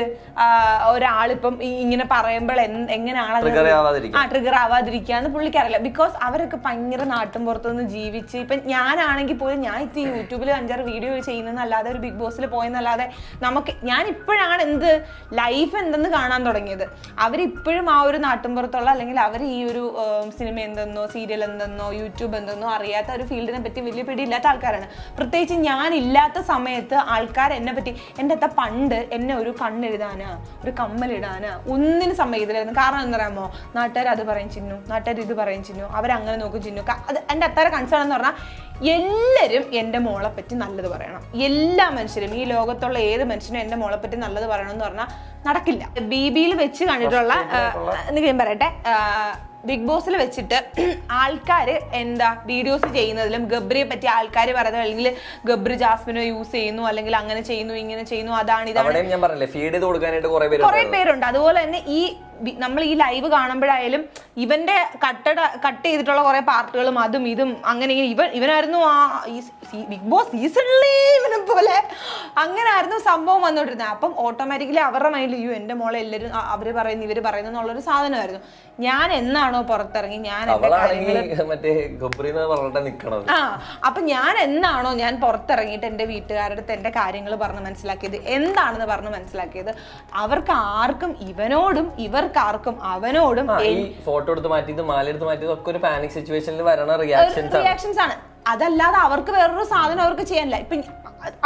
ഒരാളിപ്പം ഇങ്ങനെ പറയുമ്പോൾ എങ്ങനെയാണ് ട്രിഗർ ആവാതിരിക്കാന്ന് പുള്ളിക്ക് അറിയില്ല. ബിക്കോസ് അവരൊക്കെ ഭയങ്കര നാട്ടും പുറത്തുനിന്ന് ജീവിച്ച്, ഇപ്പൊ ഞാനാണെങ്കിൽ പോലും ഞാൻ ഇത്തി യൂട്യൂബിൽ 5-6 വീഡിയോ ചെയ്യുന്നതല്ലാതെ ഒരു ബിഗ് ബോസിൽ പോയെന്നല്ലാതെ നമുക്ക് ഞാൻ ഇപ്പോഴാണ് എന്ത് ലൈഫ് എന്തെന്ന് കാണാൻ തുടങ്ങിയത്. അവരിപ്പോഴും ആ ഒരു നാട്ടുംപുറത്തുള്ള അല്ലെങ്കിൽ അവർ ഈ ഒരു സിനിമ എന്തെന്നോ സീരിയൽ എന്തെന്നോ യൂട്യൂബ് എന്തെന്നോ അറിയാത്ത ഒരു ഫീൽഡിനെ പറ്റി വലിയ പിടിയില്ലാത്ത ആൾക്കാരാണ്. പ്രത്യേകിച്ച് ഞാൻ ഇല്ലാത്ത സമയത്ത് ആൾക്കാർ എന്നെ പറ്റി, എൻ്റെ അത്ത പണ്ട് എന്നെ ഒരു കണ്ണെഴുതാനാ ഒരു കമ്മലിടാനാ ഒന്നിനും സമ്മതിക്കത്തില്ലായിരുന്നു. കാരണം എന്താ പറയുമോ, നാട്ടുകാർ അത് പറയും ചിന്നു, നാട്ടുകാർ ഇത് പറയും ചിന്നു, അവരങ്ങനെ നോക്കും ചിന്നു. അത് എൻ്റെ അത്താരെ കൺസേൺ എന്ന് പറഞ്ഞാൽ എല്ലാവരും എൻ്റെ മോളെ പറ്റി നല്ലത് പറയണം. എല്ലാ മനുഷ്യരും, ഈ ലോകത്തുള്ള ഏത് മനുഷ്യനും എൻ്റെ മോളെ പറ്റി നല്ലത് പറയണം എന്ന് പറഞ്ഞാൽ നടക്കില്ല. BBയിൽ വെച്ച് കണ്ടിട്ടുള്ള ഞാൻ പറയട്ടെ, ബിഗ് ബോസിൽ വെച്ചിട്ട് ആൾക്കാര് എന്താ വീഡിയോസ് ചെയ്യുന്നതിലും ഗബ്രിയെ പറ്റി ആൾക്കാർ പറയുന്നത്, അല്ലെങ്കിൽ ഗബ്രി ജാസ്മിനെ യൂസ് ചെയ്യുന്നു, അല്ലെങ്കിൽ അങ്ങനെ ചെയ്യുന്നു ഇങ്ങനെ ചെയ്യുന്നു, അതാണ് ഇതാണ് കുറെ പേരുണ്ട്. അതുപോലെ തന്നെ ഈ നമ്മൾ ഈ ലൈവ് കാണുമ്പോഴായാലും ഇവന്റെ കട്ട് ചെയ്തിട്ടുള്ള കുറെ പാർട്ടുകളും അതും ഇതും അങ്ങനെ ഇവനായിരുന്നു ആ ബിഗ് ബോസ് സീസണിലേ ഇവനെ പോലെ അങ്ങനെ ആയിരുന്നു സംഭവം വന്നോണ്ടിരുന്നത്. അപ്പം ഓട്ടോമാറ്റിക്കലി അവരുടെ മൈൻഡിൽ അയ്യോ എന്റെ മോളെ എല്ലാവരും അവര് പറയുന്നു ഇവര് പറയുന്നു എന്നുള്ളൊരു സാധനമായിരുന്നു. ഞാൻ എന്നാണോ പുറത്തിറങ്ങി ഞാൻ അപ്പൊ ഞാൻ എന്നാണോ ഞാൻ പുറത്തിറങ്ങിയിട്ട് എന്റെ വീട്ടുകാരുടെ അടുത്ത് എന്റെ കാര്യങ്ങൾ പറഞ്ഞ് മനസ്സിലാക്കിയത്, എന്താണെന്ന് പറഞ്ഞ് മനസ്സിലാക്കിയത്, അവർക്ക് ആർക്കും ഇവനോടും ഇവർക്കാർക്കും അവനോടും ഫോട്ടോ എടുത്ത് മാറ്റിയത് മാലെടുത്ത് മാറ്റിയത് ഒക്കെ ഒരു പാനിക് സിറ്റുവേഷനിൽ വരണ റിയാക്ഷൻസ് ആണ്. അതല്ലാതെ അവർക്ക് വേറൊരു സാധനം അവർക്ക് ചെയ്യാനില്ല. ഇപ്പൊ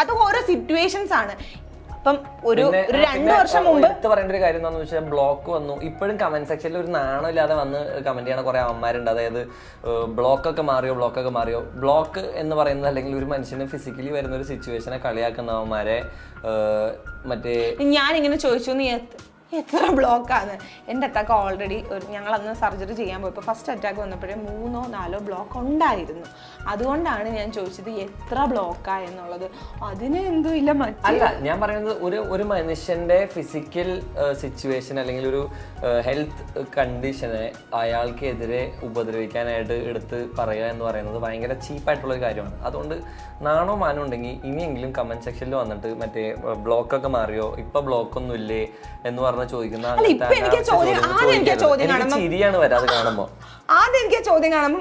അത് ഓരോ സിറ്റുവേഷൻസ് ആണ്. ഇപ്പം ഒരു 2 വർഷം മുമ്പ് പറയേണ്ട ഒരു കാര്യം എന്താണെന്ന് വെച്ചാൽ ബ്ലോക്ക് വന്നു. ഇപ്പോഴും കമന്റ് സെക്ഷനിൽ ഒരു നാണം ഇല്ലാതെ വന്ന് കമന്റ് ചെയ്യണ കുറെ അമ്മമാരുണ്ട്. അതായത് ബ്ലോക്കൊക്കെ മാറിയോ. ബ്ലോക്ക് എന്ന് പറയുന്നത് അല്ലെങ്കിൽ ഒരു മനുഷ്യന് ഫിസിക്കലി വരുന്ന ഒരു സിറ്റുവേഷനെ കളിയാക്കുന്ന അമ്മമാരെ മറ്റേ ഞാനിങ്ങനെ ചോദിച്ചു, നീ എത്ര ബ്ലോക്കാണ്? എൻ്റെ അറ്റാക്ക് ഓൾറെഡി ഞങ്ങൾ അന്ന് സർജറി ചെയ്യാൻ പോയപ്പോൾ ഫസ്റ്റ് അറ്റാക്ക് വന്നപ്പോഴേ 3-4 ബ്ലോക്ക് ഉണ്ടായിരുന്നു. അതുകൊണ്ടാണ് ഞാൻ ചോദിച്ചത് എത്ര ബ്ലോക്കാ എന്നുള്ളത്. അതിന് എന്തോ ഇല്ല. അല്ല, ഞാൻ പറയുന്നത് ഒരു മനുഷ്യന്റെ ഫിസിക്കൽ സിറ്റുവേഷൻ അല്ലെങ്കിൽ ഒരു ഹെൽത്ത് കണ്ടീഷനെ അയാൾക്കെതിരെ ഉപദ്രവിക്കാനായിട്ട് എടുത്ത് പറയുക എന്ന് പറയുന്നത് ഭയങ്കര ചീപ്പായിട്ടുള്ളൊരു കാര്യമാണ്. അതുകൊണ്ട് നാണോ മാനോ ഉണ്ടെങ്കിൽ ഇനിയെങ്കിലും കമന്റ് സെക്ഷനിൽ വന്നിട്ട് മറ്റേ ബ്ലോക്കൊക്കെ മാറിയോ, ഇപ്പൊ ബ്ലോക്കൊന്നും ഇല്ലേ എന്ന് പറഞ്ഞ ചോദിക്കുന്ന ചിരിയാണ് വരാതെ കാണുമ്പോ. ആദ്യം എനിക്ക് ചോദ്യം കാണുമ്പോ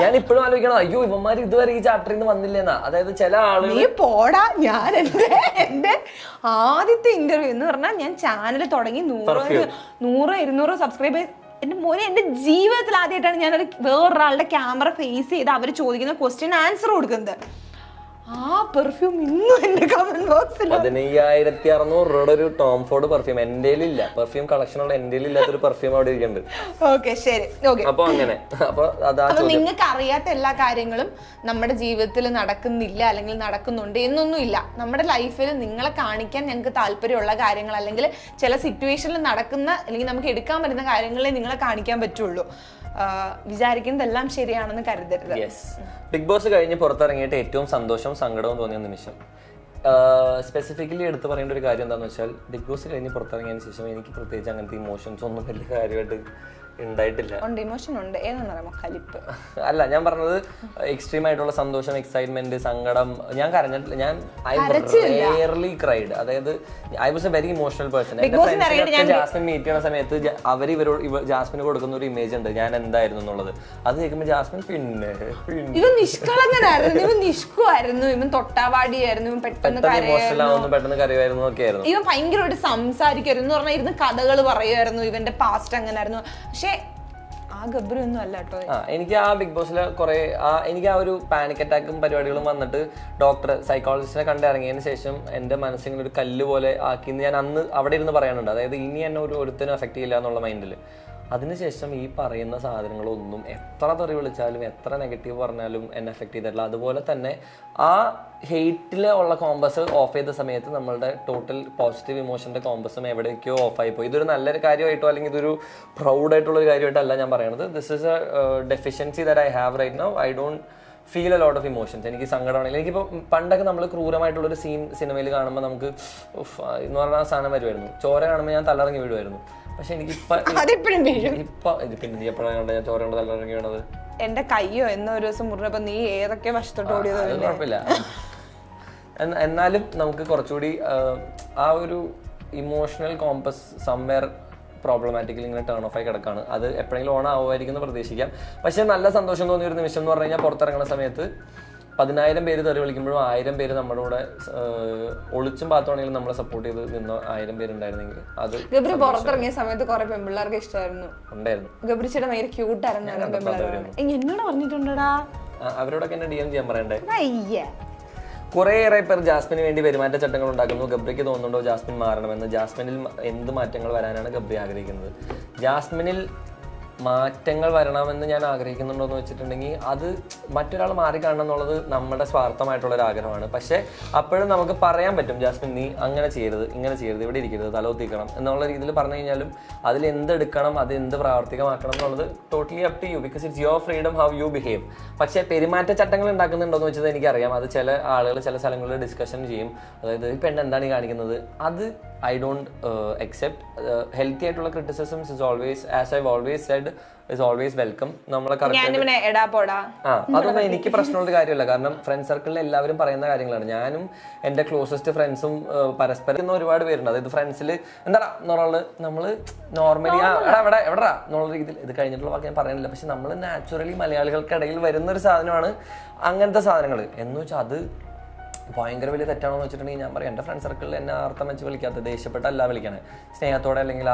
ഞാൻ ഇപ്പോഴും ആലോചിക്കണം, അയ്യോ ഇവന്മാർ ഇതുവരെ ഈ ചാപ്റ്ററിൽ നിന്ന് വന്നില്ലേന്നാ. അതായത് ചില ആളുകൾ പോടാ. ഞാൻ എന്റെ ആദ്യത്തെ ഇന്റർവ്യൂ എന്ന് പറഞ്ഞാൽ ഞാൻ ചാനൽ തുടങ്ങി 100-200 സബ്സ്ക്രൈബേഴ്സ്. എന്റെ മോനെ, എന്റെ ജീവിതത്തിൽ ആദ്യമായിട്ടാണ് ഞാനൊരു വേറൊരാളുടെ ക്യാമറ ഫേസ് ചെയ്ത് അവർ ചോദിക്കുന്ന ക്വസ്റ്റ്യൻ ആൻസർ കൊടുക്കുന്നത്. ആ പെർഫ്യൂം ഇന്നും എന്റെ കമന്റ് ബോക്സിൽ 15,600 രൂപയുടെ ഒരു ടോം ഫോർഡ് പെർഫ്യൂം എന്റെ ഇല്ല. പെർഫ്യൂം കളക്ഷനുള്ള എന്റെ ഇല്ലാത്തൊരു പെർഫ്യൂം അവിടെ ഇരിക്കുന്നുണ്ട്. ഓക്കെ, ശരി. അപ്പൊ അങ്ങനെ നിങ്ങൾക്ക് അറിയാത്ത എല്ലാ കാര്യങ്ങളും നമ്മുടെ ജീവിതത്തിൽ നടക്കുന്നില്ല അല്ലെങ്കിൽ നടക്കുന്നുണ്ട് എന്നൊന്നും ഇല്ല. നമ്മുടെ ലൈഫിൽ നിങ്ങളെ കാണിക്കാൻ ഞങ്ങൾക്ക് താല്പര്യമുള്ള കാര്യങ്ങൾ അല്ലെങ്കിൽ ചില സിറ്റുവേഷനിൽ നടക്കുന്ന അല്ലെങ്കിൽ നമുക്ക് എടുക്കാൻ പറ്റുന്ന കാര്യങ്ങളെ നിങ്ങളെ കാണിക്കാൻ പറ്റുള്ളൂ. വിചാരിക്കുന്നതെല്ലാം ശരിയാണെന്ന് കരുതരുത്. ബിഗ് ബോസ് കഴിഞ്ഞ് പുറത്തിറങ്ങിയിട്ട് ഏറ്റവും സന്തോഷവും സങ്കടവും തോന്നിയ നിമിഷം സ്പെസിഫിക്കലി എടുത്ത് പറയേണ്ട ഒരു കാര്യം എന്താണെന്ന് വെച്ചാൽ, ബിഗ് ബോസ് കഴിഞ്ഞ് പുറത്തിറങ്ങിയതിന് ശേഷം എനിക്ക് പ്രത്യേകിച്ച് അങ്ങനത്തെ ഇമോഷൻസ് ഒന്നും വലിയ കാര്യമായിട്ട് ഉണ്ടായിട്ടില്ല. ഇമോഷൻ ഉണ്ട്, ഏതാണെന്നറിയാമോ? കലിപ്പ്. അല്ല, ഞാൻ പറഞ്ഞത് എക്സ്ട്രീം ആയിട്ടുള്ള സന്തോഷം, എക്സൈറ്റ്മെന്റ്, സങ്കടം. ഞാൻ കരഞ്ഞിട്ടില്ല. ഞാൻ ഐ റെയർലി ക്രൈഡ്. അതായത് I was a very emotional person. എന്റെ ഫ്രണ്ട്സിനൊക്കെ ജാസ്മിൻ മീറ്റ് ചെയ്യുന്ന സമയത്ത് അവർ ജാസ്മിന് കൊടുക്കുന്ന ഒരു ഇമേജ് ഉണ്ട് ഞാൻ എന്തായിരുന്നു എന്നുള്ളത്. അത് കേൾക്കുമ്പോൾ ജാസ്മിൻ പിന്നെ ഇവൻ നിഷ്കളങ്കനായിരുന്നു, ഇവൻ നിഷ്കുവായിരുന്നു, ഇവൻ തൊട്ടാവാടിയായിരുന്നു, ഇവൻ പെട്ടെന്ന് കരയുമായിരുന്നു ഒക്കെ ആയിരുന്നു. ഇവൻ ഭയങ്കരമായിട്ട് സംസാരിക്കുമായിരുന്നു എന്ന് പറഞ്ഞാൽ ഇരുന്ന് കഥകൾ പറയുമായിരുന്നു, ഇവന്റെ പാസ്റ്റ് അങ്ങനായിരുന്നു. പക്ഷെ ആ ഗബ്രി ഒന്നും അല്ല കേട്ടോ. എനിക്ക് ആ ബിഗ് ബോസിലെ കുറെ എനിക്ക് ആ ഒരു പാനിക് അറ്റാക്കും പരിപാടികളും വന്നിട്ട് ഡോക്ടർ സൈക്കോളജിസ്റ്റിനെ കണ്ടിറങ്ങിയതിന് ശേഷം എന്റെ മനസ്സിങ്ങനെ ഒരു കല്ല് പോലെ ആക്കിന്ന് ഞാൻ അന്ന് അവിടെ ഇരുന്ന് പറയാനുണ്ട്. അതായത് ഇനി എന്നെ ഒരുത്തിനും എഫക്ട് ചെയ്യില്ല എന്നുള്ള മൈൻഡിൽ. അതിനുശേഷം ഈ പറയുന്ന സാധനങ്ങളൊന്നും എത്ര തെറി വിളിച്ചാലും എത്ര നെഗറ്റീവ് പറഞ്ഞാലും എന്നെ എഫക്ട് ചെയ്തിട്ടില്ല. അതുപോലെ തന്നെ ആ ഹെയ്റ്റിൽ ഉള്ള കോമ്പസ് ഓഫ് ചെയ്ത സമയത്ത് നമ്മളുടെ ടോട്ടൽ പോസിറ്റീവ് ഇമോഷൻ്റെ കോമ്പസും എവിടേക്കോ ഓഫായി പോയി. ഇതൊരു നല്ലൊരു കാര്യമായിട്ടോ അല്ലെങ്കിൽ ഇതൊരു പ്രൗഡായിട്ടുള്ളൊരു കാര്യമായിട്ടല്ല ഞാൻ പറയണത്. This is a deficiency that I have right now. I don't feel a lot of emotions. എനിക്ക് സങ്കടമാണെങ്കിൽ എനിക്കിപ്പോൾ പണ്ടൊക്കെ നമ്മൾ ക്രൂരമായിട്ടുള്ളൊരു സീൻ സിനിമയിൽ കാണുമ്പോൾ നമുക്ക് എന്ന് പറഞ്ഞാൽ സാധനം വരുമായിരുന്നു. ചോര കാണുമ്പോൾ ഞാൻ തലയിറങ്ങി വീഴുമായിരുന്നു. പക്ഷെ എനിക്ക് എപ്പോഴാണ് ഞാൻ ചോര കൊണ്ട് തലയിറങ്ങി വീണത്? എന്റെ കയ്യോ എന്നോ ഒരു ദിവസം മുറിഞ്ഞപ്പോ നീ ഏതൊക്കെ വശത്തോട്ട് ഓടിയത്? കുഴപ്പമില്ല. എന്നാലും നമുക്ക് കുറച്ചുകൂടി ആ ഒരു ഇമോഷണൽ കോമ്പസ് സംവെയർ പ്രോബ്ലമാറ്റിക്കലി ഇങ്ങനെ ടേൺ ഓഫ് ആയി കിടക്കാണ്. അത് എപ്പോഴെങ്കിലും ഓൺ ആവുമായിരിക്കും എന്ന് പ്രതീക്ഷിക്കാം. പക്ഷെ നല്ല സന്തോഷം തോന്നിയ ഒരു നിമിഷം എന്ന് പറഞ്ഞു കഴിഞ്ഞാൽ പുറത്തിറങ്ങുന്ന സമയത്ത് 10,000 പേര് തെറി വിളിക്കുമ്പോഴും 1000 പേര് നമ്മുടെ കൂടെ ഒളിച്ചും പാത്തോണെങ്കിലും നമ്മളെ സപ്പോർട്ട് ചെയ്ത് നിന്ന 1000 പേരുണ്ടായിരുന്നെങ്കിൽ അത്. ഗബ്രി പുറത്തിറങ്ങിയ സമയത്ത് കുറെ പെൺപിള്ളേർക്ക് ഇഷ്ടമായിരുന്നു, ഉണ്ടായിരുന്നു. ഗബ്രിച്ചിയുടെ ഭയങ്കര ക്യൂട്ടായിരുന്നു. എന്നോട് പറഞ്ഞിട്ടുണ്ടടാ. അവരോടൊക്കെ എന്നെ DM ചെയ്യാൻ പറയണ്ടേ? കുറേയേറെ പേർ ജാസ്മിന് വേണ്ടി പെരുമാറ്റച്ചട്ടങ്ങൾ ഉണ്ടാക്കുന്നു. ഗബ്രിക്ക് തോന്നുന്നുണ്ടോ ജാസ്മിൻ മാറണമെന്ന്? ജാസ്മിനിൽ എന്ത് മാറ്റങ്ങൾ വരാനാണ് ഗബ്രി ആഗ്രഹിക്കുന്നത്? ജാസ്മിനിൽ മാറ്റങ്ങൾ വരണമെന്ന് ഞാൻ ആഗ്രഹിക്കുന്നുണ്ടോ എന്ന് വെച്ചിട്ടുണ്ടെങ്കിൽ അത് മറ്റൊരാൾ മാറിക്കാണണം എന്നുള്ളത് നമ്മുടെ സ്വാർത്ഥമായിട്ടുള്ളൊരു ആഗ്രഹമാണ്. പക്ഷേ അപ്പോഴും നമുക്ക് പറയാൻ പറ്റും, ജാസ്മിൻ നീ അങ്ങനെ ചെയ്യരുത്, ഇങ്ങനെ ചെയ്യരുത്, ഇവിടെ ഇരിക്കരുത്, തലകുത്തിക്കണം എന്നുള്ള രീതിയിൽ പറഞ്ഞു കഴിഞ്ഞാലും അതിൽ എന്തെടുക്കണം, അത് എന്ത് പ്രാവർത്തികമാക്കണം എന്നുള്ളത് totally up to you. Because it's your freedom how you behave. പക്ഷേ പെരുമാറ്റച്ചട്ടങ്ങൾ ഉണ്ടാക്കുന്നുണ്ടോ എന്ന് വെച്ചത് എനിക്കറിയാം. അത് ചില ആളുകൾ ചില സ്ഥലങ്ങളിൽ ഡിസ്കഷൻ ചെയ്യും. അതായത് ഈ പെണ്ണ് എന്താണ് ഈ കാണിക്കുന്നത്? അത് I don't accept. Healthy ആയിട്ടുള്ള criticisms is always, as I've always said, is always welcome. നമ്മളെ അതൊന്നും എനിക്ക് പ്രശ്നമുള്ള കാര്യമല്ല. കാരണം ഫ്രണ്ട് സർക്കിളിൽ എല്ലാവരും പറയുന്ന കാര്യങ്ങളാണ്. ഞാനും എൻ്റെ ക്ലോസസ്റ്റ് ഫ്രണ്ട്സും പരസ്പരം ഒരുപാട് പേരുണ്ട്. അതായത് ഫ്രണ്ട്സിൽ എന്താ എന്നുള്ളത് നമ്മൾ നോർമലി എവിടെ എവിടെടാ എന്നുള്ള രീതിയിൽ ഇത് കഴിഞ്ഞിട്ടുള്ള വാക്ക് ഞാൻ പറയുന്നില്ല. പക്ഷെ നമ്മൾ നാച്ചുറലി മലയാളികൾക്കിടയിൽ വരുന്നൊരു സാധനമാണ് അങ്ങനത്തെ സാധനങ്ങൾ. എന്ന് വെച്ചാൽ അത് ഭയങ്കര വലിയ തെറ്റാണോ എന്ന് വെച്ചിട്ടുണ്ടെങ്കിൽ ഞാൻ പറയാം, എൻ്റെ ഫ്രണ്ട് സർക്കിളിൽ എന്നെ അർത്ഥം വെച്ച് വിളിക്കാത്ത, ദേഷ്യപ്പെട്ടല്ല വിളിക്കണേ, സ്നേഹത്തോടെ അല്ലെങ്കിൽ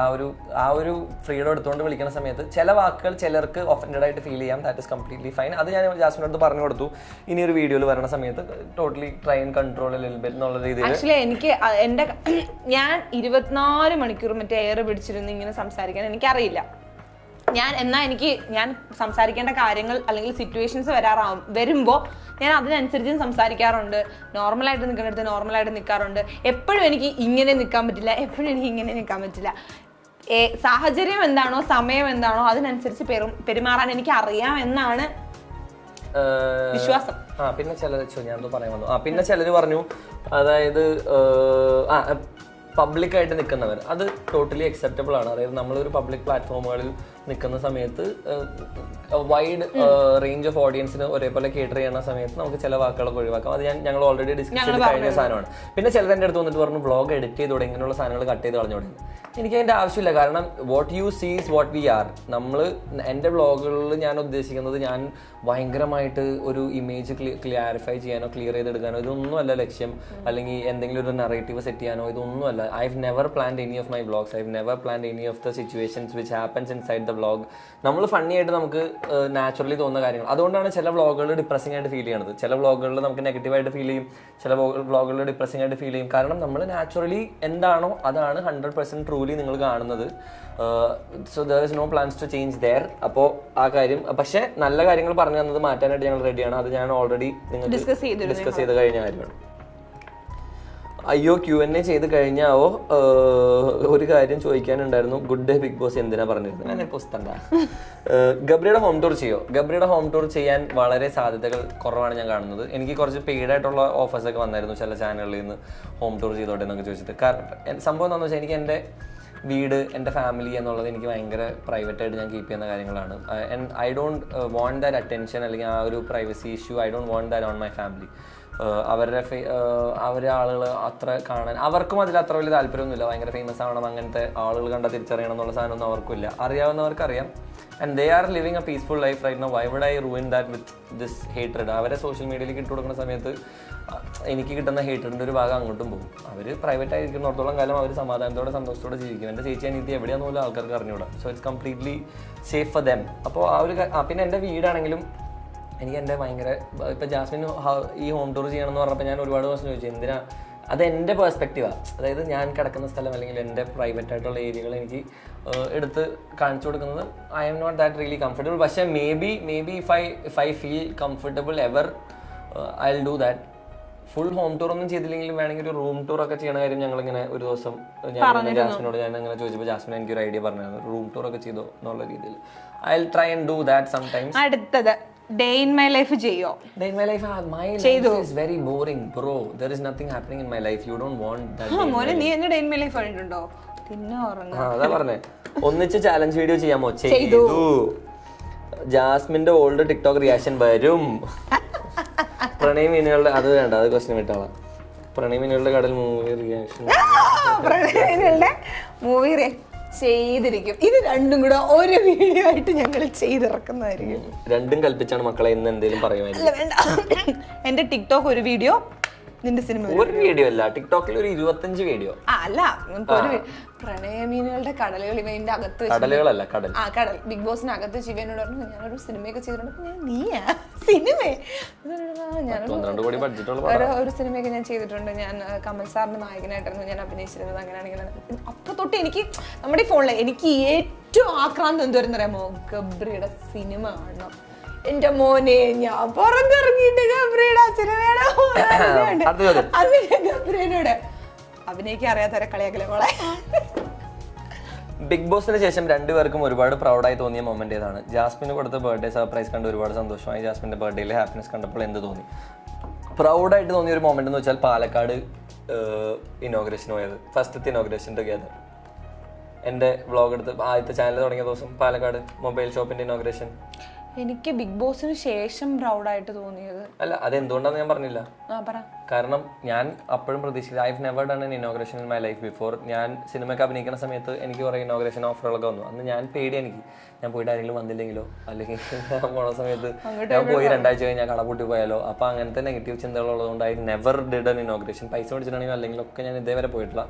ആ ഒരു ഫ്രീഡം എടുത്തുകൊണ്ട് വിളിക്കുന്ന സമയത്ത് ചില വാക്കുകൾ ചിലർക്ക് ഒഫൻഡഡ് ആയിട്ട് ഫീൽ ചെയ്യാം. That is completely fine. അത് ഞാൻ ജാസ്മിനോട് പറഞ്ഞു കൊടുത്തു. ഇനി ഒരു വീഡിയോയിൽ വരുന്ന സമയത്ത് ടോട്ടലി ട്രൈ ആൻഡ് കൺട്രോൾ എന്നുള്ള രീതിയിൽ. ആക്ച്വലി എനിക്ക് ഞാൻ 24 മണിക്കൂർ മറ്റേ എയർ പിടിച്ചിരുന്ന് ഇങ്ങനെ സംസാരിക്കാൻ എനിക്കറിയില്ല. ഞാൻ സംസാരിക്കേണ്ട കാര്യങ്ങൾ അല്ലെങ്കിൽ സിറ്റുവേഷൻസ് വരുമ്പോൾ ഞാൻ അതിനനുസരിച്ച് സംസാരിക്കാറുണ്ട്. നോർമലായിട്ട് നിൽക്കുന്നിടത്ത് നോർമലായിട്ട് നിൽക്കാറുണ്ട്. എപ്പോഴും എനിക്ക് ഇങ്ങനെ നിൽക്കാൻ പറ്റില്ല, എപ്പോഴും എനിക്ക് ഇങ്ങനെ നിൽക്കാൻ പറ്റില്ല. സാഹചര്യം എന്താണോ സമയം എന്താണോ അതിനനുസരിച്ച് പെരുമാറാൻ എനിക്ക് അറിയാം എന്നാണ് വിശ്വാസം. പിന്നെ ഞാൻ പറയാൻ വന്നു. പിന്നെ ചിലർ പറഞ്ഞു, അതായത് പബ്ലിക്കായിട്ട് നിൽക്കുന്നവർ, അത് ടോട്ടലി അക്സെപ്റ്റബിൾ ആണ്. അതായത് നമ്മളൊരു പബ്ലിക് പ്ലാറ്റ്ഫോമുകളിൽ നിൽക്കുന്ന സമയത്ത് വൈഡ് റേഞ്ച് ഓഫ് ഓഡിയൻസിന് ഒരേപോലെ കേറ്റർ ചെയ്യുന്ന സമയത്ത് നമുക്ക് ചില വാക്കുകളൊക്കെ ഒഴിവാക്കാം. അത് ഞങ്ങൾ ഓൾറെഡി ഡിസ്കസ് ചെയ്ത് കഴിഞ്ഞ സാധനമാണ്. പിന്നെ ചിലർ എൻ്റെ അടുത്ത് വന്നിട്ട് പറഞ്ഞു വ്ളോഗ് എഡിറ്റ് ചെയ്ത് തുടങ്ങി, ഇങ്ങനെയുള്ള സാധനങ്ങൾ കട്ട് ചെയ്ത് കളഞ്ഞു തുടങ്ങി. എനിക്ക് അതിൻ്റെ ആവശ്യമില്ല. കാരണം what you see is what we are. എൻ്റെ വ്ളോഗുകളിൽ ഞാൻ ഉദ്ദേശിക്കുന്നത് ഞാൻ ഭയങ്കരമായിട്ട് ഒരു ഇമേജ് ക്ലാരിഫൈ ചെയ്യാനോ ക്ലിയർ ചെയ്തെടുക്കാനോ ഇതൊന്നുമല്ല ലക്ഷ്യം. അല്ലെങ്കിൽ എന്തെങ്കിലും ഒരു നറേറ്റീവ് സെറ്റ് ചെയ്യാനോ ഇതൊന്നുമല്ല. I've never planned any of my vlogs. I've never planned any of the situations which happens inside the vlog. നമ്മൾ ഫണ്ണി ആയിട്ട് നമുക്ക് നാച്ചുറലി തോന്നുന്ന കാര്യങ്ങൾ. അതുകൊണ്ടാണ് ചില വ്ളോഗുകൾ ഡിപ്രസിംഗ് ആയിട്ട് ഫീൽ ചെയ്യണത്. ചില വ്ളോഗുകളിൽ നമുക്ക് നെഗറ്റീവായിട്ട് ഫീൽ ചെയ്യും, ചില വ്ളോഗുകളിൽ ഡിപ്രസിംഗ് ആയിട്ട് ഫീൽ ചെയ്യും. കാരണം നമ്മൾ നാച്ചുറലി എന്താണോ അതാണ് 100% ട്രൂലി നിങ്ങൾ കാണുന്നത്. So there is no plans to change there. അപ്പോൾ ആ കാര്യം, പക്ഷേ നല്ല കാര്യങ്ങൾ പറഞ്ഞു തന്നത് മാറ്റാനായിട്ട് ഞങ്ങൾ റെഡിയാണ്. അത് ഞാൻ ഓൾറെഡി നിങ്ങൾ ഡിസ്കസ് ചെയ്ത് കഴിഞ്ഞ കാര്യമാണ്. അയ്യോ Q&A ചെയ്ത് കഴിഞ്ഞാവോ ഒരു കാര്യം ചോദിക്കാനുണ്ടായിരുന്നു. ഗുഡ് ഡേ ബിഗ് ബോസ് എന്തിനാ പറഞ്ഞിരുന്നത്? ഞാൻ പുസ്തകണ്ട. ഗബ്രിയുടെ ഹോം ടൂർ ചെയ്യോ? ഗബ്രിയുടെ ഹോം ടൂർ ചെയ്യാൻ വളരെ സാധ്യതകൾ കുറവാണ് ഞാൻ കാണുന്നത്. എനിക്ക് കുറച്ച് പെയ്ഡായിട്ടുള്ള ഓഫേഴ്സൊക്കെ വന്നായിരുന്നു ചില ചാനലുകളിൽ നിന്ന്, ഹോം ടൂർ ചെയ്തോട്ടെ എന്നൊക്കെ ചോദിച്ചിട്ട്. കാരണം സംഭവം എന്താണെന്ന് വെച്ചാൽ എനിക്ക് എൻ്റെ വീട്, എൻ്റെ ഫാമിലി എന്നുള്ളത് എനിക്ക് ഭയങ്കര പ്രൈവറ്റായിട്ട് ഞാൻ കീപ്പ് ചെയ്യുന്ന കാര്യങ്ങളാണ്. And I don't want that attention അല്ലെങ്കിൽ ആ ഒരു privacy issue I don't want that on my family. അവരെ ആളുകൾ അത്ര കാണാൻ അവർക്കും അതിൽ അത്ര വലിയ താല്പര്യമൊന്നുമില്ല. ഭയങ്കര ഫേമസ് ആവണം, അങ്ങനത്തെ ആളുകൾ കണ്ടാൽ തിരിച്ചറിയണം എന്നുള്ള സാധനമൊന്നും അവർക്കും ഇല്ല. അറിയാവുന്നവർക്ക് അറിയാം. And they are living a peaceful life right now. Why would I ruin that with this hatred? അവരെ സോഷ്യൽ മീഡിയയിലേക്ക് ഇട്ട് കൊടുക്കുന്ന സമയത്ത് എനിക്ക് കിട്ടുന്ന ഹേറ്റ്രഡിൻ്റെ ഒരു ഭാഗം അങ്ങോട്ടും പോകും. അവർ പ്രൈവറ്റ് ആയിരിക്കുന്നിടത്തോളം കാലം അവർ സമാധാനത്തോടെ സന്തോഷത്തോടെ ജീവിക്കും. എൻ്റെ ചേച്ചി അനിയത്തി എവിടെയാണെന്ന് പോലും ആൾക്കാർക്ക് അറിഞ്ഞൂടാ. So it's completely safe for them. അപ്പോൾ ആ ഒരു പിന്നെ എൻ്റെ വീടാണെങ്കിലും എനിക്ക് എൻ്റെ ഭയങ്കര ഇപ്പോൾ ജാസ്മിൻ ഈ ഹോം ടൂർ ചെയ്യണമെന്ന് പറഞ്ഞപ്പോൾ ഞാൻ ഒരുപാട് ദിവസം ചോദിച്ചു എന്തിനാ. അത് എൻ്റെ പെർസ്പെക്റ്റീവാണ്. അതായത് ഞാൻ കിടക്കുന്ന സ്ഥലം അല്ലെങ്കിൽ എൻ്റെ പ്രൈവറ്റ് ആയിട്ടുള്ള ഏരിയകൾ എനിക്ക് എടുത്ത് കാണിച്ചു കൊടുക്കുന്നത് I'm not that really comfortable. പക്ഷേ may be if I feel comfortable ever I will do that. Full home tour ഒന്നും ചെയ്തില്ലെങ്കിലും വേണമെങ്കിൽ ഒരു റൂം ടൂർ ഒക്കെ ചെയ്യണ കാര്യം ഞങ്ങളിങ്ങനെ ഒരു ദിവസം ജാസ്മിനോട് ഞാൻ അങ്ങനെ ചോദിച്ചപ്പോൾ ജാസ്മിൻ എനിക്കൊരു ഐഡിയ പറഞ്ഞായിരുന്നു, റൂം ടൂർ ഒക്കെ ചെയ്തോ എന്നുള്ള രീതിയിൽ. I will try and do that sometimes. അടുത്തത് ഡേ ഇൻ മൈ ലൈഫ് ചെയ്യോ? Day in my life, my life is very boring, bro. There is nothing happening in my life. You don't want that. മോനെ നീ എന്നെ day in my life കണ്ടിട്ടുണ്ടോ? പിന്നെ ഉറങ്ങാ. അതാ പറഞ്ഞേ, ഒന്നിച്ച് ചാലഞ്ച് വീഡിയോ ചെയ്യാമോ? ചെയ്തു. ജാസ്മിന്റെ ഓൾഡ് ടിക്ടോക്ക് റിയാക്ഷൻ വരും. പ്രണയ് മീനുകളുടെ അത് വേണ്ട, അത് ക്വസ്റ്റ്യൻ വിട്ടാളാം. പ്രണയ് മീനുകളുടെ കടൽ മൂവി റിയാക്ഷൻ. പ്രണയ് മീനുകളുടെ മൂവി ചെയ്തിരിക്കും. ഇത് രണ്ടും കൂടെ ഒരു വീഡിയോ ആയിട്ട് ഞങ്ങൾ ചെയ്തിറക്കുന്നതായിരിക്കും. രണ്ടും കൽപ്പിച്ചാണ് മക്കളെ ഇന്ന് എന്തെങ്കിലും പറയുമായിരുന്നു. വേണ്ട, എന്റെ ടിക്ടോക്ക് ഒരു വീഡിയോ, നിന്റെ സിനിമ ഒരു വീഡിയോ അല്ല, ടിക്ടോക്കിൽ ഒരു 25 വീഡിയോ. അല്ല, ഒരു പ്രണയമീനുകളുടെ കടലുകൾ ഇവന്റെ അകത്ത് കടലുകളല്ല, കടൽ. കടൽ ബിഗ് ബോസിന് അകത്ത് ശിവനോട് പറഞ്ഞു ഞാനൊരു സിനിമയൊക്കെ ചെയ്തിട്ടുണ്ട്. നീയാ സിനിമ? ഒരു സിനിമയൊക്കെ ഞാൻ ചെയ്തിട്ടുണ്ട്. ഞാൻ കമൽ സാറിന്റെ നായകനായിട്ടായിരുന്നു ഞാൻ അഭിനയിച്ചിരുന്നത്. അങ്ങനെയാണെങ്കിൽ അപ്പൊ തൊട്ട് എനിക്ക് നമ്മുടെ ഈ ഫോണില് എനിക്ക് ഏറ്റവും ആക്രാന്തം എന്തുവരുന്നറിയാമോ? ഗബ്രിയുടെ സിനിമ കാണണം. എന്റെ മോനെ ഞാൻ പുറത്തിറങ്ങിയിട്ട് ഗബ്രിയുടെ സിനിമയുടെ ഗബ്രിയോട് അഭിനയിക്കാൻ അറിയാത്തവരെ കളിയാക്കലേ മോളെ. ബിഗ് ബോസിന് ശേഷം രണ്ടുപേർക്കും ഒരുപാട് പ്രൗഡായി തോന്നിയ മൊമെന്റ് ഏതാണ്? ജാസ്മിന് കൊടുത്ത ബർത്ത്ഡേ സർപ്രൈസ് കണ്ട് ഒരുപാട് സന്തോഷമായി. ജാസ്മിന്റെ ബർത്ത്ഡേയിലെ ഹാപ്പിനെസ് കണ്ടപ്പോൾ എന്ത് തോന്നി? പ്രൗഡായിട്ട് തോന്നിയ ഒരു മൊമെന്റ് എന്ന് വെച്ചാൽ പാലക്കാട് ഇനോഗ്രേഷൻ പോയത്, ഫസ്റ്റത്തെ ഇനോഗ്രേഷൻ ടുഗദർ. എൻ്റെ വ്ളോഗ് എടുത്ത് ആദ്യത്തെ ചാനൽ തുടങ്ങിയ ദിവസം പാലക്കാട് മൊബൈൽ ഷോപ്പിന്റെ ഇനോഗ്രേഷൻ. എനിക്ക് ബിഗ് ബോസിന് ശേഷം പ്രൗഡായിട്ട് തോന്നിയത് അല്ല, അതെന്തുകൊണ്ടാന്ന് ഞാൻ പറഞ്ഞില്ല. കാരണം ഞാൻ അപ്പോഴും പ്രതീക്ഷിച്ചത് I have never done N inauguration in my life before. ഞാൻ സിനിമയ്ക്ക് അഭിനയിക്കുന്ന സമയത്ത് എനിക്ക് കുറേ ഇനോഗ്രേഷൻ ഓഫറുകളൊക്കെ വന്നു. അന്ന് ഞാൻ പേടി, എനിക്ക് ഞാൻ പോയിട്ട് ആരെങ്കിലും വന്നില്ലെങ്കിലോ, അല്ലെങ്കിൽ പോണ സമയത്ത് ഞാൻ പോയി 2 ആഴ്ച കഴിഞ്ഞാൽ കട പൂട്ടി പോയാലോ. അപ്പൊ അങ്ങനത്തെ നെഗറ്റീവ് ചിന്തകളുള്ളതുകൊണ്ട് I never did an inauguration. പൈസ മേടിച്ചിട്ടാണെങ്കിലും അല്ലെങ്കിൽ ഒക്കെ ഞാൻ ഇതേവരെ പോയിട്ടില്ല.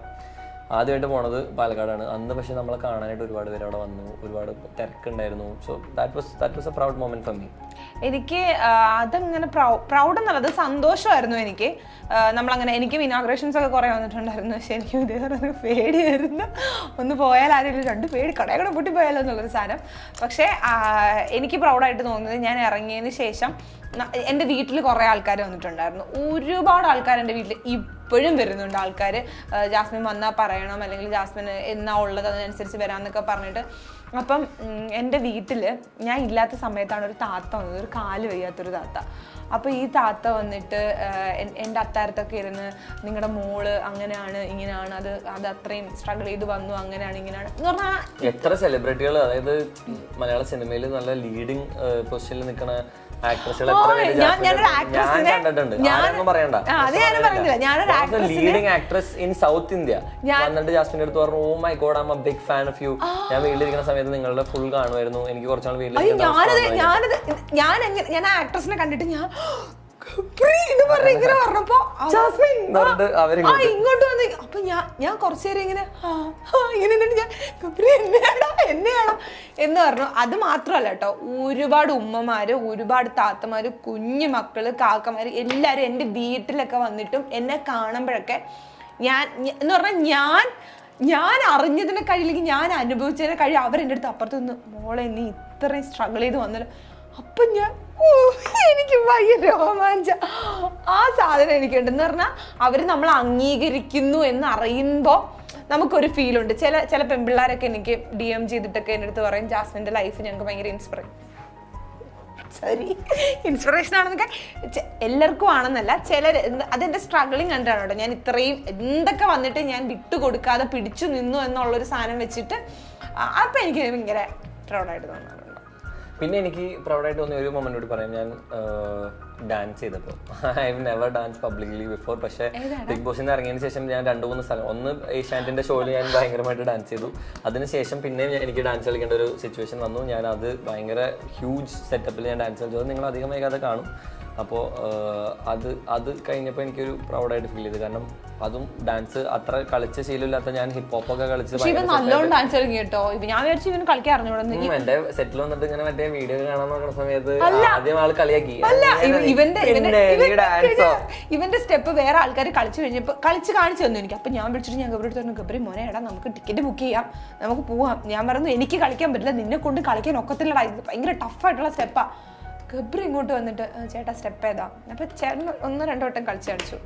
ആദ്യമായിട്ട് പോണത് പാലക്കാടാണ്. അന്ന് പക്ഷെ നമ്മളെ കാണാനായിട്ട് ഒരുപാട് പേര് അവിടെ വന്നു, ഒരുപാട് തിരക്കുണ്ടായിരുന്നു. So that was a proud moment for me. എനിക്ക് അതങ്ങനെ പ്രൗഡ് എന്നുള്ളത് സന്തോഷമായിരുന്നു. എനിക്ക് നമ്മളങ്ങനെ എനിക്കും ഇനോഗ്രേഷൻസ് ഒക്കെ കുറേ വന്നിട്ടുണ്ടായിരുന്നു. പക്ഷെ എനിക്കും ഇതേപോലെ പേടിയായിരുന്നു. ഒന്ന് പോയാൽ ആരും 2 പേടി കടയുടെ പൊട്ടി പോയാലോ എന്നുള്ളൊരു സാധനം. പക്ഷേ എനിക്ക് പ്രൗഡായിട്ട് തോന്നുന്നത് ഞാൻ ഇറങ്ങിയതിന് ശേഷം എൻ്റെ വീട്ടിൽ കുറേ ആൾക്കാർ വന്നിട്ടുണ്ടായിരുന്നു. ഒരുപാട് ആൾക്കാർ എൻ്റെ വീട്ടിൽ ഇപ്പോഴും വരുന്നുണ്ട്. ആൾക്കാർ ജാസ്മിൻ വന്നാൽ പറയണം, അല്ലെങ്കിൽ ജാസ്മിൻ എന്നാ ഉള്ളത് അതിനനുസരിച്ച് വരാമെന്നൊക്കെ പറഞ്ഞിട്ട്. അപ്പം എൻ്റെ വീട്ടിൽ ഞാൻ ഇല്ലാത്ത സമയത്താണ് ഒരു താത്ത വന്നത്, ഒരു കാല് വയ്യാത്തൊരു താത്ത. അപ്പോൾ ഈ താത്ത വന്നിട്ട് എൻ്റെ അത്താരത്തൊക്കെ ഇരുന്ന് നിങ്ങളുടെ മോള് അങ്ങനെയാണ് ഇങ്ങനെയാണ്, അത് അത്രയും സ്ട്രഗിൾ ചെയ്ത് വന്നു, അങ്ങനെയാണ് ഇങ്ങനെയാണ് എന്ന് പറഞ്ഞാൽ. എത്ര സെലിബ്രിറ്റികൾ, അതായത് മലയാള സിനിമയിൽ നല്ല ലീഡിങ് പൊസിഷനിൽ നിൽക്കുന്ന ആക്ട്രസുകൾ leading actress in South India വന്നിട്ട് ജാസ്മിന്റെ അടുത്ത് പറഞ്ഞു, oh my god I am a big fan of you. ഞാൻ വീട്ടിലിരിക്കുന്ന സമയത്ത് നിങ്ങളുടെ ഫുൾ കാണുമായിരുന്നു. എനിക്ക് കുറച്ചാൾ വീട്ടിൽ ഞാൻ ആക്ട്രസിനെ കണ്ടിട്ട് ഞാൻ ഇങ്ങനെ പറഞ്ഞപ്പോ ഇങ്ങോട്ട് വന്ന് അപ്പൊ ഞാൻ കുറച്ചേരം ഇങ്ങനെ എന്നെയാണോ എന്ന് പറഞ്ഞു. അത് മാത്രമല്ല കേട്ടോ, ഒരുപാട് ഉമ്മമാര്, ഒരുപാട് താത്തമാര്, കുഞ്ഞു മക്കള്, കാക്കമാര് എല്ലാരും എന്റെ വീട്ടിലൊക്കെ വന്നിട്ടും എന്നെ കാണുമ്പോഴൊക്കെ ഞാൻ എന്ന് പറഞ്ഞാൽ ഞാൻ അറിഞ്ഞതിനെ കഴിയില്ലെങ്കിൽ ഞാൻ അനുഭവിച്ചതിനെ കഴിയും അവരെൻ്റെ അടുത്ത് അപ്പുറത്ത് നിന്ന് മോളെ നീ ഇത്രയും സ്ട്രഗിൾ ചെയ്ത് വന്നല്ലോ. അപ്പൊ ഞാൻ എനിക്ക് ഭയങ്കര രോമാഞ്ച ആ സാധനം എനിക്കുണ്ടെന്ന് പറഞ്ഞാൽ അവര് നമ്മൾ അംഗീകരിക്കുന്നു എന്നറിയുമ്പോൾ നമുക്കൊരു ഫീലുണ്ട്. ചില പെൺപിള്ളേരൊക്കെ എനിക്ക് DM ചെയ്തിട്ടൊക്കെ എൻ്റെ അടുത്ത് പറയും, ജാസ്മിൻ്റെ ലൈഫ് ഞങ്ങൾക്ക് ഭയങ്കര സോറി, ഇൻസ്പിറേഷൻ ആണെന്നൊക്കെ എല്ലാവർക്കും ആണെന്നല്ല, ചിലർ അതെന്റെ സ്ട്രഗിളിങ് കണ്ടാണ് കേട്ടോ. ഞാൻ ഇത്രയും എന്തൊക്കെ വന്നിട്ട് ഞാൻ വിട്ടുകൊടുക്കാതെ പിടിച്ചു നിന്നു എന്നുള്ളൊരു സാധനം വെച്ചിട്ട് അപ്പൊ എനിക്ക് ഭയങ്കര പ്രൗഡായിട്ട് തോന്നാറുണ്ട്. പിന്നെ എനിക്ക് പ്രൗഡായിട്ട് തോന്നിയ ഒരു മൊമെന്റ് കൂടി പറയാം. ഞാൻ ഡാൻസ് ചെയ്തപ്പോൾ I have never dance publicly before. പക്ഷേ ബിഗ് ബോസിൽ നിന്ന് ഇറങ്ങിയതിന് ശേഷം ഞാൻ 2-3 സ്ഥലം, ഒന്ന് ഏഷ്യാനെറ്റിന്റെ ഷോയിൽ ഞാൻ ഭയങ്കരമായിട്ട് ഡാൻസ് ചെയ്തു. അതിനുശേഷം പിന്നെയും എനിക്ക് ഡാൻസ് കളിക്കേണ്ട ഒരു സിറ്റുവേഷൻ വന്നു. ഞാൻ അത് ഭയങ്കര ഹ്യൂജ് സെറ്റപ്പിൽ ഞാൻ ഡാൻസ് കളിച്ചത് നിങ്ങൾ അധികമായി അത് കാണും. അപ്പോൾ അത് കഴിഞ്ഞപ്പോൾ എനിക്കൊരു പ്രൗഡായിട്ട് ഫീൽ ചെയ്തു. കാരണം അതും ഡാൻസ് അത്ര കളിച്ച ശീലമില്ലാത്ത ഞാൻ ഹിപ്പ് ഹോപ്പ് ഒക്കെ കളിച്ച് നല്ലോണം ഡാൻസ് കളിക്കും കേട്ടോ. ഞാൻ വിചാരിച്ചു ഇവന് കളിക്കാൻ അറിഞ്ഞൂടെ. എന്റെ സെറ്റിൽ വന്നിട്ട് ഇങ്ങനെ മറ്റേ വീഡിയോ കാണാൻ നോക്കുന്ന സമയത്ത് ആദ്യം ആൾ കളിയാക്കി. ഇവന്റെ സ്റ്റെപ്പ് വേറെ ആൾക്കാർ കളിച്ചു കഴിഞ്ഞപ്പോ കളിച്ച് കാണിച്ചു തന്നു എനിക്ക്. അപ്പൊ ഞാൻ വിളിച്ചിട്ട് ഞാൻ ഗബ്രി പറഞ്ഞു, ഗബ്രി മോനെ എടാ നമുക്ക് ടിക്കറ്റ് ബുക്ക് ചെയ്യാം, നമുക്ക് പോവാം. ഞാൻ പറഞ്ഞു എനിക്ക് കളിക്കാൻ പറ്റില്ല, നിന്നെ കൊണ്ട് കളിക്കാൻ ഒക്കത്തില്ലടാ, ഇത് ഭയങ്കര ടഫായിട്ടുള്ള സ്റ്റെപ്പാ. ഗബ്രി ഇങ്ങോട്ട് വന്നിട്ട് ചേട്ടാ സ്റ്റെപ്പ് ഏതാ? അപ്പൊ ചേട്ടൻ 1-2 വട്ടം കളിച്ചു കാണിച്ചു.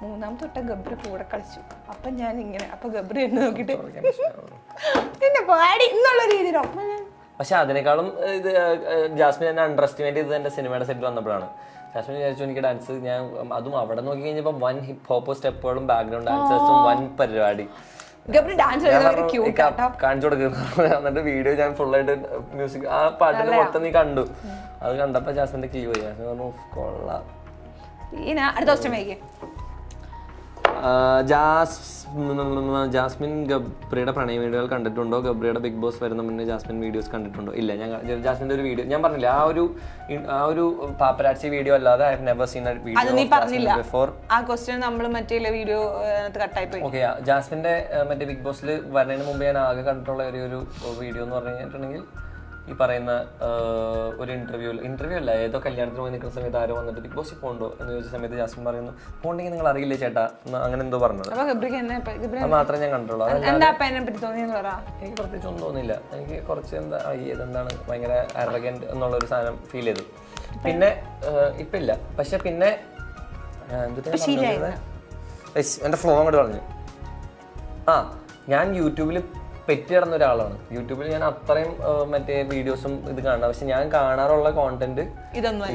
3-ാമത്തെ വട്ടം ഗബ്രി കൂടെ കളിച്ചു. അപ്പൊ ഞാൻ ഇങ്ങനെ, അപ്പൊ ഗബ്രി എന്നെ നോക്കിട്ട് പിന്നെ പാടി എന്നുള്ള രീതിയിലോ. പക്ഷെ അതിനേക്കാളും ഇത് ജാസ്മിൻ എന്നെ അണ്ടർ എസ്റ്റിമേറ്റ് ചെയ്തത് എന്റെ സിനിമയുടെ സെറ്റിൽ വന്നപ്പോഴാണ്. ജാസ്മിൻ വിചാരിച്ചു എനിക്ക് ഡാൻസ്, ഞാൻ അതും അവിടെ നോക്കി കഴിഞ്ഞപ്പോൾ 1 ഹിപ്പ് ഹോപ്പ് സ്റ്റെപ്പുകളും ബാക്ക്ഗ്രൗണ്ട് ഡാൻസേഴ്സും 1 പരിപാടി. കാണിച്ചു കൊടുക്കുന്നു. എന്നിട്ട് വീഡിയോ ഞാൻ ഫുള്ളായിട്ട് മ്യൂസിക് ആ പാട്ടിന് മൊത്തം നീ കണ്ടു. അത് കണ്ടപ്പോ ജാസ്മിന്റെ ക്ലീ പോയി. ജാസ്മിൻ പറഞ്ഞു കൊള്ളാം. ജാസ്മിൻ ഗബ്രിയുടെ പ്രണയ വീഡിയോകൾ കണ്ടിട്ടുണ്ടോ? ഗബ്രിയുടെ ബിഗ് ബോസ് വരുന്ന മുന്നേ ജാസ്മിൻ വീഡിയോസ് കണ്ടിട്ടുണ്ടോ? ഇല്ല, ഞാൻ ജാസ്മിന്റെ ഒരു വീഡിയോ ഞാൻ പറഞ്ഞില്ല, ആ ഒരു പാപ്പരാച്ചി വീഡിയോ അല്ലാതെ I have never seen a video before. ആ ക്വസ്റ്റ്യൻ നമ്മൾ മറ്റേ വീഡിയോ കട്ടായി പോയി. ഓക്കെ, ജാസ്മിന്റെ മറ്റേ ബിഗ് ബോസിൽ വരുന്നതിന് മുമ്പ് ഞാൻ ആകെ കണ്ടിട്ടുള്ള ഒരു വീഡിയോ എന്ന് പറഞ്ഞിട്ടുണ്ടെങ്കിൽ ഈ പറയുന്ന ഒരു ഇന്റർവ്യൂ അല്ല, ഏതോ കല്യാണത്തിന് പോയി നിൽക്കുന്ന സമയത്ത് ആരോ വന്നിട്ട് ബിഗ് ബോസിൽ പോകണ്ടോ എന്ന് ചോദിച്ച സമയത്ത് ജാസ്മിൻ പറയുന്നു പോകണ്ടെങ്കിൽ നിങ്ങൾ അറിയില്ലേ ചേട്ടാ, അങ്ങനെ എന്തോ പറഞ്ഞത്. അത് മാത്രമേ ഞാൻ കണ്ടിട്ടുള്ളൂ. എനിക്ക് പ്രത്യേകിച്ച് ഒന്നും തോന്നിയില്ല. എനിക്ക് കുറച്ച് ഇതെന്താണ് ഭയങ്കര അറഗന്റ് എന്നുള്ളൊരു സാധനം ഫീൽ ചെയ്തു. പിന്നെ ഇപ്പം ഇല്ല, പക്ഷെ പിന്നെ എന്റെ ഫ്ലോ അങ്ങോട്ട് പറഞ്ഞു. ഞാൻ യൂട്യൂബിൽ പെറ്റി കിടന്ന ഒരാളാണ്. യൂട്യൂബിൽ ഞാൻ അത്രയും മറ്റേ വീഡിയോസും ഇത് കാണാം. പക്ഷെ ഞാൻ കാണാറുള്ള കോണ്ടന്റ്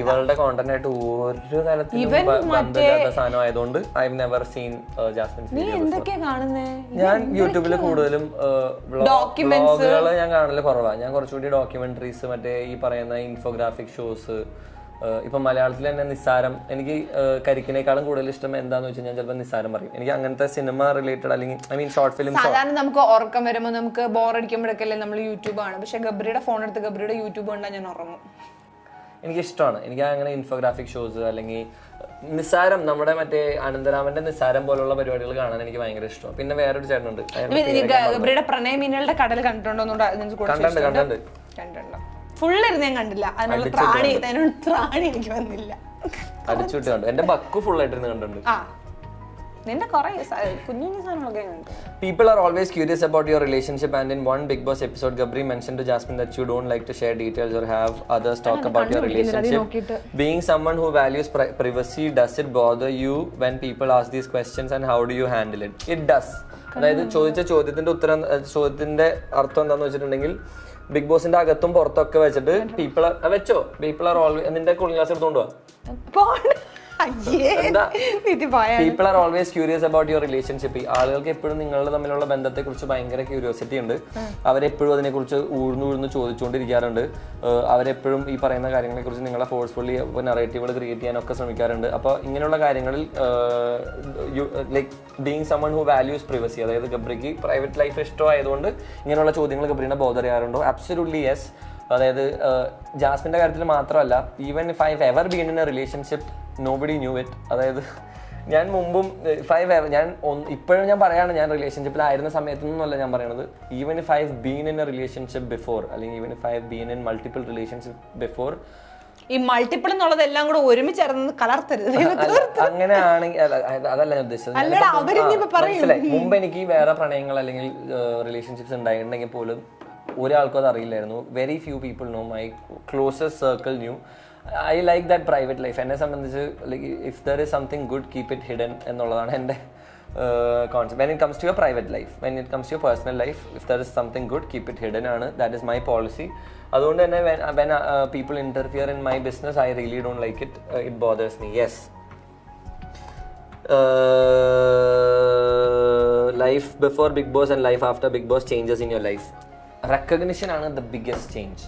ഇവളുടെ കോണ്ടന്റ് ആയിട്ട് ഒരു തരത്തിലും ബന്ധമില്ലാത്ത സാധനം ആയതുകൊണ്ട് I have never seen Jasmin. ഞാൻ യൂട്യൂബിൽ കൂടുതലും വ്ളോഗുകൾ ഞാൻ കാണല് കുറവാണ്. ഞാൻ കുറച്ചുകൂടി ഡോക്യുമെന്ററീസ്, മറ്റേ ഈ പറയുന്ന ഇൻഫോഗ്രാഫിക് ഷോസ്. ഇപ്പൊ മലയാളത്തിൽ തന്നെ നിസ്സാരം, എനിക്ക് കരിക്കിനേക്കാളും കൂടുതൽ ഇഷ്ടം എന്താന്ന് വെച്ചാൽ ഞാൻ ചിലപ്പോൾ നിസ്സാരം പറയും. എനിക്ക് അങ്ങനത്തെ സിനിമ റിലേറ്റഡ് അല്ലെങ്കിൽ ഐ മീൻ ഷോർട്ട് ഫിലിം. സാധാരണ നമുക്ക് ഉറക്കം വരുമ്പോൾ നമുക്ക് ബോറടിക്കുമ്പോഴൊക്കെ നമ്മൾ യൂട്യൂബ് ആണ്. പക്ഷെ ഗബ്രിയുടെ ഫോൺ എടുത്ത് ഗബ്രിയുടെ യൂട്യൂബ് കണ്ടാൽ ഞാൻ ഉറങ്ങും. എനിക്ക് ഇഷ്ടമാണ്. എനിക്ക് അങ്ങനെ ഇൻഫോഗ്രാഫിക് ഷോസ് അല്ലെങ്കിൽ നിസ്സാരം, നമ്മുടെ മറ്റേ അനന്തരാമന്റെ നിസ്സാരം പോലുള്ള പരിപാടികൾ കാണാൻ എനിക്ക് ഭയങ്കര ഇഷ്ടമാണ്. പിന്നെ വേറൊരു ചേട്ടനുണ്ട്, ഗബ്രിയുടെ പ്രണയമീനുകളുടെ കടൽ കണ്ടിട്ടുണ്ടോ? കണ്ടിട്ടുണ്ടോ? ഫുള്ളിരുന്ന് ഞാൻ കണ്ടില്ല. അതിനുള്ള ത്രാണി എനിക്ക് വന്നില്ല. അടിച്ചുവിട്ട് കണ്ടു. എന്റെ ബക്കു ഫുൾ ആയിട്ടിരുന്ന് കണ്ടിട്ടുണ്ട്. People are always curious about your relationship, and in one Big Boss episode, Gabri mentioned to Jasmine that you don't like to share details or have others talk about your relationship. Being someone who values privacy, does it bother you when people ask these questions, and how do you handle it? It does. അതായത് ചോദ്യത്തിന്റെ അർത്ഥം എന്താന്ന് വെച്ചിട്ടുണ്ടെങ്കിൽ big ബോസിന്റെ അകത്തും പുറത്തൊക്കെ വെച്ചിട്ട് people are always നിന്റെ കൂളിംഗ് ഗ്ലാസ് എടുത്തോണ്ട് people are always curious about your relationship. ആളുകൾക്ക് എപ്പോഴും നിങ്ങളുടെ തമ്മിലുള്ള ബന്ധത്തെ കുറിച്ച് ഭയങ്കര ക്യൂരിയോസിറ്റി ഉണ്ട്. അവരെപ്പോഴും അതിനെക്കുറിച്ച് ഊഴ്ന്ന് ചോദിച്ചുകൊണ്ടിരിക്കാറുണ്ട്. അവരെപ്പോഴും ഈ പറയുന്ന കാര്യങ്ങളെ കുറിച്ച് നിങ്ങളെ ഫോഴ്സ്ഫുള്ളി നറേറ്റീവുകൾ ക്രിയേറ്റ് ചെയ്യാനൊക്കെ ശ്രമിക്കാറുണ്ട്. അപ്പോൾ ഇങ്ങനെയുള്ള കാര്യങ്ങളിൽ like being someone who values privacy, അതായത് ഗബ്രിക്ക് പ്രൈവറ്റ് ലൈഫ് ഇഷ്ടമായതുകൊണ്ട് ഇങ്ങനെയുള്ള ചോദ്യങ്ങൾ ഗബ്രീനെ ബോദർ ചെയ്യാറുണ്ടോ? Absolutely yes. അതായത് ജാസ്മിന്റെ കാര്യത്തിൽ മാത്രമല്ല, even if I have ever been in a relationship nobody new it. അതായത് ഞാൻ മുമ്പും ഞാൻ ഇപ്പോഴും ഞാൻ പറയാണ്, ഞാൻ റിലേഷൻഷിപ്പിലായിരുന്ന സമയത്തൊന്നുമല്ല ഞാൻ പറയണത്. Even if I have been in a relationship before, അല്ലെങ്കിൽ even if I have been in multiple relationship before. ഈ മൾട്ടിപ്പിൾ എന്നുള്ളത് എല്ലാം കൂടെ ഒരുമിച്ച് കലർത്തരുത്. അങ്ങനെ ആണെങ്കിൽ അതല്ല ഞാൻ ഉദ്ദേശിച്ചത്. മനസ്സിലായി. മുമ്പ് എനിക്ക് വേറെ പ്രണയങ്ങൾ അല്ലെങ്കിൽ റിലേഷൻഷിപ്സ് ഉണ്ടായിട്ടുണ്ടെങ്കിൽ പോലും ഒരാൾക്കും അത് അറിയില്ലായിരുന്നു. Very few people know, my closest circle knew. I like that private life. എന്നെ സംബന്ധിച്ച് like if there is something good keep it hidden എന്നുള്ളതാണ് എൻ്റെ concept. When it comes to your private life, when it comes to your personal life, if there is something good keep it hidden ആണ്. That is my policy. അതുകൊണ്ട് തന്നെ when people interfere in my business, I really don't like it. It bothers me. Yes. Life before Big Boss and life after Big Boss changes in your life. Recognition ആണ് the biggest change.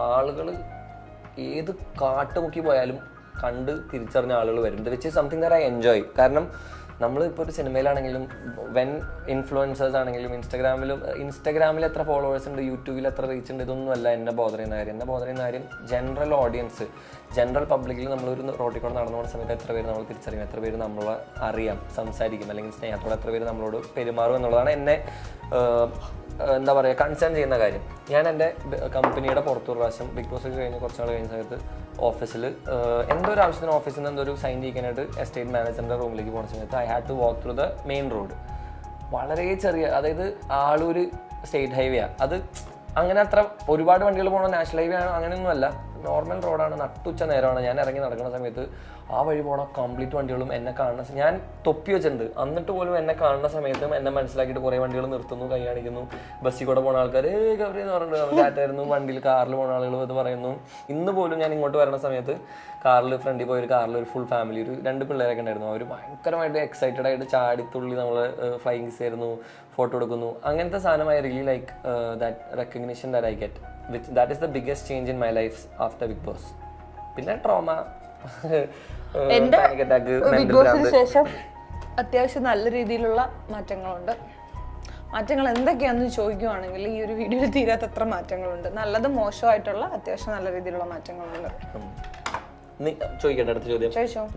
ആളുകൾ ഏത് കാട്ടുമുക്കി പോയാലും കണ്ട് തിരിച്ചറിഞ്ഞ ആളുകൾ വരും. Which is something that I enjoy. കാരണം നമ്മൾ ഇപ്പോൾ ഒരു സിനിമയിലാണെങ്കിലും വെൻ ഇൻഫ്ലുവൻസേഴ്സ് ആണെങ്കിലും ഇൻസ്റ്റഗ്രാമിൽ എത്ര ഫോളോവേഴ്സ് ഉണ്ട്, യൂട്യൂബിൽ എത്ര റീച്ച് ഉണ്ട്, ഇതൊന്നും അല്ല എന്നെ ബോധർ ചെയ്യുന്ന കാര്യം. എന്നെ ബോധർ ചെയ്യുന്ന കാര്യം ജനറൽ ഓഡിയൻസ്, ജനറൽ പബ്ലിക്കിൽ നമ്മളൊരു റോട്ടിൽ കൂടെ നടന്നു പോകുന്ന സമയത്ത് എത്ര പേര് നമ്മൾ തിരിച്ചറിയും, എത്ര പേര് നമ്മളെ അറിയാം, സംസാരിക്കും, അല്ലെങ്കിൽ സ്നേഹത്തോടെ എത്ര പേര് നമ്മളോട് പെരുമാറും എന്നുള്ളതാണ് എന്നെ എന്താ പറയുക കൺസേൺ ചെയ്യുന്ന കാര്യം. ഞാൻ എൻ്റെ കമ്പനിയുടെ പുറത്തൊരു പ്രാവശ്യം ബിഗ് ബോസ് കഴിഞ്ഞ് കുറച്ച് നാൾ കഴിഞ്ഞ സമയത്ത് ഓഫീസിൽ എന്തോ ഒരു ആവശ്യത്തിന് ഓഫീസിൽ നിന്ന് എന്തോ ഒരു സൈൻ ചെയ്യിക്കാനായിട്ട് എസ്റ്റേറ്റ് മാനേജറിൻ്റെ റൂമിലേക്ക് പോകുന്ന സമയത്ത് I had to walk through the main road. വളരെ ചെറിയ, അതായത് ആളൂർ സ്റ്റേറ്റ് ഹൈവേ ആണ്. അത് അങ്ങനെ അത്ര ഒരുപാട് വണ്ടികൾ പോകണം, നാഷണൽ ഹൈവേ ആണ്, അങ്ങനെയൊന്നുമല്ല, നോർമൽ റോഡാണ്. നട്ടുച്ച നേരമാണ്. ഞാൻ ഇറങ്ങി നടക്കുന്ന സമയത്ത് ആ വഴി പോണ കംപ്ലീറ്റ് വണ്ടികളും എന്നെ കാണുന്ന, ഞാൻ തൊപ്പി വെച്ചിട്ടുണ്ട്, എന്നിട്ട് പോലും എന്നെ കാണുന്ന സമയത്തും എന്നെ മനസ്സിലാക്കിയിട്ട് കുറേ വണ്ടികൾ നിർത്തുന്നു, കൈ കാണിക്കുന്നു. ബസ്സിൽ കൂടെ പോണ ആൾക്കാർ ഗൗരി എന്ന് പറഞ്ഞിട്ട് കാറ്റായിരുന്നു, വണ്ടിയിൽ കാറിൽ പോണ ആളുകൾ ഇത് പറയുന്നു. ഇന്ന് പോലും ഞാൻ ഇങ്ങോട്ട് വരുന്ന സമയത്ത് കാറിൽ ഫ്രണ്ടിൽ പോയ ഒരു കാറിൽ ഒരു ഫുൾ ഫാമിലി, ഒരു 2 പിള്ളേരൊക്കെ ഉണ്ടായിരുന്നു. അവർ ഭയങ്കരമായിട്ട് എക്സൈറ്റഡ് ആയിട്ട് ചാടിത്തുള്ളി നമ്മൾ ഫ്ലൈങ് കിസ് ആയിരുന്നു, ഫോട്ടോ എടുക്കുന്നു. അങ്ങനത്തെ സാധനം I really like that recognition that I get, which that is the biggest change in my life after Bigg Boss. പിന്നെ ട്രോമ, ബിഗ് ബോസിന് ശേഷം അത്യാവശ്യം നല്ല രീതിയിലുള്ള മാറ്റങ്ങളുണ്ട്. മാറ്റങ്ങൾ എന്തൊക്കെയാണെന്ന് ചോദിക്കുവാണെങ്കിൽ ഈ ഒരു വീഡിയോയിൽ തീരാത്തത്ര മാറ്റങ്ങളുണ്ട്. നല്ലതും മോശമായിട്ടുള്ള അത്യാവശ്യം നല്ല രീതിയിലുള്ള മാറ്റങ്ങളുണ്ട്. ചോദിക്കട്ടെ അടുത്ത ചോദ്യം.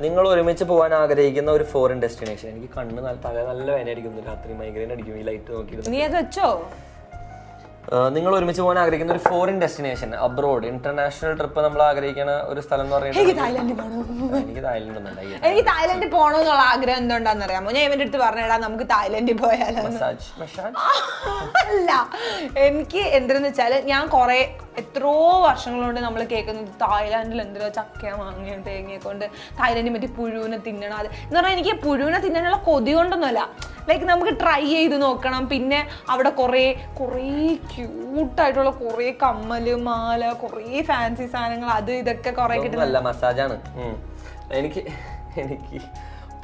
നിങ്ങൾ ഒരുമിച്ച് പോകാൻ ആഗ്രഹിക്കുന്ന ഒരു ഫോറിൻ ഡെസ്റ്റിനേഷൻ. എനിക്ക് കണ്ണ് നല്ല വേദനയായിരിക്കും, രാത്രി മൈഗ്രെയിൻ അടിക്കും ഈ ലൈറ്റ് നോക്കിയിട്ട്. നീ അത് വെച്ചോ. നിങ്ങൾ ഒരുമിച്ച് പോകാൻ ആഗ്രഹിക്കുന്ന ഒരു foreign destination, abroad, international trip നമ്മൾ ആഗ്രഹിക്കുന്ന ഒരു സ്ഥലം എന്ന് പറയുന്നത്? എനിക്ക് തായ്ലൻഡിൽ പോകണമെന്നുള്ള ആഗ്രഹം എന്തുകൊണ്ടാന്ന് അറിയാമോ? ഞാൻ ഇവന്റെ അടുത്ത് പറഞ്ഞാ നമുക്ക് തായ്ലൻഡിൽ പോയാലോ. അല്ല, എനിക്ക് എന്തെന്ന് വെച്ചാല് ഞാൻ എത്രയോ വർഷങ്ങളുണ്ട് നമ്മൾ കേൾക്കുന്നത് തായ്ലാൻഡിൽ എന്തിനോ ചക്കയ മാങ്ങ തേങ്ങയെ കൊണ്ട് തായ്ലാൻഡിൽ മറ്റേ പുഴുവിനെ തിന്നണം. അത് എന്ന് പറഞ്ഞാൽ എനിക്ക് പുഴുവിനെ തിന്നാനുള്ള കൊതി കൊണ്ടൊന്നുമല്ല, ലൈക്ക് നമുക്ക് ട്രൈ ചെയ്ത് നോക്കണം. പിന്നെ അവിടെ കുറേ ക്യൂട്ടായിട്ടുള്ള കുറേ കമ്മല്, മാല, കുറേ ഫാൻസി സാധനങ്ങൾ, അത് ഇതൊക്കെ കുറേ കിട്ടുന്ന മസാജാണ്. എനിക്ക്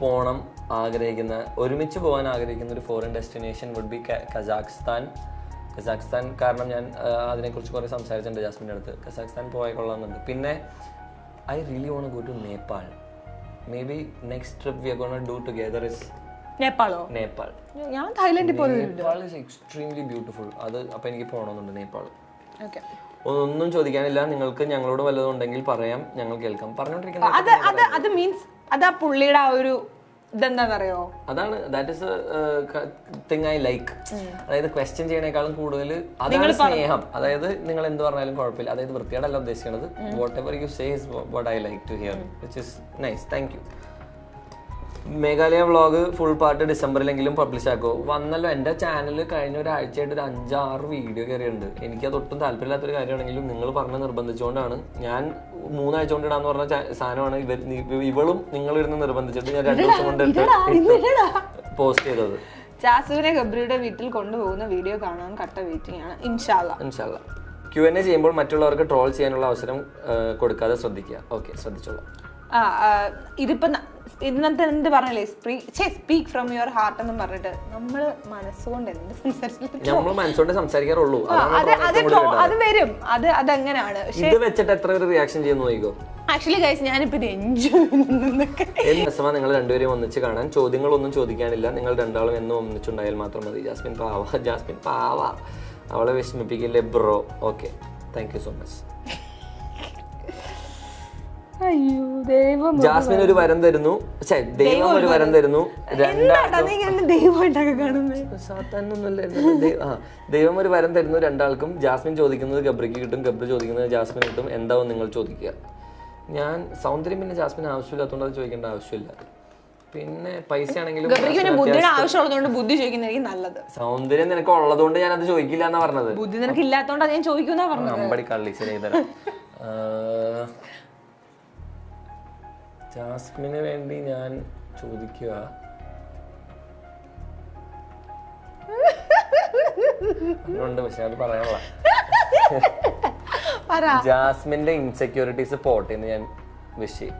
പോകണം ഒരുമിച്ച് പോകാൻ ആഗ്രഹിക്കുന്ന ഒരു foreign destination would be Kazakhstan. കാരണം ഞാൻ അതിനെക്കുറിച്ച് കുറേ സംസാരിച്ചിട്ടുണ്ട് ജാസ്മിൻ്റെ അടുത്ത്. കസാഖ്സ്ഥാൻ പോയാൽ കൊള്ളാമെന്നുണ്ട്. പിന്നെ I really want go to Nepal. May be next trip we are gonna do together is Nepal. ഞാൻ തായ്ലൻഡിൽ നേപ്പാൾ ഈസ് എക്സ്ട്രീംലി ബ്യൂട്ടിഫുൾ. അത് അപ്പം എനിക്ക് പോകണമെന്നുണ്ട് നേപ്പാൾ. ഒന്നും ചോദിക്കാനില്ല. നിങ്ങൾക്ക് ഞങ്ങളോട് വല്ലതും ഉണ്ടെങ്കിൽ പറയാം, ഞങ്ങൾ കേൾക്കാം. പറഞ്ഞോണ്ടിരിക്കുന്നത് മീൻസ് അതാ പുള്ളിയുടെ ആ ഒരു ഇതെന്താണെന്നറിയോ, അതാണ് that is thing I like. അതായത് ക്വസ്റ്റ്യൻ ചെയ്യണേക്കാളും കൂടുതൽ അതാണ് സ്നേഹം. അതായത് നിങ്ങൾ എന്ത് പറഞ്ഞാലും കുഴപ്പമില്ല. അതായത് വൃത്തിയോടല്ല ഉദ്ദേശിക്കുന്നത്. Whatever you say is what I like to hear, which is nice. Thank you. Meghalaya vlog full part ഡിസംബറിലെങ്കിലും പബ്ലിഷ് ആക്കോ? വന്നല്ലോ. എൻ്റെ ചാനൽ കഴിഞ്ഞ ഒരാഴ്ചയായിട്ട് ഒരു 5-6 വീഡിയോ കയറിയുണ്ട്. എനിക്കത് ഒട്ടും താല്പര്യമില്ലാത്തൊരു കാര്യമാണെങ്കിലും നിങ്ങൾ പറഞ്ഞ് നിർബന്ധിച്ചുകൊണ്ടാണ്. ഞാൻ 3 ആഴ്ച കൊണ്ട് ഇടാന്ന് പറഞ്ഞ സാധനമാണ് ഇവളും നിങ്ങളിരുന്ന് നിർബന്ധിച്ചിട്ട് ഞാൻ 2 ദിവസം കൊണ്ട് പോസ്റ്റ് ചെയ്തത്. ജാസുവിനെ ഗബ്രിയുടെ വീട്ടിൽ കൊണ്ടുപോകുന്ന വീഡിയോ കാണാൻ കട്ട വെയിറ്റിംഗ് ആണ്. ഇൻഷാല്ലാ. Q&A ചെയ്യുമ്പോൾ മറ്റുള്ളവർക്ക് ട്രോൾ ചെയ്യാനുള്ള അവസരം കൊടുക്കാതെ ശ്രദ്ധിക്കുക. ഓക്കെ, ശ്രദ്ധിച്ചോളാം. ഇതിപ്പോ ഇന്നത്തെ എന്ത് പറഞ്ഞല്ലേ, സ്പീക്ക് ഫ്രം യുവർ ഹാർട്ട് എന്ന് പറഞ്ഞിട്ട് നമ്മള് മനസ്സുകൊണ്ട് എന്ത് സംസാരിക്കാറുള്ളൂ. അത് വരും, അതെങ്ങനെയാണ്. ഇത് വെച്ചിട്ട് എത്ര പേര് റിയാക്ഷൻ ചെയ്യുന്നു നോക്കിക്കോ. ആക്ച്വലി ഗൈസ് ഞാനിപ്പോ ഇത് എൻജോയ് ചെയ്യുന്നു. നിങ്ങൾ രണ്ടുപേരും ഒന്നിച്ച് കാണാൻ. ചോദ്യങ്ങളൊന്നും ചോദിക്കാനില്ല. നിങ്ങൾ രണ്ടാളും എന്നും ഒന്നിച്ചുണ്ടായാൽ മാത്രം മതി. ജാസ്മിൻ പാവ, അവളെ വിഷമിപ്പിക്കില്ലേ bro. Okay, thank you so much. Jasmine ഒരു വരം തരുന്നു, ദൈവം ഒരു വരം തരുന്നു. ദൈവം ഒരു വരം തരുന്നു രണ്ടാൾക്കും. ജാസ്മിൻ ചോദിക്കുന്നത് ഗബ്രിക്ക് കിട്ടും, ഗബ്രി ചോദിക്കുന്നത് ജാസ്മിൻ കിട്ടും. എന്താവും നിങ്ങൾ ചോദിക്കുക? ഞാൻ സൗന്ദര്യം പിന്നെ ജാസ്മിന് ആവശ്യമില്ലാത്തതുകൊണ്ട് അത് ചോദിക്കേണ്ട ആവശ്യമില്ല. പിന്നെ പൈസ ആണെങ്കിലും സൗന്ദര്യം നിനക്ക് ഉള്ളതുകൊണ്ട് ഞാൻ അത് ചോദിക്കില്ല എന്നാ പറഞ്ഞത്. ബുദ്ധി നിനക്ക് ഇല്ലാത്തോണ്ടാ ഞാൻ ചോദിക്കുന്ന പറഞ്ഞത്. അമ്പടി കള്ളി ശരിതരാം. ജാസ്മിന് വേണ്ടി ഞാൻ ചോദിക്കുക, പക്ഷെ അത് പറയാനുള്ള ജാസ്മിന്റെ ഇൻസെക്യൂരിറ്റീസ് പോട്ടെ എന്ന് ഞാൻ വിഷ് ചെയ്യും.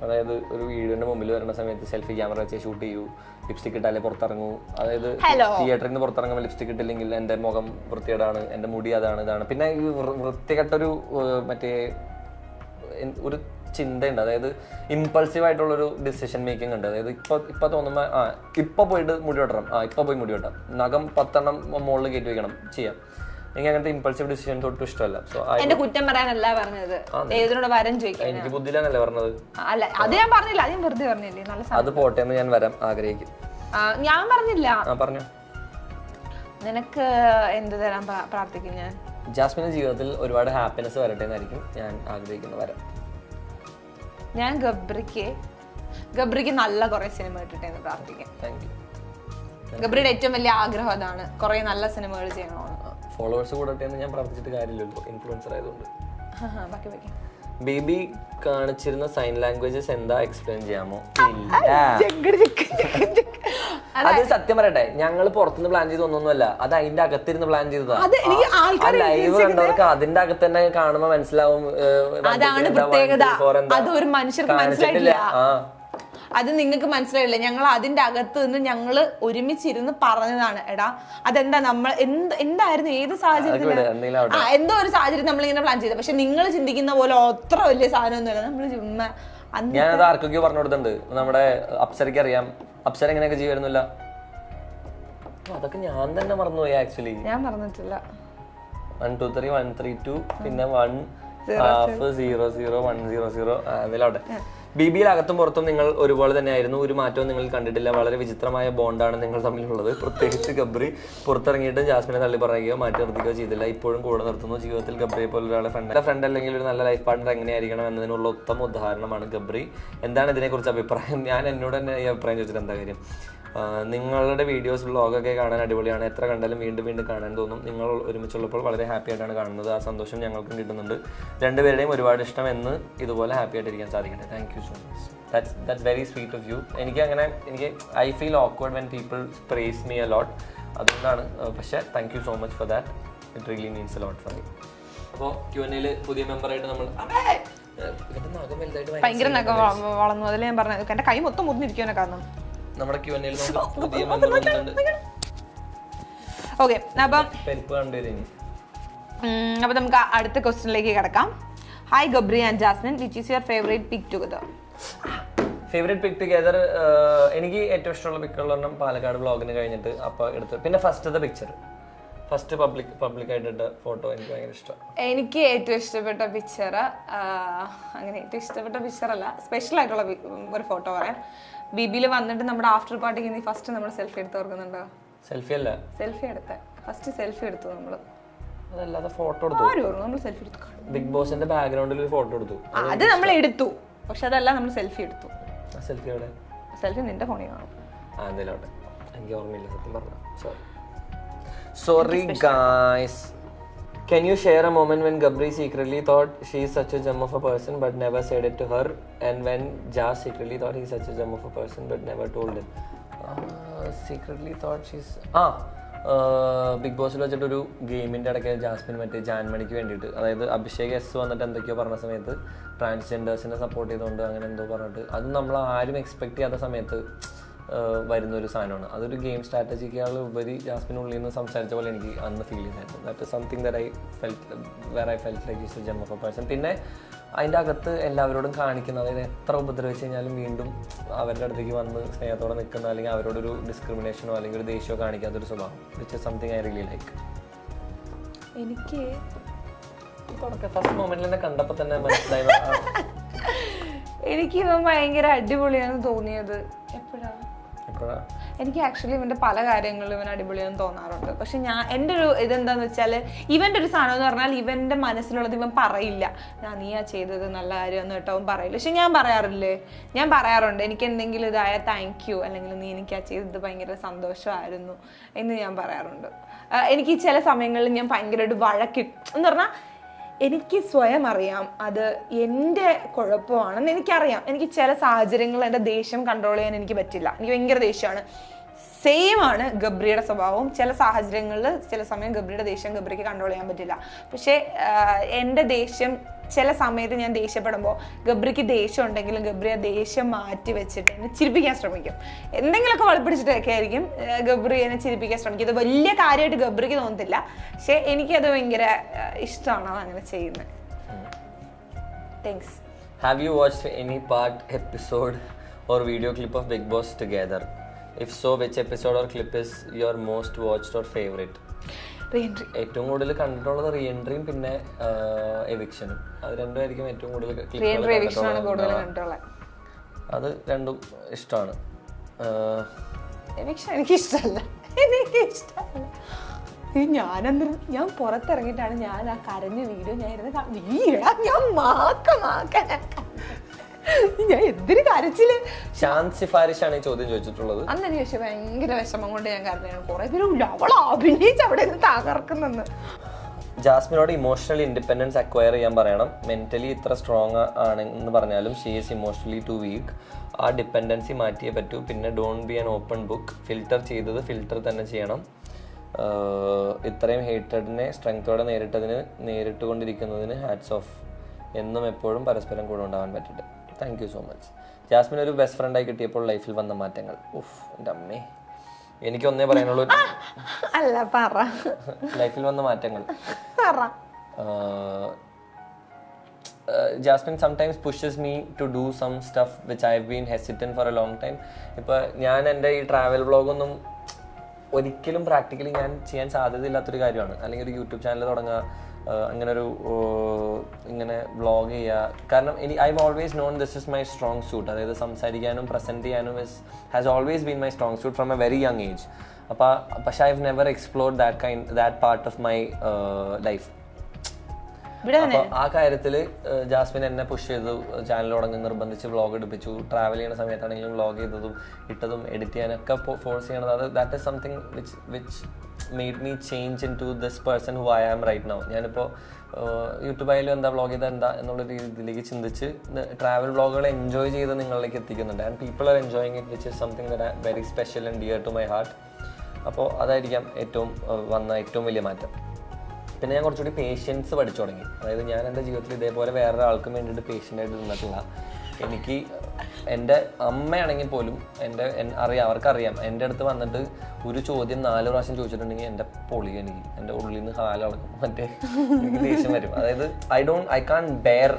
അതായത് ഒരു വീഡിയോന്റെ മുമ്പിൽ വരുന്ന സമയത്ത് സെൽഫി ക്യാമറ വെച്ച് ഷൂട്ട് ചെയ്യൂ, ലിപ്സ്റ്റിക് ഇട്ടാലേ പുറത്തിറങ്ങൂ. അതായത് തിയേറ്ററിൽ നിന്ന് പുറത്തിറങ്ങുമ്പോൾ ലിപ്സ്റ്റിക് ഇട്ടില്ലെങ്കിൽ എന്റെ മുഖം വൃത്തികേടാണ്, എന്റെ മുടി അതാണ് ഇതാണ്. പിന്നെ ഈ വൃത്തികെട്ടൊരു മറ്റേ ഒരു ചിന്തയുണ്ട്, അതായത് ഇമ്പൾസീവ് ആയിട്ടുള്ളൊരു ഡിസിഷൻ മേക്കിംഗ് ഉണ്ട്. അതായത് ഇപ്പൊ തോന്നുമ്പോ ഇപ്പൊ പോയിട്ട് മുടി വെട്ടണം, ഇപ്പൊ പോയി മുടി വെട്ടാം, നഖം 10 മുകളിൽ കയറ്റി വെക്കണം, ചെയ്യാം. എനിക്ക് അങ്ങനത്തെ ഇമ്പൾസീവ് ഡിസിഷൻസ് ഒട്ടും ഇഷ്ടമല്ല. സോ എന്റെ കുറ്റം പറയാനല്ല പറഞ്ഞത്, ഏതിനോട് വരം ചോദിക്കാൻ എനിക്ക് ബുദ്ധിയിലാണല്ലേ പറഞ്ഞത്. അല്ല അത് ഞാൻ പറഞ്ഞില്ല, അത് ഞാൻ വെറുതെ പറഞ്ഞില്ലേ. നല്ല അത് പോട്ടെ എന്ന് ഞാൻ വരാൻ ആഗ്രഹിക്കും. ഞാൻ പറഞ്ഞില്ല. പറഞ്ഞു. നിനക്ക് എന്ത് തരാൻ പ്രാർത്ഥിക്കും ഞാൻ? ജാസ്മിന്റെ ജീവിതത്തിൽ ഒരുപാട് ഹാപ്പിനെസ് വരട്ടെ എന്നായിരിക്കും ഞാൻ ആഗ്രഹിക്കുന്ന വരം. ഞാൻ ഗബ്രിക്ക് നല്ല കുറെ സിനിമ ഇട്ടിട്ടെ എന്ന് പ്രാർത്ഥിക്കാം. Thank you. ഗബ്രിയുടെ ഏറ്റവും വലിയ ആഗ്രഹം അതാണ്, കുറെ നല്ല സിനിമകൾ ചെയ്യണമെന്ന്. ഫോളോവേഴ്സ് കൂടട്ടെ എന്ന് ഞാൻ പ്രാർത്ഥിച്ചിട്ട് കാര്യമില്ലല്ലോ, ഇൻഫ്ലുവൻസർ ആയതുകൊണ്ട്. ബാക്കി ബേബി കാണിച്ചിരുന്ന സൈൻ ലാംഗ്വേജസ് എന്താ എക്സ്പ്ലെയിൻ ചെയ്യാമോ? അത് സത്യം പറയട്ടെ, ഞങ്ങൾ പുറത്തുനിന്ന് പ്ലാൻ ചെയ്ത് ഒന്നൊന്നുമല്ല, അത് അതിന്റെ അകത്തിരുന്ന് പ്ലാൻ ചെയ്തതാ. ലൈവ് കണ്ടവർക്ക് അതിന്റെ അകത്ത് തന്നെ കാണുമ്പോ മനസ്സിലാവും. അതാണ് പ്രത്യേകത, അത് ഒരു മനുഷ്യർക്ക് മനസ്സിലായിട്ടില്ല. അത് നിങ്ങൾക്ക് മനസ്സിലായില്ല. ഞങ്ങൾ അതിന്റെ അകത്ത് നിന്ന് ഞങ്ങള് ഒരുമിച്ചിരുന്ന് പറഞ്ഞതാണ്. എടാ അതെന്താ നമ്മൾ എന്തായിരുന്നു ഏത് സാഹചര്യത്തിലും എന്തോ ഒരു സാഹചര്യം നമ്മളിങ്ങനെ പ്ലാൻ ചെയ്തത്. പക്ഷെ നിങ്ങൾ ചിന്തിക്കുന്ന പോലെ അത്ര വലിയ സാധനമൊന്നുമല്ല. നമ്മള് ചുമ്മാ ഞാനത് ആർക്കൊക്കെ പറഞ്ഞു കൊടുത്തിട്ടുണ്ട്. നമ്മുടെ അപ്സരയ്ക്ക് അറിയാം, അപ്സര എങ്ങനെയൊക്കെ ചെയ്യുന്നില്ല. അതൊക്കെ ഞാൻ തന്നെ മറന്നുപോയി. ആക്ച്വലി ഞാൻ പറഞ്ഞിട്ടില്ല. 1 2 3 1 3 2 പിന്നെ 1 0 0 0 1 0 0 അതിലോട്ടെ. ബിബിയിൽ അകത്തും പുറത്തും നിങ്ങൾ ഒരുപോലെ തന്നെയായിരുന്നു, ഒരു മാറ്റവും നിങ്ങൾ കണ്ടിട്ടില്ല. വളരെ വിചിത്രമായ ബോണ്ടാണ് നിങ്ങൾ തമ്മിലുള്ളത്. പ്രത്യേകിച്ച് ഗബ്രി പുറത്തിറങ്ങിയിട്ട് ജാസ്മിനെ തള്ളി പറയുകയോ മാറ്റി നിർത്തുകയോ ചെയ്തില്ല, ഇപ്പോഴും കൂടെ നിർത്തുന്നു. ജീവിതത്തിൽ ഗബ്രിയെ പോലെ ഒരാളെ ഫ്രണ്ട് അല്ലെങ്കിൽ ഒരു നല്ല ലൈഫ് പാർട്ണർ എങ്ങനെയായിരിക്കണം എന്നതിനുള്ള ഉത്തമ ഉദാഹരണമാണ് ഗബ്രി. എന്താണ് ഇതിനെക്കുറിച്ച് അഭിപ്രായം? ഞാൻ എന്നോട് തന്നെ ഈ അഭിപ്രായം ചോദിച്ചിട്ട് എന്താ കാര്യം? നിങ്ങളുടെ വീഡിയോസ് വ്ളോഗൊക്കെ കാണാൻ അടിപൊളിയാണ്, എത്ര കണ്ടാലും വീണ്ടും വീണ്ടും കാണാൻ തോന്നും. നിങ്ങൾ ഒരുമിച്ചുള്ളപ്പോൾ വളരെ ഹാപ്പി ആയിട്ടാണ് കാണുന്നത്, ആ സന്തോഷം ഞങ്ങൾക്കും കിട്ടുന്നുണ്ട്. രണ്ടുപേരുടെയും ഒരുപാട് ഇഷ്ടം എന്ന് ഇതുപോലെ ഹാപ്പി ആയിട്ടിരിക്കാൻ സാധിക്കട്ടെ. Thank you so much. That's very sweet of you. എനിക്ക് I feel awkward when people praise me a lot, അതുകൊണ്ടാണ്. പക്ഷേ thank you so much for that, it really means a lot for me. അപ്പോൾ Q&Aയിൽ പുതിയ മെമ്പറായിട്ട് നമ്മൾ ഭയങ്കര വളർന്നു. അതിൽ ഞാൻ പറഞ്ഞത് എൻ്റെ കൈ മൊത്തം മുതിർന്നിരിക്കുവാനെ കാരണം നമ്മുടെ Q&Aയിൽ പുതിയ മെമ്പർ വന്നിട്ടുണ്ട്. ഓക്കെ, അപ്പൊ നമുക്ക് അടുത്ത ക്വസ്റ്റ്യനിലേക്ക് കിടക്കാം. Hi Gabri and Jasmin, which is your favourite pic together? Favourite pic together എനിക്ക് ഏറ്റവും ഇഷ്ടമുള്ള പിക്കുകൾ പറഞ്ഞാൽ പാലക്കാട് വ്ളോഗിന് കഴിഞ്ഞിട്ട് അപ്പോൾ എടുത്ത്, പിന്നെ ഫസ്റ്റ് പബ്ലിക് ആയിട്ട് ഫോട്ടോ എനിക്ക് ഭയങ്കര ഇഷ്ടമാണ്. എനിക്ക് ഏറ്റവും ഇഷ്ടപ്പെട്ട പിക്ചർ അങ്ങനെ ഏറ്റവും ഇഷ്ടപ്പെട്ട പിക്ചറല്ല, സ്പെഷ്യൽ ആയിട്ടുള്ള ഒരു ഫോട്ടോ പറയാം. ബിബിയിൽ വന്നിട്ട് നമ്മുടെ ആഫ്റ്റർ പാർട്ടിക്ക് നീ ഫസ്റ്റ് നമ്മൾ സെൽഫി എടുത്ത് ഓർക്കുന്നുണ്ടോ? സെൽഫി അല്ല, സെൽഫി എടുത്ത ഫസ്റ്റ് സെൽഫി എടുത്തു നമ്മൾ. അതല്ലാതെ ഫോട്ടോ എടുത്തു. നമ്മൾ സെൽഫി എടുത്തു. ബിഗ് ബോസിന്റെ ബാക്ക്ഗ്രൗണ്ടിൽ ഒരു ഫോട്ടോ എടുത്തു. അത് നമ്മൾ എടുത്തു, പക്ഷെ അതല്ല നമ്മൾ സെൽഫി എടുത്തു. സെൽഫി എവിടെ? സെൽഫി നിന്റെ ഫോണിൽ കാണും. എന്തെങ്കിലും എനിക്ക് ഓർമ്മയില്ല സത്യം പറഞ്ഞ. Sorry guys. Can you share a moment when Gabri secretly thought she is such a gem of a person but never said it to her, and when Jas secretly thought he is such a gem of a person but never told him? Secretly thought she's Bigg ബോസിൽ വെച്ചിട്ട് ഒരു ഗെയിമിൻ്റെ ഇടയ്ക്ക് Jasmine മറ്റേ ജാൻമണിക്ക് വേണ്ടിയിട്ട്, അതായത് Abhishek S വന്നിട്ട് എന്തൊക്കെയോ പറഞ്ഞ സമയത്ത് ട്രാൻസ്ജെൻഡേഴ്സിനെ സപ്പോർട്ട് ചെയ്തുകൊണ്ട് അങ്ങനെ എന്തോ പറഞ്ഞിട്ട്, അത് നമ്മൾ ആരും എക്സ്പെക്ട് ചെയ്യാത്ത സമയത്ത് വരുന്നൊരു സാധനമാണ്. അതൊരു ഗെയിം സ്ട്രാറ്റജിക്കാൾ ഉപരി ജാസ്മിനുള്ളിൽ നിന്ന് സംസാരിച്ച പോലെ എനിക്ക് അന്ന് ഫീൽ ചെയ്തായിരുന്നു. That is something that I felt like is a gem of a person. പിന്നെ അതിൻ്റെ അകത്ത് എല്ലാവരോടും കാണിക്കുന്ന, അതായത് എത്ര ഉപദ്രവിച്ച് കഴിഞ്ഞാലും വീണ്ടും അവരുടെ അടുത്തേക്ക് വന്ന് സ്നേഹത്തോടെ നിൽക്കുന്ന, അല്ലെങ്കിൽ അവരോടൊരു ഡിസ്ക്രിമിനേഷനോ അല്ലെങ്കിൽ ഒരു ദേഷ്യമോ കാണിക്കാത്തൊരു സ്വഭാവം, which is something I really like. എനിക്ക് ഫസ്റ്റ് മൊമെന്റിൽ തന്നെ കണ്ടപ്പോൾ തന്നെ മനസ്സിലായി എനിക്ക് ഇവൻ ഭയങ്കര അടിപൊളിയാണെന്ന് തോന്നിയത്. എപ്പോഴാണ് എനിക്ക് ആക്ച്വലി ഇവന്റെ പല കാര്യങ്ങളിലും ഇവൻ അടിപൊളിയാണെന്ന് തോന്നാറുണ്ട്. പക്ഷെ എൻ്റെ ഒരു ഇതെന്താന്ന് വെച്ചാൽ, ഇവന്റെ ഒരു സാധനം എന്ന് പറഞ്ഞാൽ ഇവന്റെ മനസ്സിലുള്ളത് ഇവൻ പറയില്ല. നീ ആ ചെയ്തത് നല്ല കാര്യമെന്ന് കേട്ടോ അവൻ പറയില്ല. പക്ഷെ ഞാൻ പറയാറുണ്ട് എനിക്ക് എന്തെങ്കിലും ഇതായ താങ്ക് യു, അല്ലെങ്കിൽ നീ എനിക്ക് ആ ചെയ്തത് ഭയങ്കര സന്തോഷമായിരുന്നു എന്ന് ഞാൻ പറയാറുണ്ട്. എനിക്ക് ചില സമയങ്ങളിൽ ഞാൻ ഭയങ്കരമായിട്ട് എന്ന് പറഞ്ഞാൽ എനിക്ക് സ്വയം അറിയാം അത് എൻ്റെ കുഴപ്പമാണെന്ന് എനിക്കറിയാം. എനിക്ക് ചില സാഹചര്യങ്ങളിൽ എൻ്റെ ദേഷ്യം കൺട്രോൾ ചെയ്യാൻ എനിക്ക് പറ്റില്ല. എനിക്ക് ഭയങ്കര ദേഷ്യമാണ്. സെയിം ആണ് ഗബ്രിയുടെ സ്വഭാവവും. ചില സാഹചര്യങ്ങളിൽ ചില സമയം ഗബ്രിയുടെ ദേഷ്യം ഗബ്രിക്ക് കൺട്രോൾ ചെയ്യാൻ പറ്റില്ല. പക്ഷേ എൻ്റെ ദേഷ്യം ചില സമയത്ത് ഞാൻ ദേഷ്യപ്പെടുമ്പോൾ ഗബ്രിക്ക് ദേഷ്യം ഉണ്ടെങ്കിലും ഗബ്രി ആ ദേഷ്യം മാറ്റി വെച്ചിട്ട് എന്നെ ചിരിപ്പിക്കാൻ ശ്രമിക്കും. എന്തെങ്കിലുമൊക്കെ വളപ്പിടിച്ചിട്ടൊക്കെ ആയിരിക്കും ഗബ്രി എന്നെ ചിരിപ്പിക്കാൻ ശ്രമിക്കും. ഇത് വലിയ കാര്യമായിട്ട് ഗബ്രിക്ക് തോന്നത്തില്ല, പക്ഷെ എനിക്കത് ഭയങ്കര ഇഷ്ടമാണ് അങ്ങനെ ചെയ്യുന്നത്. Thanks. Have you watched any part, episode or video clip of Big Boss together? If so, which episode or clip is your most watched or favorite? Reentry ഏറ്റവും കൂടുതൽ കണ്ടിട്ടുള്ളത് റീഎൻട്രിയും പിന്നെ എവിക്ഷനും. അത് രണ്ടുമായിരിക്കും ഏറ്റവും കൂടുതൽ റീഎൻട്രി എവിക്ഷനാണ് കൂടുതൽ കണ്ടിട്ടുള്ളത്. അത് രണ്ടും ഇഷ്ടമാണ്. എവിക്ഷൻ എനിക്ക് ഇഷ്ടമല്ല. ഞാൻ പുറത്തിറങ്ങിയിട്ടാണ് ഞാൻ ആ കരഞ്ഞ വീഡിയോ ഞാൻ ഞാൻ എന്തൊരു കരച്ചില്. ഷാൻ സിഫാരിഷാണ് ഈ ചോദ്യം ചോദിച്ചിട്ടുള്ളത്. അന്ന് എനിക്ക് പക്ഷെ ഭയങ്കര വിഷമം കൊണ്ട് ഞാൻ കരഞ്ഞാണ്. കുറെ പേര് അവൾ അഭിനയിച്ച് അവിടെ നിന്ന് തകർക്കുന്നെന്ന്. ജാസ്മിനോട് ഇമോഷണൽ ഇൻഡിപെൻഡൻസ് അക്വയർ ചെയ്യാൻ പറയണം. മെന്റലി ഇത്ര സ്ട്രോങ് ആണെന്ന് പറഞ്ഞാലും she is emotionally too weak. ആ ഡിപ്പെൻഡൻസി മാറ്റിയേ പറ്റൂ. പിന്നെ don't be an open book. Filter ചെയ്തത് ഫിൽറ്റർ തന്നെ ചെയ്യണം. ഇത്രയും ഹേറ്റഡിനെ സ്ട്രെങ്തോടെ നേരിട്ടുകൊണ്ടിരിക്കുന്നതിന് ഹാറ്റ്സ് ഓഫ്. എന്നും എപ്പോഴും പരസ്പരം കൂടെ ഉണ്ടാവാൻ പറ്റട്ടെ. Thank you so much. Jasmine ഒരു ബെസ്റ്റ് ഫ്രണ്ടായി കിട്ടിയപ്പോൾ ലൈഫിൽ വന്ന മാറ്റങ്ങൾ. ഉഫ് എൻ്റെ അമ്മേ, എനിക്കൊന്നേ പറയാനുള്ളൂ. അല്ല പറ. ലൈഫിൽ വന്ന മാറ്റങ്ങൾ. Jasmine sometimes pushes me to do some stuff which I've been hesitant for a long time. ഇപ്പോൾ ഞാൻ എൻ്റെ ഈ ട്രാവൽ വ്ളോഗൊന്നും ഒരിക്കലും പ്രാക്ടിക്കലി ഞാൻ ചെയ്യാൻ സാധ്യതയില്ലാത്തൊരു കാര്യമാണ്. അല്ലെങ്കിൽ ഒരു യൂട്യൂബ് ചാനൽ തുടങ്ങുക, ഇങ്ങനെ വ്ളോഗ് ചെയ്യുക. കാരണം I've always known this is my strong suit. അതായത് സംസാരിക്കാനും പ്രസൻറ്റ് ചെയ്യാനും has always been my strong suit from a very young age. പക്ഷെ I've never explored that part of my life. അപ്പോൾ ആ കാര്യത്തിൽ ജാസ്മിൻ എന്നെ പുഷ് ചെയ്തു, ചാനൽ തുടങ്ങി നിർബന്ധിച്ച് വ്ളോഗ് എടുപ്പിച്ചു. ട്രാവൽ ചെയ്യുന്ന സമയത്താണെങ്കിലും വ്ളോഗ് ചെയ്തതും ഇട്ടതും എഡിറ്റ് ചെയ്യാനൊക്കെ ഫോഴ്സ് ചെയ്യണത്. That is something which made me change in to this person who I am right now. ഞാനിപ്പോൾ യൂട്യൂബായാലും എന്താ വ്ളോഗ് ചെയ്താൽ എന്താ എന്നുള്ള രീതിയിലേക്ക് ചിന്തിച്ച് ട്രാവൽ വ്ളോഗുകൾ എൻജോയ് ചെയ്ത് നിങ്ങളിലേക്ക് എത്തിക്കുന്നുണ്ട്. And people are enjoying it, which is something that very special and dear to my heart. അപ്പോൾ അതായിരിക്കാം വന്ന ഏറ്റവും വലിയ മാറ്റം. പിന്നെ ഞാൻ കുറച്ചുകൂടി പേഷ്യൻസ് പഠിച്ചു തുടങ്ങി. അതായത് ഞാൻ എൻ്റെ ജീവിതത്തിൽ ഇതേപോലെ വേറൊരാൾക്കും വേണ്ടിയിട്ട് പേഷ്യൻ്റായിട്ട് നിന്നിട്ടില്ല. എനിക്ക് എൻ്റെ അമ്മയാണെങ്കിൽ പോലും അവർക്കറിയാം എൻ്റെ അടുത്ത് വന്നിട്ട് ഒരു ചോദ്യം 4 പ്രാവശ്യം ചോദിച്ചിട്ടുണ്ടെങ്കിൽ എൻ്റെ പൊളി, എൻ്റെ ഉള്ളിൽ നിന്ന് ഹാലടക്കും, എനിക്ക് ദേഷ്യം വരും. അതായത് I can't bear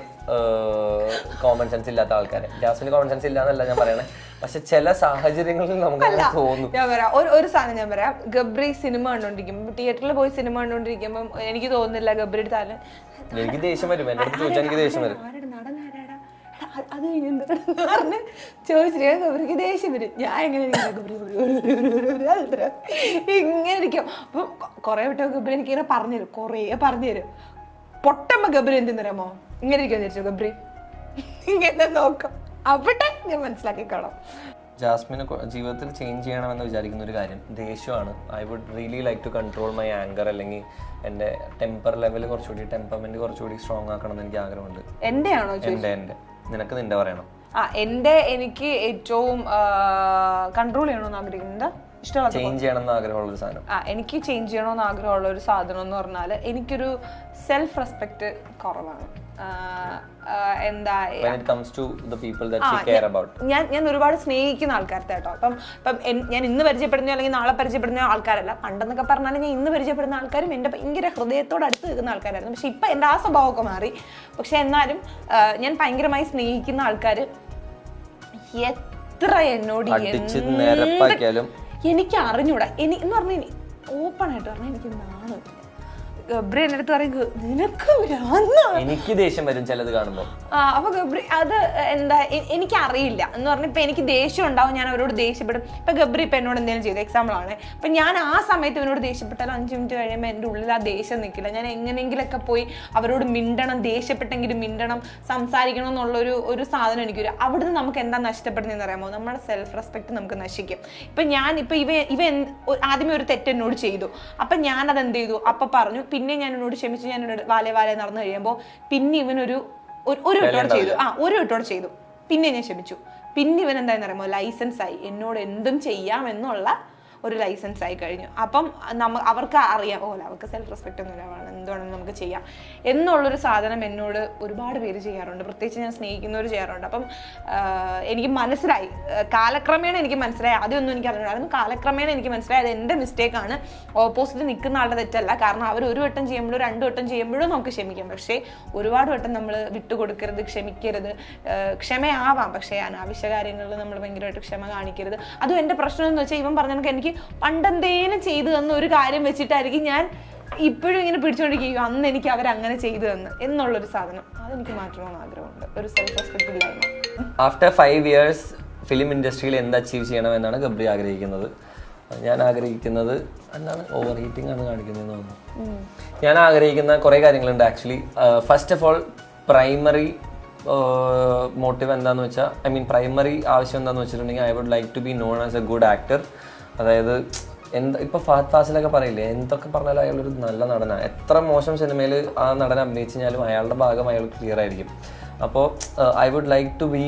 common sense ഇല്ലാത്ത ആൾക്കാരെ. ജാസ്മിന് കോമൺ സെൻസ് ഇല്ലാന്നല്ല ഞാൻ പറയണേ, പക്ഷെ ചില സാഹചര്യങ്ങളിൽ നമുക്ക് തോന്നും. ഞാൻ പറയാം ഒരു സാധനം ഞാൻ പറയാം. ഗബ്രി സിനിമ കണ്ടോണ്ടിരിക്കുമ്പോൾ, തിയേറ്ററിൽ പോയി സിനിമ കണ്ടോണ്ടിരിക്കുമ്പോൾ എനിക്ക് തോന്നുന്നില്ല ഗബ്രിയുടെ താരം. എനിക്ക് ദേഷ്യം വരും, എൻ്റെ അടുത്ത് ചോദിച്ചാൽ എനിക്ക് ദേഷ്യം വരും. അത് കഴിഞ്ഞ് ചോദിച്ചിട്ട് ഗബ്രിക്ക് ദേഷ്യം വരും. ഞാൻ എങ്ങനെ ഇങ്ങനെ ഇരിക്കും. അപ്പം കുറെ വിട്ടോ ഗബ്രി എനിക്ക് ഇങ്ങനെ പറഞ്ഞുതരും. പൊട്ടമ്മ ഗബ്രി എന്തെന്നറിയാമോ, ഇങ്ങനെ ഇരിക്കുമെന്ന് വിചാരിച്ചു ഗബ്രി ഇങ്ങനെ നോക്കാം, അവിടെ ഞാൻ മനസ്സിലാക്കിക്കോളാം. ജാസ്മിന് ജീവിതത്തിൽ ചേഞ്ച് ചെയ്യണമെന്ന് വിചാരിക്കുന്ന ഒരു കാര്യം ദേഷ്യമാണ്. I would really like to control my anger, അല്ലെങ്കിൽ എൻ്റെ ടെമ്പർ ലെവൽ ടെമ്പർമെന്റ് കുറച്ചുകൂടി സ്ട്രോങ് ആക്കണം എന്ന് എനിക്ക് ആഗ്രഹമുണ്ട്. എൻ്റെ ആണോ? എൻ്റെ നിനക്ക് നിന്റെ പറയണം. എനിക്ക് ഏറ്റവും കൺട്രോൾ ചെയ്യണമെന്ന് ആഗ്രഹിക്കുന്നത്, ഇഷ്ടമുള്ള ചേഞ്ച് ചെയ്യണമെന്ന് ആഗ്രഹമുള്ള ഒരു സാധനം, എനിക്ക് ചേഞ്ച് ചെയ്യണമെന്ന് ആഗ്രഹമുള്ള ഒരു സാധനം എന്ന് പറഞ്ഞാൽ എനിക്കൊരു സെൽഫ് റെസ്പെക്ട് കുറവാണ്. ഞാൻ ഒരുപാട് സ്നേഹിക്കുന്ന ആൾക്കാരുടെ കേട്ടോ. ഇപ്പം ഞാൻ ഇന്ന് പരിചയപ്പെടുന്ന അല്ലെങ്കിൽ നാളെ പരിചയപ്പെടുന്ന ആൾക്കാരല്ല. പണ്ടെന്നൊക്കെ പറഞ്ഞാൽ ഞാൻ ഇന്ന് പരിചയപ്പെടുന്ന ആൾക്കാരും എൻ്റെ ഭയങ്കര ഹൃദയത്തോട് അടുത്ത് നിൽക്കുന്ന ആൾക്കാരായിരുന്നു. പക്ഷെ ഇപ്പം എൻ്റെ ആ സ്വഭാവമൊക്കെ മാറി. പക്ഷെ എന്നാലും ഞാൻ ഭയങ്കരമായി സ്നേഹിക്കുന്ന ആൾക്കാർ എത്ര എന്നോട് എനിക്ക് അറിഞ്ഞൂടാ. എന്ന് പറഞ്ഞാൽ ഓപ്പൺ ആയിട്ട് പറഞ്ഞാൽ എനിക്ക് നാണോ ഗബ്രി എൻ്റെ അടുത്ത് പറയും നിനക്ക് എനിക്ക് ദേഷ്യം വരും ചിലത് കാണുമ്പോൾ. അപ്പൊ ഗബ്രി അത് എന്താ എനിക്കറിയില്ല എന്ന് പറഞ്ഞ ഇപ്പൊ എനിക്ക് ദേഷ്യം ഉണ്ടാവും, ഞാൻ അവരോട് ദേഷ്യപ്പെടും. ഇപ്പൊ ഗബ്രി ഇപ്പൊ എന്നോട് എന്തെങ്കിലും ചെയ്തു, എക്സാമ്പിൾ ആണ്. ഇപ്പൊ ഞാൻ ആ സമയത്ത് ഇവനോട് ദേഷ്യപ്പെട്ടാലും 5 മിനിറ്റ് കഴിയുമ്പോൾ എൻ്റെ ഉള്ളിൽ ആ ദേഷ്യം നിൽക്കില്ല. ഞാൻ എങ്ങനെയെങ്കിലൊക്കെ പോയി അവരോട് മിണ്ടണം, ദേഷ്യപ്പെട്ടെങ്കിലും മിണ്ടണം, സംസാരിക്കണം എന്നുള്ളൊരു സാധനം എനിക്ക് വരും. അവിടുന്ന് നമുക്ക് എന്താ നഷ്ടപ്പെടുന്നതെന്ന് അറിയാമോ? നമ്മുടെ സെൽഫ് റെസ്പെക്ട് നമുക്ക് നശിക്കും. ഇപ്പൊ ഇവ ആദ്യമേ ഒരു തെറ്റ് എന്നോട് ചെയ്തു, അപ്പൊ ഞാനത് എന്ത് ചെയ്തു, അപ്പൊ പറഞ്ഞു, പിന്നെ ഞാൻ എന്നോട് ക്ഷമിച്ചു, ഞാൻ വാലേ നടന്നു കഴിയുമ്പോൾ പിന്നെ ഇവനൊരു ഇട്ടോടെ ചെയ്തു, പിന്നെ ഞാൻ ക്ഷമിച്ചു. പിന്നെ ഇവൻ എന്തായെന്ന് പറയുമ്പോൾ ലൈസൻസ് ആയി എന്നോട് എന്തും ചെയ്യാമെന്നുള്ള ഒരു ലൈസൻസ് ആയി കഴിഞ്ഞു. അപ്പം അവർക്ക് അറിയാം, അവർക്ക് സെൽഫ് റെസ്പെക്റ്റ് ഒന്നുമില്ല, എന്തുകൊണ്ടെന്ന് നമുക്ക് ചെയ്യാം എന്നുള്ളൊരു സാധനം എന്നോട് ഒരുപാട് പേര് ചെയ്യാറുണ്ട്, പ്രത്യേകിച്ച് ഞാൻ സ്നേഹിക്കുന്നവർ ചെയ്യാറുണ്ട്. അപ്പം എനിക്ക് മനസ്സിലായി, കാലക്രമേണ എനിക്ക് മനസ്സിലായി, ആദ്യമൊന്നും എനിക്ക് അറിഞ്ഞിട്ടുണ്ടായിരുന്നു, കാലക്രമേണ എനിക്ക് മനസ്സിലായി അത് എൻ്റെ മിസ്റ്റേക്കാണ്, ഓപ്പോസിറ്റ് നിൽക്കുന്ന ആളുടെ തെറ്റല്ല. കാരണം അവർ ഒരു വട്ടം ചെയ്യുമ്പോഴും 2 വട്ടം ചെയ്യുമ്പോഴും നമുക്ക് ക്ഷമിക്കാം, പക്ഷേ ഒരുപാട് വട്ടം നമ്മൾ വിട്ടുകൊടുക്കരുത്, ക്ഷമിക്കരുത്. ക്ഷമയാവാം, പക്ഷേ അനാവശ്യ കാര്യങ്ങളിൽ നമ്മൾ ഭയങ്കരമായിട്ട് ക്ഷമ കാണിക്കരുത്. അതും എൻ്റെ പ്രശ്നം എന്ന് വെച്ചാൽ ഇവൻ പറഞ്ഞ എനിക്ക് പണ്ടെന്തേലും ചെയ്തു തന്ന ഒരു കാര്യം വെച്ചിട്ടായിരിക്കും ഞാൻ ഇപ്പോഴും ഇങ്ങനെ പിടിച്ചുകൊണ്ടിരിക്കും, അന്ന് എനിക്ക് അവരങ്ങനെ ചെയ്തു തന്നു എന്നുള്ളൊരു സാധനം, അതെനിക്ക് മാറ്റണമെന്ന് ആഗ്രഹമുണ്ട്. ഒരു സെൽഫ് റെസ്പെക്ട് ഇല്ലായ്മ. ആഫ്റ്റർ 5 years ഫിലിം ഇൻഡസ്ട്രിയിൽ എന്ത് അച്ചീവ് ചെയ്യണമെന്നാണ് ഗബ്രി ആഗ്രഹിക്കുന്നത്? ഞാൻ ആഗ്രഹിക്കുന്നത് എന്താണ്, ഓവർ ഹീറ്റിംഗ് ആണ് കാണിക്കുന്നതെന്ന് തോന്നുന്നു. ഞാൻ ആഗ്രഹിക്കുന്ന കുറേ കാര്യങ്ങളുണ്ട് actually. First of all primary motive എന്താണെന്ന് വെച്ചാൽ, പ്രൈമറി ആവശ്യം എന്താണെന്ന് വെച്ചിട്ടുണ്ടെങ്കിൽ I would like to be known as a good actor. അതായത് ഇപ്പോൾ ഫഹദ് ഫാസിലൊക്കെ പറയില്ലേ, എന്തൊക്കെ പറഞ്ഞാലും അയാളൊരു നല്ല നടനാണ്. എത്ര മോശം സിനിമയിൽ ആ നടൻ അഭിനയിച്ചു കഴിഞ്ഞാലും അയാളുടെ ഭാഗം അയാൾ ക്ലിയർ ആയിരിക്കും. അപ്പോൾ I would like to be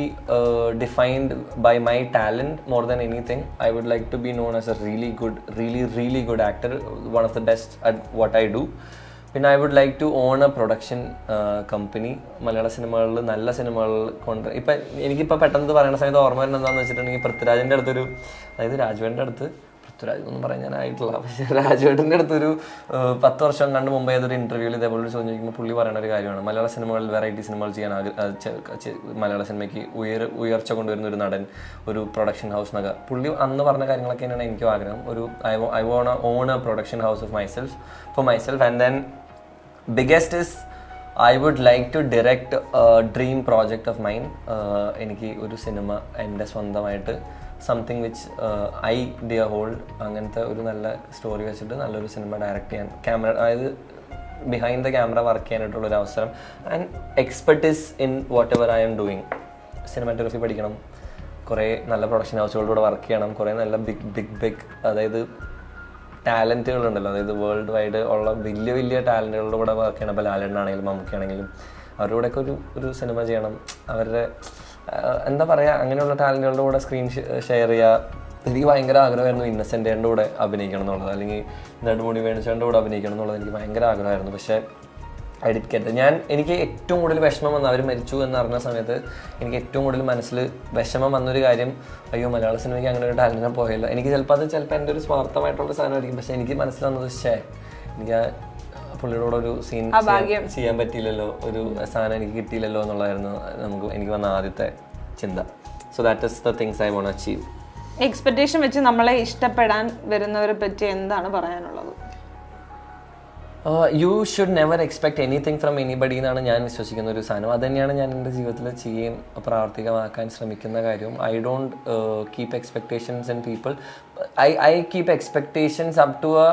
defined by my talent more than anything. I would like to be known as a really good actor, one of the best at what I do. പിന്നെ I would like to own a production company. മലയാള സിനിമകളിൽ നല്ല സിനിമകൾ ഇപ്പം എനിക്കിപ്പോൾ പെട്ടെന്ന് പറയുന്ന സമയത്ത് ഓർമ്മ വരുന്നത് എന്താണെന്ന് വെച്ചിട്ടുണ്ടെങ്കിൽ, പൃഥ്വിരാജിൻ്റെ അടുത്തൊരു, അതായത് രാജുവേട്ടൻ്റെ അടുത്ത്, പൃഥ്വിരാജ് ഒന്നും പറയാൻ ഞാനായിട്ടില്ല, പക്ഷേ രാജുവേട്ടൻ്റെ അടുത്തൊരു 10 വർഷം കണ്ട് മുമ്പേ ഏതൊരു ഇൻ്റർവ്യൂവിൽ ഇതേപോലെ ചോദിക്കുമ്പോൾ പുള്ളി പറയുന്ന ഒരു കാര്യമാണ്, മലയാള സിനിമകളിൽ വെറൈറ്റി സിനിമകൾ ചെയ്യാൻ മലയാള സിനിമയ്ക്ക് ഉയർച്ച കൊണ്ടുവരുന്ന ഒരു നടൻ, ഒരു പ്രൊഡക്ഷൻ ഹൗസ് എന്നൊക്കെ പുള്ളി അന്ന് പറഞ്ഞ കാര്യങ്ങളൊക്കെ തന്നെയാണ് എനിക്കും ആഗ്രഹം. ഒരു I want own a production house of for myself. And then biggest is I would like to direct a dream project of mine. എനിക്ക് ഒരു സിനിമ എൻ്റെ സ്വന്തമായിട്ട് something which I dear hold, അങ്ങനത്തെ ഒരു നല്ല സ്റ്റോറി വെച്ചിട്ട് നല്ലൊരു സിനിമ ഡയറക്റ്റ് ചെയ്യാൻ, ക്യാമറ, അതായത് ബിഹൈൻഡ് ദ ക്യാമറ വർക്ക് ചെയ്യാനായിട്ടുള്ളൊരു അവസരം. And expertise in what ever I am doing. Cinematography പഠിക്കണം, കുറേ നല്ല പ്രൊഡക്ഷൻ ഹൗസുകളുടെ വർക്ക് ചെയ്യണം, കുറേ നല്ല ബിഗ് അതായത് ടാലൻറ്റുകളുണ്ടല്ലോ, അതായത് വേൾഡ് വൈഡ് ഉള്ള വലിയ ടാലൻറ്റുകളുടെ കൂടെ വർക്ക് ചെയ്യണം. ഇപ്പോൾ ലാലേട്ടനാണെങ്കിലും മമ്മൂക്കയാണെങ്കിലും അവരുടെ കൂടെയൊക്കെ ഒരു സിനിമ ചെയ്യണം. അവരുടെ എന്താ പറയുക, അങ്ങനെയുള്ള ടാലൻറ്റുകളുടെ കൂടെ സ്ക്രീൻ ഷെയർ ചെയ്യുക. എനിക്ക് ഭയങ്കര ആഗ്രഹമായിരുന്നു ഇന്നസെൻ്റേൻ്റെ കൂടെ അഭിനയിക്കണം എന്നുള്ളത്, അല്ലെങ്കിൽ നെടുമുടി വേണുചേട്ടൻ്റെ കൂടെ അഭിനയിക്കണം എന്നുള്ളത് എനിക്ക് ഭയങ്കര ആഗ്രഹമായിരുന്നു. പക്ഷേ എഡിറ്റ് എനിക്ക് ഏറ്റവും കൂടുതൽ വിഷമം വന്ന, അവർ മരിച്ചു എന്നറിഞ്ഞ സമയത്ത് എനിക്ക് ഏറ്റവും കൂടുതൽ മനസ്സിൽ വിഷമം വന്നൊരു കാര്യം, അയ്യോ മലയാള സിനിമയ്ക്ക് അങ്ങനെ ഒരു ടാലൻറ്റിനെ പോയല്ലോ. എനിക്ക് ചിലപ്പോൾ എൻ്റെ ഒരു സ്വാർത്ഥമായിട്ടുള്ള സാധനമായിരിക്കും, പക്ഷേ എനിക്ക് മനസ്സിൽ വന്നത് എനിക്ക് ആ പുള്ളിയുടെ കൂടെ ഒരു സീൻ ചെയ്യാൻ പറ്റിയില്ലല്ലോ, ഒരു സാധനം എനിക്ക് കിട്ടിയില്ലല്ലോ എന്നുള്ളതായിരുന്നു എനിക്ക് വന്ന ആദ്യത്തെ ചിന്ത. So that is the things I want achieve. Expectation വെച്ച് നമ്മളെ ഇഷ്ടപ്പെടാൻ വരുന്നവരെ പറ്റി എന്താണ് പറയാനുള്ളത്? You should never expect anything from anybody എന്നാണ് ഞാൻ വിശ്വസിക്കുന്ന ഒരു സാധനം. അത് തന്നെയാണ് ഞാൻ എൻ്റെ ജീവിതത്തിൽ ചെയ്യുകയും പ്രാവർത്തികമാക്കാൻ ശ്രമിക്കുന്ന കാര്യവും. I don't keep expectations in people. I keep expectations up to a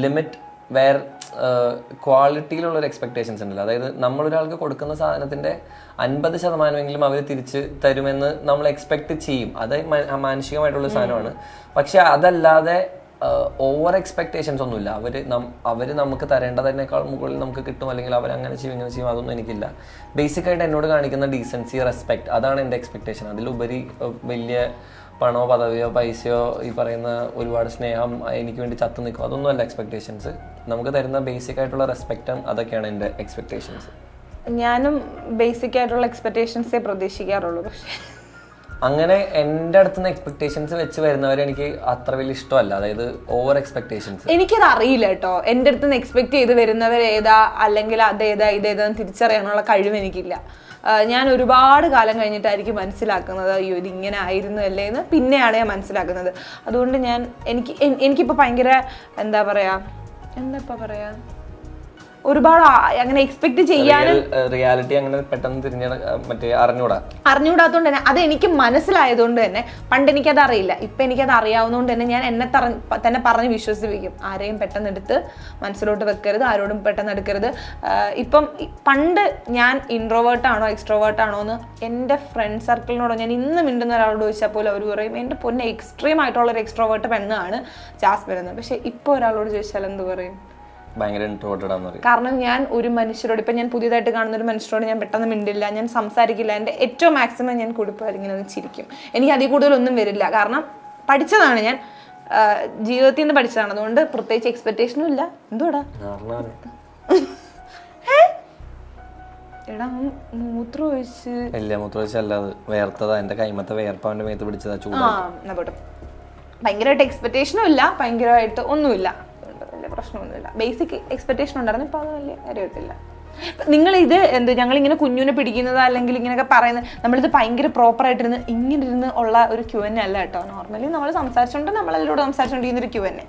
limit where ക്വാളിറ്റിയിലുള്ളൊരു എക്സ്പെക്ടേഷൻസ് ഉണ്ടല്ലോ. അതായത് നമ്മളൊരാൾക്ക് കൊടുക്കുന്ന സാധനത്തിൻ്റെ 50% അവർ തിരിച്ച് തരുമെന്ന് നമ്മൾ എക്സ്പെക്ട് ചെയ്യും. അത് മാനുഷികമായിട്ടുള്ള സാധനമാണ്. പക്ഷെ അതല്ലാതെ ഓവർ എക്സ്പെക്ടേഷൻസ് ഒന്നുമില്ല. അവർ നമുക്ക് തരേണ്ടതിനേക്കാൾ മുകളിൽ നമുക്ക് കിട്ടും, അല്ലെങ്കിൽ അവർ അങ്ങനെ ചെയ്യും ഇങ്ങനെ ചെയ്യും, അതൊന്നും എനിക്കില്ല. ബേസിക്കായിട്ട് എന്നോട് കാണിക്കുന്ന ഡീസൻസി, റെസ്പെക്ട്, അതാണ് എൻ്റെ എക്സ്പെക്ടേഷൻ. അതിലുപരി വലിയ പണമോ പദവിയോ പൈസയോ ഈ പറയുന്ന ഒരുപാട് സ്നേഹം എനിക്ക് വേണ്ടി ചത്തു നിൽക്കും, അതൊന്നും അല്ല എക്സ്പെക്ടേഷൻസ്. നമുക്ക് തരുന്ന ബേസിക് ആയിട്ടുള്ള റെസ്പെക്റ്റും അതൊക്കെയാണ് എൻ്റെ എക്സ്പെക്ടേഷൻസ്. ഞാനും ബേസിക് ആയിട്ടുള്ള എക്സ്പെക്ടേഷൻസേ പ്രതീക്ഷിക്കാറുള്ളൂ. പക്ഷേ അങ്ങനെ എൻ്റെ അടുത്തുനിന്ന് എക്സ്പെക്ടേഷൻസ് വെച്ച് വരുന്നവരെ എനിക്ക് അത്ര വലിയ ഇഷ്ടമല്ല. അതായത് ഓവർ എക്സ്പെക്ടേഷൻസ്. എനിക്കത് അറിയില്ല കേട്ടോ, എൻ്റെ അടുത്തുനിന്ന് എക്സ്പെക്ട് ചെയ്ത് വരുന്നവർ ഏതാ അല്ലെങ്കിൽ അതേതാ ഇതേതാന്ന് തിരിച്ചറിയാനുള്ള കഴിവ് എനിക്കില്ല. ഞാൻ ഒരുപാട് കാലം കഴിഞ്ഞിട്ടായിരിക്കും മനസ്സിലാക്കുന്നത് അയ്യോ ഇതിങ്ങനെ ആയിരുന്നു അല്ലേ എന്ന്, പിന്നെയാണ് ഞാൻ മനസ്സിലാക്കുന്നത്. അതുകൊണ്ട് എനിക്കിപ്പോൾ ഭയങ്കര എന്താ പറയാ ഒരുപാട് അങ്ങനെ എക്സ്പെക്ട് ചെയ്യാനും റിയാലിറ്റി അങ്ങനെ പെട്ടെന്ന് അറിഞ്ഞുകൂടാത്തതുകൊണ്ട് തന്നെ അത് എനിക്ക് മനസ്സിലായതുകൊണ്ട് തന്നെ, പണ്ട് എനിക്കത് അറിയില്ല, ഇപ്പം എനിക്കത് അറിയാവുന്നതുകൊണ്ട് തന്നെ ഞാൻ എന്നെ തന്നെ പറഞ്ഞ് വിശ്വസിപ്പിക്കും. ആരെയും പെട്ടെന്ന് എടുത്ത് മനസ്സിലോട്ട് വെക്കരുത്, ആരോടും പെട്ടെന്ന് എടുക്കരുത്. ഇപ്പം പണ്ട് ഞാൻ ഇൻട്രോവേർട്ടാണോ എക്സ്ട്രോവേർട്ടാണോ എന്ന് എൻ്റെ ഫ്രണ്ട് സർക്കിളിനോട് ഞാൻ ഇന്ന് മിണ്ടുന്ന ഒരാളോട് ചോദിച്ചാൽ പോലും അവർ പറയും എൻ്റെ പൊന്നെ എക്സ്ട്രീം ആയിട്ടുള്ളൊരു എക്സ്ട്രോവേർട്ട് പെണ്ണാണ് ജാസ്മിൻ എന്ന്. പക്ഷെ ഇപ്പോൾ ഒരാളോട് ചോദിച്ചാൽ എന്ത് പറയും? കാരണം ഞാൻ ഒരു മനുഷ്യരോട്, ഇപ്പം ഞാൻ പുതിയതായിട്ട് കാണുന്ന ഒരു മനുഷ്യരോട് ഞാൻ പെട്ടെന്ന് മിണ്ടില്ല, ഞാൻ സംസാരിക്കില്ല. എൻ്റെ ഏറ്റവും മാക്സിമം ഞാൻ കൊടുക്കുക ഇങ്ങനെ ഒന്ന് ചിരിക്കും. എനിക്ക് അതിൽ കൂടുതലൊന്നും വരില്ല. കാരണം പഠിച്ചതാണ് ഞാൻ, ജീവിതത്തിൽ നിന്ന് പഠിച്ചതാണ്. അതുകൊണ്ട് പ്രത്യേകിച്ച് എക്സ്പെക്ടേഷനും ഇല്ല. എന്തുവാടാ എടാ മൂത്രം ഒഴിച്ച് ഇല്ല, മൂത്രം ഒഴിച്ചല്ലാതെ വേർത്തതാ. എന്റെ കൈമത്തെ വേർപ്പാവന്റെ മേത്ത് പിടിച്ചതാ ചൂട്. ഭയങ്കരമായിട്ട് എക്സ്പെക്ടേഷനും ഇല്ല, ഭയങ്കരമായിട്ട് ഒന്നുമില്ല, വലിയ പ്രശ്നമൊന്നുമില്ല. ബേസിക് എക്സ്പെക്ടേഷൻ ഉണ്ടായിരുന്നു, ഇപ്പൊ അത് വലിയ കാര്യമായിട്ടില്ല. നിങ്ങൾ ഇത് ഞങ്ങളിങ്ങനെ കുഞ്ഞിനെ പിടിക്കുന്നത് അല്ലെങ്കിൽ ഇങ്ങനെയൊക്കെ പറയുന്നത്, നമ്മളിത് ഭയങ്കര പ്രോപ്പറായിട്ടിരുന്ന് ഇങ്ങനെ ഇരുന്ന് ഉള്ള ഒരു Q&A അല്ല കേട്ടോ. നോർമലി നമ്മൾ സംസാരിച്ചോണ്ട് നമ്മളതിലൂടെ സംസാരിച്ചോണ്ടിരിക്കുന്ന ഒരു Q&A.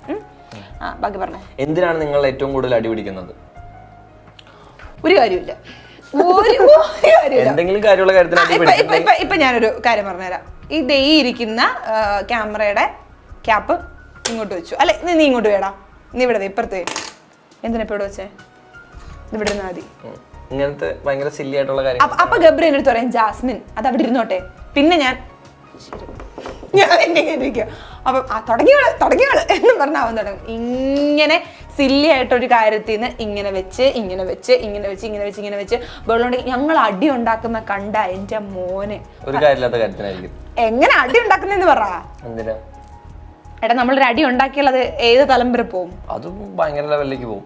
ബാക്കി പറഞ്ഞു. എന്തിനാണ് നിങ്ങൾ ഏറ്റവും കൂടുതൽ അടി പിടിക്കുന്നത്? ഒരു കാര്യമില്ല, എന്തെങ്കിലും കാര്യമുള്ള കാര്യത്തിൽ. ഇപ്പൊ ഞാനൊരു കാര്യം പറഞ്ഞുതരാം. ഈ ദേ ഇരിക്കുന്ന ക്യാമറയുടെ ക്യാപ്പ് ഇങ്ങോട്ട് വെച്ചു, അല്ലെ നീ ഇങ്ങോട്ട് വേടാ, നീ ഇവിടെ ഇപ്പുറത്ത് എന്തിനാ ഇപ്പൊ ഇവിടെ വെച്ചേ, ഇവിടെ ഇരുന്നാ മതി. ഇങ്ങനത്തെ ഭയങ്കര സില്ലി ആയിട്ടുള്ള കാര്യം. അപ്പൊ ഗബ്രി എന്റെ അടുത്ത് പറയാം, ജാസ്മിൻ അത് അവിടെ ഇരുന്നോട്ടെ. പിന്നെ ഞാൻ അപ്പൊ തുടങ്ങിയോള് എന്ന് പറഞ്ഞ അവൻ തുടങ്ങും. ഇങ്ങനെ സില്ലി ആയിട്ടൊരു കാര്യത്തിൽ നിന്ന് ഇങ്ങനെ വെച്ച് വെള്ളം ഞങ്ങൾ അടി ഉണ്ടാക്കുന്ന കണ്ട എന്റെ മോനെ. ഒരു കാര്യമില്ലാത്ത കാര്യത്തിനായിരിക്കും എങ്ങനെ അടി ഉണ്ടാക്കുന്നെന്ന് പറ. എന്തിനാ എടാ നമ്മളൊരു അടി ഉണ്ടാക്കിയാൽ അത് ഏത് തലം വരെ പോകും? അതും ഭയങ്കര ലെവലിലേക്ക് പോകും.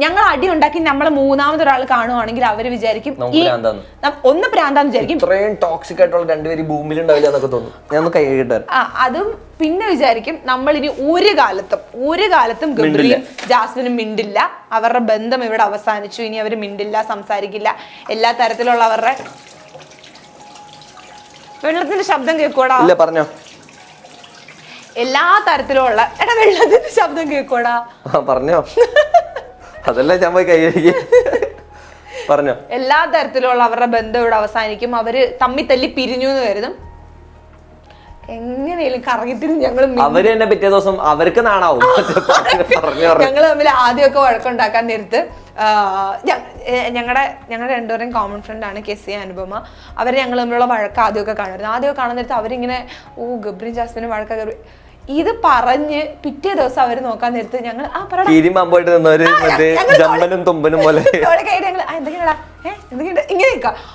ഞങ്ങൾ അടി ഉണ്ടാക്കി നമ്മളെ മൂന്നാമതൊരാൾ കാണുവാണെങ്കിൽ അവര് വിചാരിക്കും ഒന്ന് പ്രാന്താന്ന് വിചാരിക്കും. ഇത്രയും ടോക്സിക് ആയിട്ടുള്ള രണ്ടുപേരും ഭൂമിയിൽ ഉണ്ടാവില്ല എന്നൊക്കെ തോന്നും. ഞാൻ കൈ കിട്ടാൻ അതും പിന്നെ വിചാരിക്കും നമ്മളിനി ഒരു കാലത്തും ഗബ്രിയും ജാസ്മിനും മിണ്ടില്ല, അവരുടെ ബന്ധം ഇവിടെ അവസാനിച്ചു, ഇനി അവര് മിണ്ടില്ല, സംസാരിക്കില്ല. എല്ലാ തരത്തിലുള്ള അവരുടെ വെള്ളത്തിന്റെ ശബ്ദം കേൾക്കൂടാ. പറഞ്ഞോ. എല്ലാ തരത്തിലുള്ള വെള്ളത്തിന്റെ ശബ്ദം കേൾക്കൂടാ. പറഞ്ഞോ. അതല്ല ഞാൻ പോയി കൈ കഴുകി. പറഞ്ഞോ. എല്ലാ തരത്തിലുള്ള അവരുടെ ബന്ധം ഇവിടെ അവസാനിക്കും. അവര് തമ്മി തല്ലി പിരിഞ്ഞു എന്ന് കരുതും. എങ്ങനെയും കറങ്ങിത്തിരിഞ്ഞ് അവര് തന്നെ പിറ്റേ ദിവസം അവർക്ക് നാണാവും. ഞങ്ങള് തമ്മിൽ ആദ്യമൊക്കെ വഴക്കുണ്ടാക്കാൻ നേരത്ത് ഞങ്ങളുടെ രണ്ടുപേരും കോമൺ ഫ്രണ്ട് ആണ് കെസി അനുപമ. അവര് ഞങ്ങൾ തമ്മിലുള്ള വഴക്ക് ആദ്യമൊക്കെ കാണാൻ നേരത്ത് അവരിങ്ങനെ ഗബ്രി ജാസ്മിന് വഴക്ക ഗബ്രി ഇത് പറഞ്ഞ് പിറ്റേ ദിവസം അവര് നോക്കാൻ നേരത്ത് ഞങ്ങൾ ഇങ്ങനെ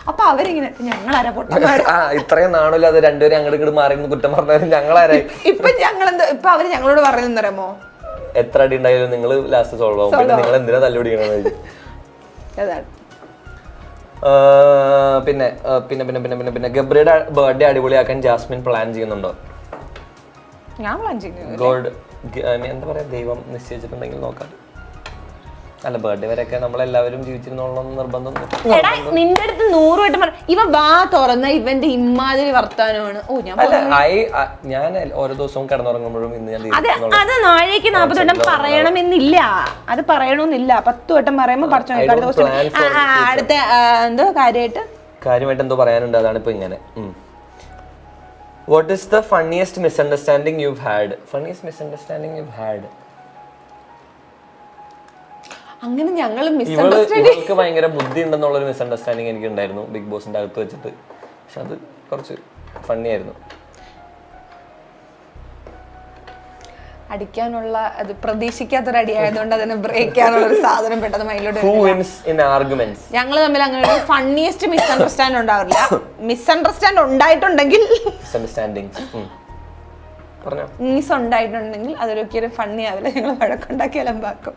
അപ്പൊ അവരിങ്ങനെ ഞങ്ങളാരാ പൊട്ടന്മാര്, ഇത്രയും നാണില്ലാതെ രണ്ടുപേരും അങ്ങോട്ട് മാറി കുറ്റം പറഞ്ഞാലും ഞങ്ങളാരായി. ഇപ്പൊ അവര് ഞങ്ങളോട് പറയുന്നത് അറിയാമോ, എത്ര അടി ഉണ്ടായാലും നിങ്ങൾ ലാസ്റ്റ് സോൾവ് ആവും, പിന്നെ നിങ്ങൾ എന്തിനാ തല്ലുപിടിക്കണമെന്ന്. പിന്നെ ഗബ്രിയുടെ ബർത്ത്ഡേ അടിപൊളിയാക്കാൻ ജാസ്മിൻ പ്ലാൻ ചെയ്യുന്നുണ്ടോ? ഞാൻ പ്ലാൻ ചെയ്യുന്നു. ഗോഡ് എന്താ പറയാ, ദൈവം നിശ്ചയിച്ചിട്ടുണ്ടെങ്കിൽ നോക്കാം. അല്ല ബർത്ത്ഡേ വരെയൊക്കെ നമ്മളെല്ലാവരും ജീവിച്ചിരുന്നോളണം നിർബന്ധം. നിന്റെ അടുത്ത് 100 വട്ടം ഇവ വാ തുറന്ന ഇവന്റെ ഇമ്മാതിരി വർത്താനമാണ്. ഞാൻ ഓരോ ദിവസവും കിടന്നുറങ്ങുമ്പോഴും ഇന്ന് ഞാൻ അത് നാഴേക്ക് 40 വട്ടം പറയണമെന്നില്ല, അത് പറയണമെന്നില്ല. 10 വട്ടം പറയുമ്പോ അടുത്ത എന്തോ കാര്യമായിട്ട് എന്തോ പറയാനുണ്ട്. അതാണ് ഇപ്പൊ ഇങ്ങനെ. What is the funniest misunderstanding you've had? Funniest misunderstanding you've had? അങ്ങനെ ഞങ്ങൾ ഇവൾക്ക് ഭയങ്കര ബുദ്ധി ഉണ്ടെന്നുള്ളൊരു മിസ്അണ്ടർസ്റ്റാൻഡിങ് എനിക്ക് ഉണ്ടായിരുന്നു ബിഗ് ബോസിന്റെ അകത്ത് വെച്ചിട്ട്. പക്ഷെ അത് കുറച്ച് ഫണ്ണി ആയിരുന്നു. അടിക്കാനുള്ള അത് പ്രതീക്ഷിക്കാത്തൊരു അടി ആയതുകൊണ്ട് അതിനെ ബ്രേക്ക് ചെയ്യാനുള്ള ഒരു സാധനം പെട്ടെന്ന് മൈൻഡിലോട്ട്. ഞങ്ങൾ തമ്മിൽ അങ്ങനെ ഒരു ഫണ്ണിയസ്റ്റ് മിസ്അണ്ടർസ്റ്റാൻഡ് ഉണ്ടാവില്ല. മിസ്അണ്ടർസ്റ്റാൻഡ് ഉണ്ടായിട്ടുണ്ടെങ്കിൽ മിസ് ഉണ്ടായിട്ടുണ്ടെങ്കിൽ അതൊരിക്കലും ഫണ്ണി ആവില്ല. ഞങ്ങൾ വഴക്കുണ്ടാക്കി അലമ്പാക്കും.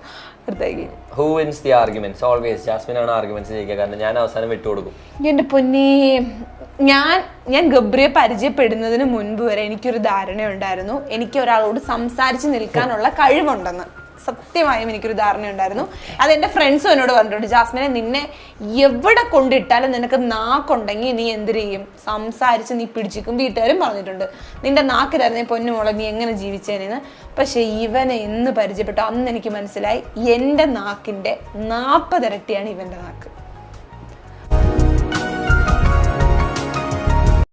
Who wins the arguments? Always Jasmine ആണ് ആർഗ്യുമെന്റ്സ് ജയിക്കുക. കാരണം ഞാൻ അവസാനം വിട്ടുകൊടുക്കും. എന്റെ പൊന്നേ, ഞാൻ ഗബ്രിയെ പരിചയപ്പെടുന്നതിന് മുൻപ് വരെ എനിക്കൊരു ധാരണ ഉണ്ടായിരുന്നു എനിക്ക് ഒരാളോട് സംസാരിച്ച് നിൽക്കാനുള്ള കഴിവുണ്ടെന്ന്. സത്യമായും എനിക്കൊരു ധാരണ ഉണ്ടായിരുന്നു. അതെന്റെ ഫ്രണ്ട്സും എന്നോട് പറഞ്ഞിട്ടുണ്ട്, ജാസ്മിനെ നിന്നെ എവിടെ കൊണ്ടിട്ടാലും നിനക്ക് നാക്കുണ്ടെങ്കിൽ നീ എന്ത് ചെയ്യും, സംസാരിച്ച് നീ പിടിച്ചിരിക്കും. വീട്ടുകാരും പറഞ്ഞിട്ടുണ്ട് നിന്റെ നാക്കിലായിരുന്നേ പൊന്നുമോളെ നീ എങ്ങനെ ജീവിച്ചേനെന്ന്. പക്ഷെ ഇവനെ എന്ന് പരിചയപ്പെട്ടു അന്ന് എനിക്ക് മനസ്സിലായി എന്റെ നാക്കിന്റെ 40 ഇരട്ടിയാണ് ഇവന്റെ നാക്ക്.